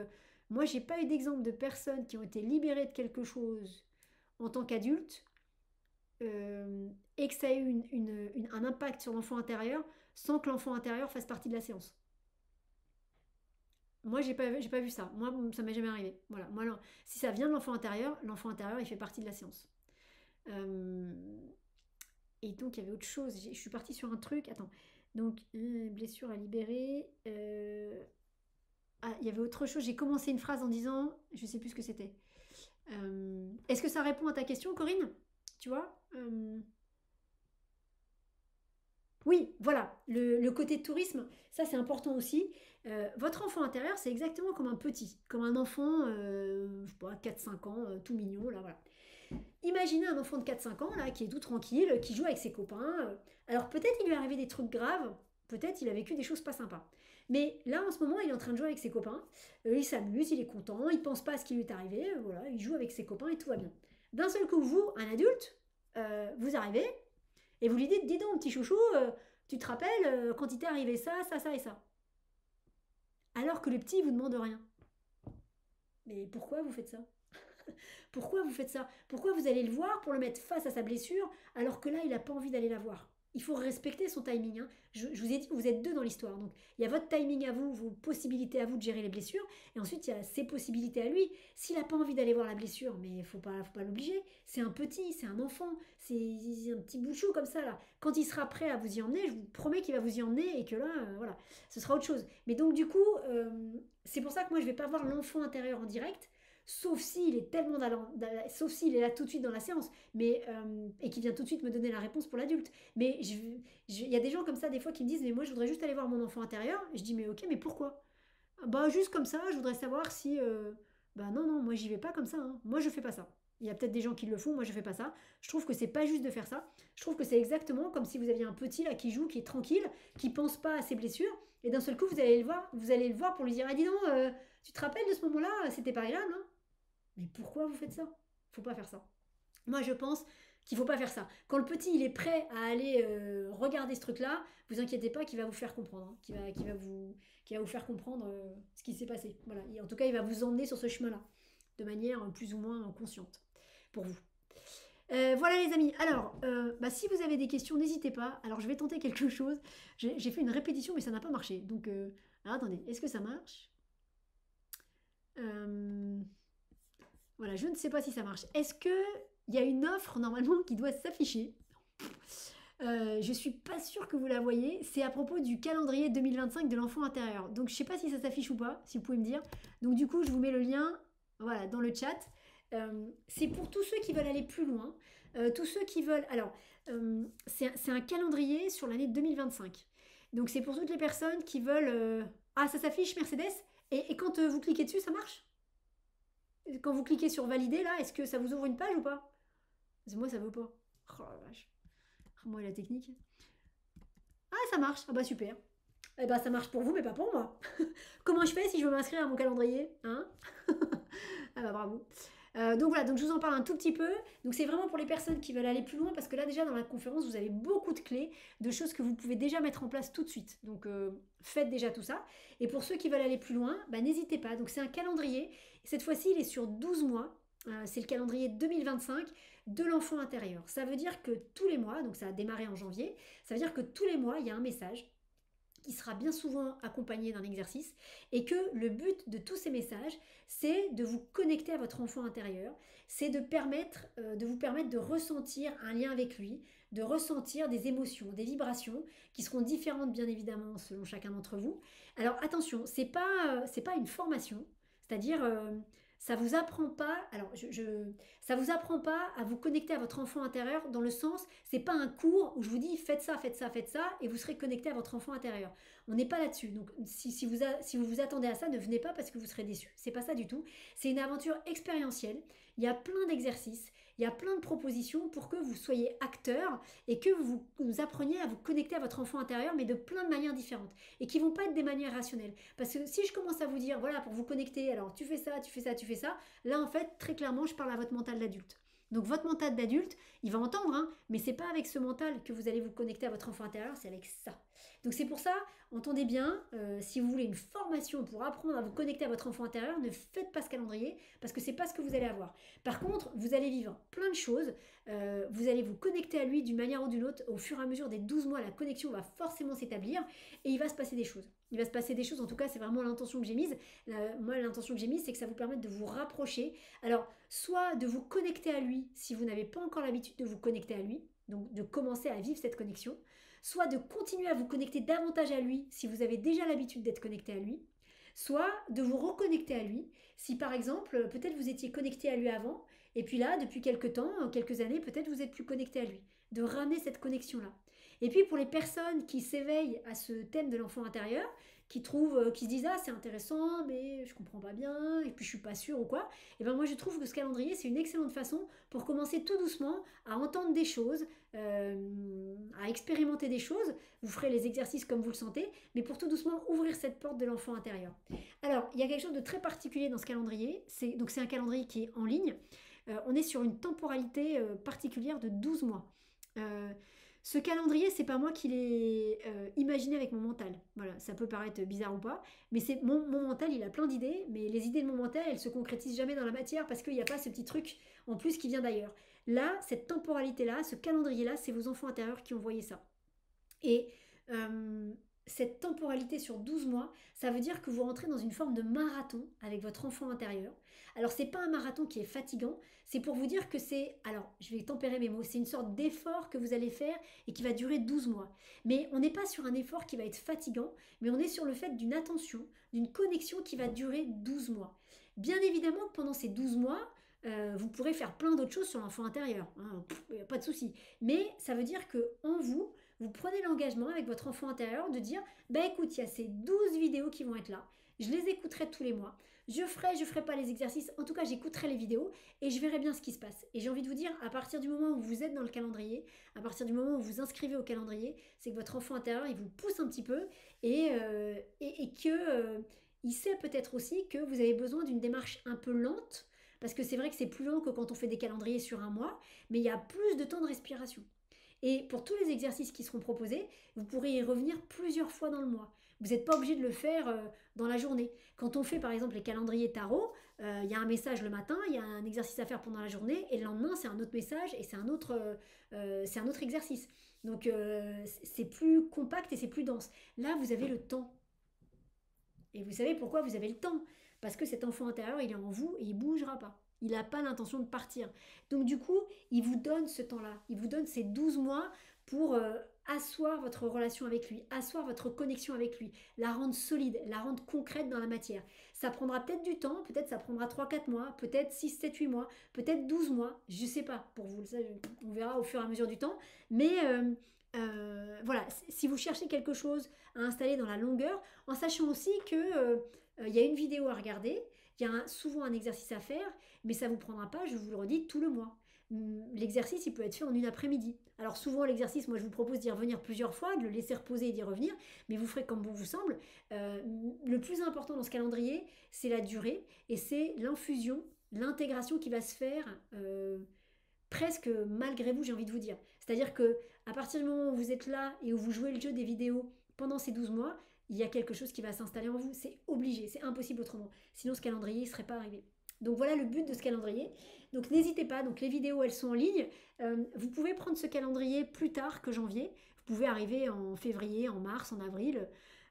moi j'ai pas eu d'exemple de personnes qui ont été libérées de quelque chose en tant qu'adulte et que ça ait eu un impact sur l'enfant intérieur sans que l'enfant intérieur fasse partie de la séance. Moi j'ai pas vu ça. Moi ça m'est jamais arrivé. Voilà. Moi non. Si ça vient de l'enfant intérieur il fait partie de la séance. Euh, et donc il y avait autre chose. Je suis partie sur un truc. Attends. Donc blessure à libérer. Ah, il y avait autre chose. J'ai commencé une phrase en disant, je sais plus ce que c'était. Est-ce que ça répond à ta question, Corinne? Tu vois? Oui, voilà. Le côté tourisme, ça c'est important aussi. Votre enfant intérieur, c'est exactement comme un petit, comme un enfant, je sais pas, 4-5 ans, tout mignon, là, voilà. Imaginez un enfant de 4-5 ans, là, qui est tout tranquille, qui joue avec ses copains. Alors peut-être il lui est arrivé des trucs graves, peut-être il a vécu des choses pas sympas. Mais là, en ce moment, il est en train de jouer avec ses copains. Il s'amuse, il est content, il pense pas à ce qui lui est arrivé. Voilà, il joue avec ses copains et tout va bien. D'un seul coup, vous, un adulte, vous arrivez et vous lui dites, dis donc, petit chouchou, tu te rappelles quand il t'est arrivé ça, ça, ça et ça. Alors que le petit, il vous demande rien. Mais pourquoi vous faites ça? Pourquoi vous faites ça? Pourquoi vous allez le voir pour le mettre face à sa blessure alors que là, il n'a pas envie d'aller la voir? Il faut respecter son timing, hein. Je vous ai dit, vous êtes deux dans l'histoire. Donc, il y a votre timing à vous, vos possibilités à vous de gérer les blessures. Et ensuite, il y a ses possibilités à lui. S'il n'a pas envie d'aller voir la blessure, mais faut pas l'obliger. C'est un petit, c'est un enfant, c'est un petit bout de chou comme ça, là. Quand il sera prêt à vous y emmener, je vous promets qu'il va vous y emmener et que là, voilà, ce sera autre chose. Mais donc, du coup, c'est pour ça que moi, je ne vais pas voir l'enfant intérieur en direct. Sauf s'il est tellement sauf s'il est là tout de suite dans la séance, mais et qui vient tout de suite me donner la réponse pour l'adulte. Mais il y a des gens comme ça des fois qui me disent mais moi je voudrais juste aller voir mon enfant intérieur. Je dis mais ok mais pourquoi? Bah juste comme ça, je voudrais savoir si bah non moi j'y vais pas comme ça, hein. Moi je fais pas ça. Il y a peut-être des gens qui le font, moi je fais pas ça. Je trouve que c'est pas juste de faire ça. Je trouve que c'est exactement comme si vous aviez un petit là qui joue, qui est tranquille, qui pense pas à ses blessures, et d'un seul coup vous allez le voir pour lui dire ah dis donc tu te rappelles de ce moment-là, c'était pas agréable, hein. Mais pourquoi vous faites ça? Faut pas faire ça. Moi, je pense qu'il ne faut pas faire ça. Quand le petit il est prêt à aller regarder ce truc-là, vous inquiétez pas qu'il va vous faire comprendre, hein, qu'il va vous faire comprendre ce qui s'est passé. Voilà. Et en tout cas, il va vous emmener sur ce chemin-là, de manière plus ou moins consciente pour vous. Voilà les amis, alors si vous avez des questions n'hésitez pas, alors je vais tenter quelque chose, j'ai fait une répétition mais ça n'a pas marché, donc alors, attendez, est-ce que ça marche? Voilà, je ne sais pas si ça marche, est-ce qu'il y a une offre normalement qui doit s'afficher? Je suis pas sûre que vous la voyez, c'est à propos du calendrier 2025 de l'enfant intérieur, donc je sais pas si ça s'affiche ou pas, si vous pouvez me dire, donc du coup je vous mets le lien, voilà, dans le chat. C'est pour tous ceux qui veulent aller plus loin, tous ceux qui veulent... Alors, c'est un calendrier sur l'année 2025. Donc c'est pour toutes les personnes qui veulent... Ah, ça s'affiche Mercedes et quand vous cliquez dessus, ça marche? Quand vous cliquez sur valider, là, est-ce que ça vous ouvre une page ou pas? Parce que moi, ça veut pas. Oh la vache. Moi et la technique. Ah, ça marche. Ah bah super. Eh bah ça marche pour vous, mais pas pour moi. Comment je fais si je veux m'inscrire à mon calendrier, hein? Ah bah bravo. Donc voilà, donc je vous en parle un tout petit peu. Donc c'est vraiment pour les personnes qui veulent aller plus loin parce que là déjà dans la conférence vous avez beaucoup de clés, de choses que vous pouvez déjà mettre en place tout de suite. Donc faites déjà tout ça. Et pour ceux qui veulent aller plus loin, bah, n'hésitez pas. Donc c'est un calendrier. Cette fois-ci il est sur 12 mois. C'est le calendrier 2025 de l'enfant intérieur. Ça veut dire que tous les mois, donc ça a démarré en janvier, ça veut dire que tous les mois il y a un message qui sera bien souvent accompagné d'un exercice et que le but de tous ces messages, c'est de vous connecter à votre enfant intérieur, c'est de vous permettre de ressentir un lien avec lui, de ressentir des émotions, des vibrations qui seront différentes bien évidemment selon chacun d'entre vous. Alors attention, c'est pas une formation, c'est-à-dire ça vous apprend pas, ça vous apprend pas à vous connecter à votre enfant intérieur dans le sens, c'est pas un cours où je vous dis faites ça, faites ça, faites ça et vous serez connecté à votre enfant intérieur. On n'est pas là-dessus. Donc si vous vous attendez à ça, ne venez pas parce que vous serez déçus. C'est pas ça du tout. C'est une aventure expérientielle. Il y a plein d'exercices, il y a plein de propositions pour que vous soyez acteur et que vous appreniez à vous connecter à votre enfant intérieur, mais de plein de manières différentes et qui vont pas être des manières rationnelles. Parce que si je commence à vous dire, voilà, pour vous connecter, alors tu fais ça, tu fais ça, tu fais ça, là en fait, très clairement, je parle à votre mental d'adulte. Donc votre mental d'adulte, il va entendre, hein, mais c'est pas avec ce mental que vous allez vous connecter à votre enfant intérieur, c'est avec ça. Donc c'est pour ça, entendez bien, si vous voulez une formation pour apprendre à vous connecter à votre enfant intérieur, ne faites pas ce calendrier parce que c'est pas ce que vous allez avoir. Par contre, vous allez vivre plein de choses, vous allez vous connecter à lui d'une manière ou d'une autre. Au fur et à mesure des 12 mois, la connexion va forcément s'établir et il va se passer des choses. Il va se passer des choses, en tout cas c'est vraiment l'intention que j'ai mise. Moi l'intention que j'ai mise c'est que ça vous permette de vous rapprocher. Alors soit de vous connecter à lui si vous n'avez pas encore l'habitude de vous connecter à lui, donc de commencer à vivre cette connexion, soit de continuer à vous connecter davantage à lui si vous avez déjà l'habitude d'être connecté à lui, soit de vous reconnecter à lui si par exemple peut-être vous étiez connecté à lui avant et puis là depuis quelques temps, quelques années peut-être vous êtes plus connecté à lui, de ramener cette connexion là. Et puis pour les personnes qui s'éveillent à ce thème de l'enfant intérieur, qui se disent ah c'est intéressant mais je comprends pas bien et puis je suis pas sûre ou quoi, et ben moi je trouve que ce calendrier c'est une excellente façon pour commencer tout doucement à entendre des choses, à expérimenter des choses. Vous ferez les exercices comme vous le sentez, mais pour tout doucement ouvrir cette porte de l'enfant intérieur. Alors il y a quelque chose de très particulier dans ce calendrier, c'est un calendrier qui est en ligne. On est sur une temporalité particulière de 12 mois. Ce calendrier, c'est pas moi qui l'ai imaginé avec mon mental. Voilà, ça peut paraître bizarre ou pas, mais c'est mon mental, il a plein d'idées, mais les idées de mon mental, elles se concrétisent jamais dans la matière parce qu'il n'y a pas ce petit truc en plus qui vient d'ailleurs. Là, cette temporalité-là, ce calendrier-là, c'est vos enfants intérieurs qui ont envoyé ça. Et cette temporalité sur 12 mois, ça veut dire que vous rentrez dans une forme de marathon avec votre enfant intérieur. Alors c'est pas un marathon qui est fatigant, c'est pour vous dire que c'est, alors je vais tempérer mes mots, c'est une sorte d'effort que vous allez faire et qui va durer 12 mois. Mais on n'est pas sur un effort qui va être fatigant, mais on est sur le fait d'une attention, d'une connexion qui va durer 12 mois. Bien évidemment que pendant ces 12 mois, vous pourrez faire plein d'autres choses sur l'enfant intérieur, hein, pas de souci. Mais ça veut dire que en vous, vous prenez l'engagement avec votre enfant intérieur de dire bah écoute, il y a ces 12 vidéos qui vont être là, je les écouterai tous les mois, je ferai pas les exercices, en tout cas j'écouterai les vidéos et je verrai bien ce qui se passe. Et j'ai envie de vous dire, à partir du moment où vous êtes dans le calendrier, à partir du moment où vous inscrivez au calendrier, c'est que votre enfant intérieur il vous pousse un petit peu et que il sait peut-être aussi que vous avez besoin d'une démarche un peu lente parce que c'est vrai que c'est plus long que quand on fait des calendriers sur un mois, mais il y a plus de temps de respiration. Et pour tous les exercices qui seront proposés, vous pourrez y revenir plusieurs fois dans le mois. Vous n'êtes pas obligé de le faire dans la journée. Quand on fait par exemple les calendriers tarot, il y a un message le matin, il y a un exercice à faire pendant la journée, et le lendemain c'est un autre message et c'est un autre exercice. Donc c'est plus compact et c'est plus dense. Là, vous avez le temps. Et vous savez pourquoi vous avez le temps? Parce que cet enfant intérieur, il est en vous et il ne bougera pas. Il n'a pas l'intention de partir. Donc du coup, il vous donne ce temps-là. Il vous donne ces 12 mois pour asseoir votre relation avec lui, asseoir votre connexion avec lui, la rendre solide, la rendre concrète dans la matière. Ça prendra peut-être du temps, peut-être ça prendra 3 4 mois, peut-être 6 7 8 mois, peut-être 12 mois, je ne sais pas pour vous, ça, on verra au fur et à mesure du temps. Mais voilà, si vous cherchez quelque chose à installer dans la longueur, en sachant aussi que il y a une vidéo à regarder, il y a souvent un exercice à faire, mais ça ne vous prendra pas, je vous le redis, tout le mois. L'exercice, il peut être fait en une après-midi. Alors souvent, l'exercice, moi, je vous propose d'y revenir plusieurs fois, de le laisser reposer et d'y revenir, mais vous ferez comme bon vous semble. Le plus important dans ce calendrier, c'est la durée et c'est l'infusion, l'intégration qui va se faire presque malgré vous, j'ai envie de vous dire. C'est-à-dire que à partir du moment où vous êtes là et où vous jouez le jeu des vidéos pendant ces 12 mois, il y a quelque chose qui va s'installer en vous. C'est obligé, c'est impossible autrement. Sinon, ce calendrier ne serait pas arrivé. Donc voilà le but de ce calendrier. Donc n'hésitez pas, donc les vidéos elles sont en ligne. Vous pouvez prendre ce calendrier plus tard que janvier. Vous pouvez arriver en février, en mars, en avril.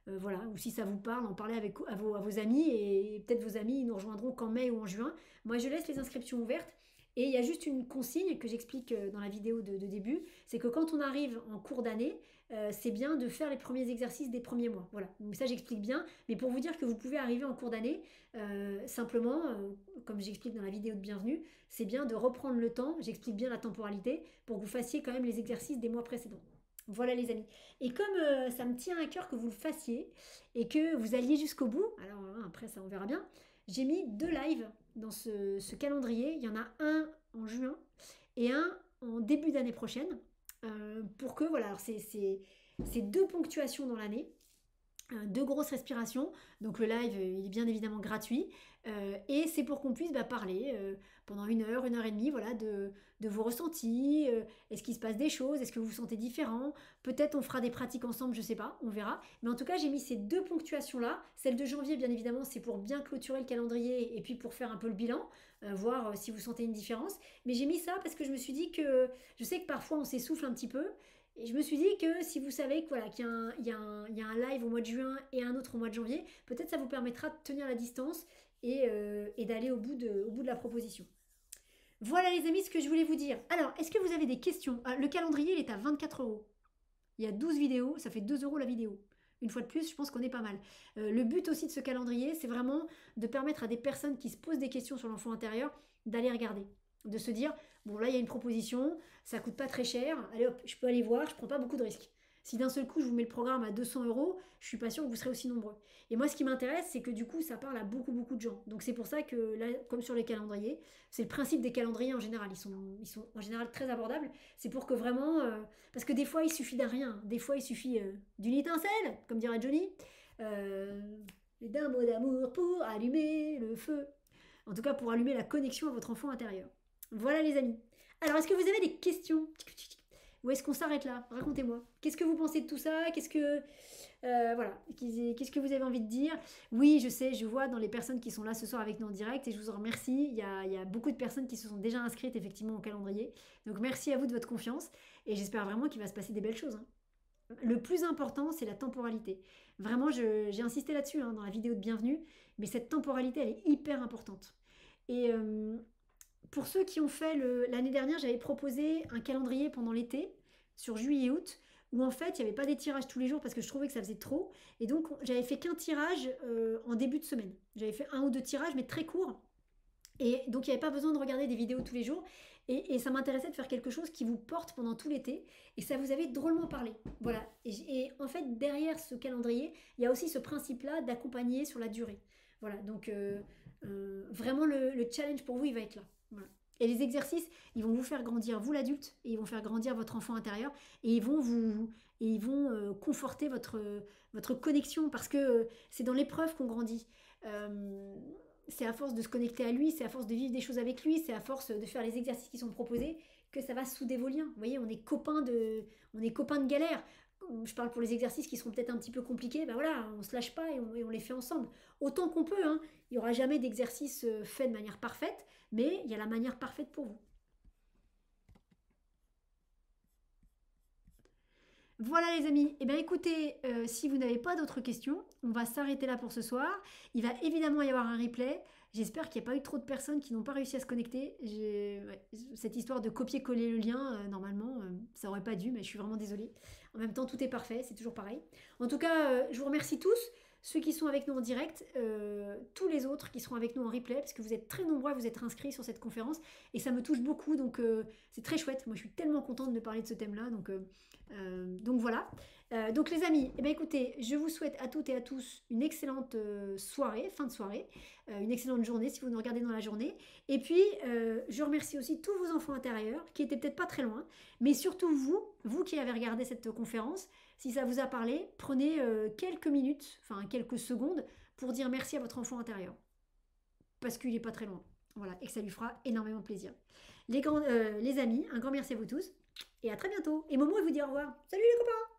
Voilà, ou si ça vous parle, en parler avec, à vos amis et peut-être vos amis nous rejoindront qu'en mai ou en juin. Moi je laisse les inscriptions ouvertes. Et il y a juste une consigne que j'explique dans la vidéo de début, c'est que quand on arrive en cours d'année, c'est bien de faire les premiers exercices des premiers mois. Voilà, donc ça j'explique bien, mais pour vous dire que vous pouvez arriver en cours d'année, simplement, comme j'explique dans la vidéo de bienvenue, c'est bien de reprendre le temps, j'explique bien la temporalité, pour que vous fassiez quand même les exercices des mois précédents. Voilà les amis. Et comme ça me tient à cœur que vous le fassiez et que vous alliez jusqu'au bout, alors hein, après ça on verra bien, j'ai mis 2 lives dans ce calendrier. Il y en a un en juin et un en début d'année prochaine. Pour que, voilà, alors c'est 2 ponctuations dans l'année. 2 grosses respirations. Donc le live, il est bien évidemment gratuit. Et c'est pour qu'on puisse parler pendant 1 heure et demie, voilà, de vos ressentis. Est-ce qu'il se passe des choses? Est-ce que vous vous sentez différent? Peut-être on fera des pratiques ensemble, je sais pas, on verra. Mais en tout cas, j'ai mis ces 2 ponctuations-là. Celle de janvier, bien évidemment, c'est pour bien clôturer le calendrier et puis pour faire un peu le bilan, voir si vous sentez une différence. Mais j'ai mis ça parce que je me suis dit que je sais que parfois on s'essouffle un petit peu. Et je me suis dit que si vous savez voilà, qu'il y a un live au mois de juin et un autre au mois de janvier, peut-être ça vous permettra de tenir la distance et d'aller au bout de la proposition. Voilà les amis ce que je voulais vous dire. Alors, est-ce que vous avez des questions? Le calendrier, il est à 24 euros. Il y a 12 vidéos, ça fait 2 euros la vidéo. Une fois de plus, je pense qu'on est pas mal. Le but aussi de ce calendrier, c'est vraiment de permettre à des personnes qui se posent des questions sur l'enfant intérieur d'aller regarder. De se dire, bon là il y a une proposition, ça coûte pas très cher, allez hop, je peux aller voir, je prends pas beaucoup de risques. Si d'un seul coup je vous mets le programme à 200 euros, je suis pas sûre que vous serez aussi nombreux. Et moi ce qui m'intéresse, c'est que du coup ça parle à beaucoup de gens. Donc c'est pour ça que là, comme sur les calendriers, c'est le principe des calendriers en général, ils sont en général très abordables. C'est pour que vraiment, parce que des fois il suffit d'un rien, des fois il suffit d'une étincelle, comme dirait Johnny, d'un mot d'amour pour allumer le feu. En tout cas pour allumer la connexion à votre enfant intérieur. Voilà les amis. Alors, est-ce que vous avez des questions? Ou est-ce qu'on s'arrête là? Racontez-moi. Qu'est-ce que vous pensez de tout ça? Voilà. Qu'est-ce que vous avez envie de dire? Oui, je sais, je vois dans les personnes qui sont là ce soir avec nous en direct et je vous en remercie. Il y a beaucoup de personnes qui se sont déjà inscrites effectivement au calendrier. Donc, merci à vous de votre confiance et j'espère vraiment qu'il va se passer des belles choses. Hein. Le plus important, c'est la temporalité. Vraiment, j'ai insisté là-dessus dans la vidéo de bienvenue, mais cette temporalité, elle est hyper importante. Et pour ceux qui ont fait l'année dernière, j'avais proposé un calendrier pendant l'été, sur juillet et août, où en fait, il n'y avait pas des tirages tous les jours parce que je trouvais que ça faisait trop. Et donc, j'avais fait qu'un tirage en début de semaine. J'avais fait 1 ou 2 tirages, mais très courts. Et donc, il n'y avait pas besoin de regarder des vidéos tous les jours. Et ça m'intéressait de faire quelque chose qui vous porte pendant tout l'été. Et ça vous avait drôlement parlé. Voilà. Et en fait, derrière ce calendrier, il y a aussi ce principe-là d'accompagner sur la durée. Voilà. Donc, vraiment, le challenge pour vous, il va être là. Voilà. Et les exercices, ils vont vous faire grandir, vous l'adulte, et ils vont faire grandir votre enfant intérieur, et ils vont conforter votre connexion, parce que c'est dans l'épreuve qu'on grandit. c'est à force de se connecter à lui, c'est à force de vivre des choses avec lui, c'est à force de faire les exercices qui sont proposés que ça va souder vos liens. Vous voyez, on est copains de galère. Je parle pour les exercices qui seront peut-être un petit peu compliqués, ben voilà, on se lâche pas et on les fait ensemble. Autant qu'on peut, hein. Il n'y aura jamais d'exercice fait de manière parfaite, mais il y a la manière parfaite pour vous. Voilà les amis, eh bien écoutez, si vous n'avez pas d'autres questions, on va s'arrêter là pour ce soir. Il va évidemment y avoir un replay. J'espère qu'il n'y a pas eu trop de personnes qui n'ont pas réussi à se connecter. Ouais, cette histoire de copier-coller le lien, normalement, ça aurait pas dû, mais je suis vraiment désolée. En même temps, tout est parfait, c'est toujours pareil. En tout cas, je vous remercie tous, ceux qui sont avec nous en direct, tous les autres qui seront avec nous en replay, parce que vous êtes très nombreux à vous être inscrits sur cette conférence, et ça me touche beaucoup, donc c'est très chouette. Moi, je suis tellement contente de parler de ce thème-là, donc voilà. Donc les amis, eh bien, écoutez, je vous souhaite à toutes et à tous une excellente soirée, fin de soirée, une excellente journée si vous nous regardez dans la journée. Et puis, je remercie aussi tous vos enfants intérieurs qui étaient peut-être pas très loin, mais surtout vous qui avez regardé cette conférence, si ça vous a parlé, prenez quelques minutes, enfin quelques secondes pour dire merci à votre enfant intérieur, parce qu'il n'est pas très loin. Voilà, et que ça lui fera énormément plaisir. Les amis, un grand merci à vous tous, et à très bientôt. Et Momo, elle vous dit au revoir. Salut les copains!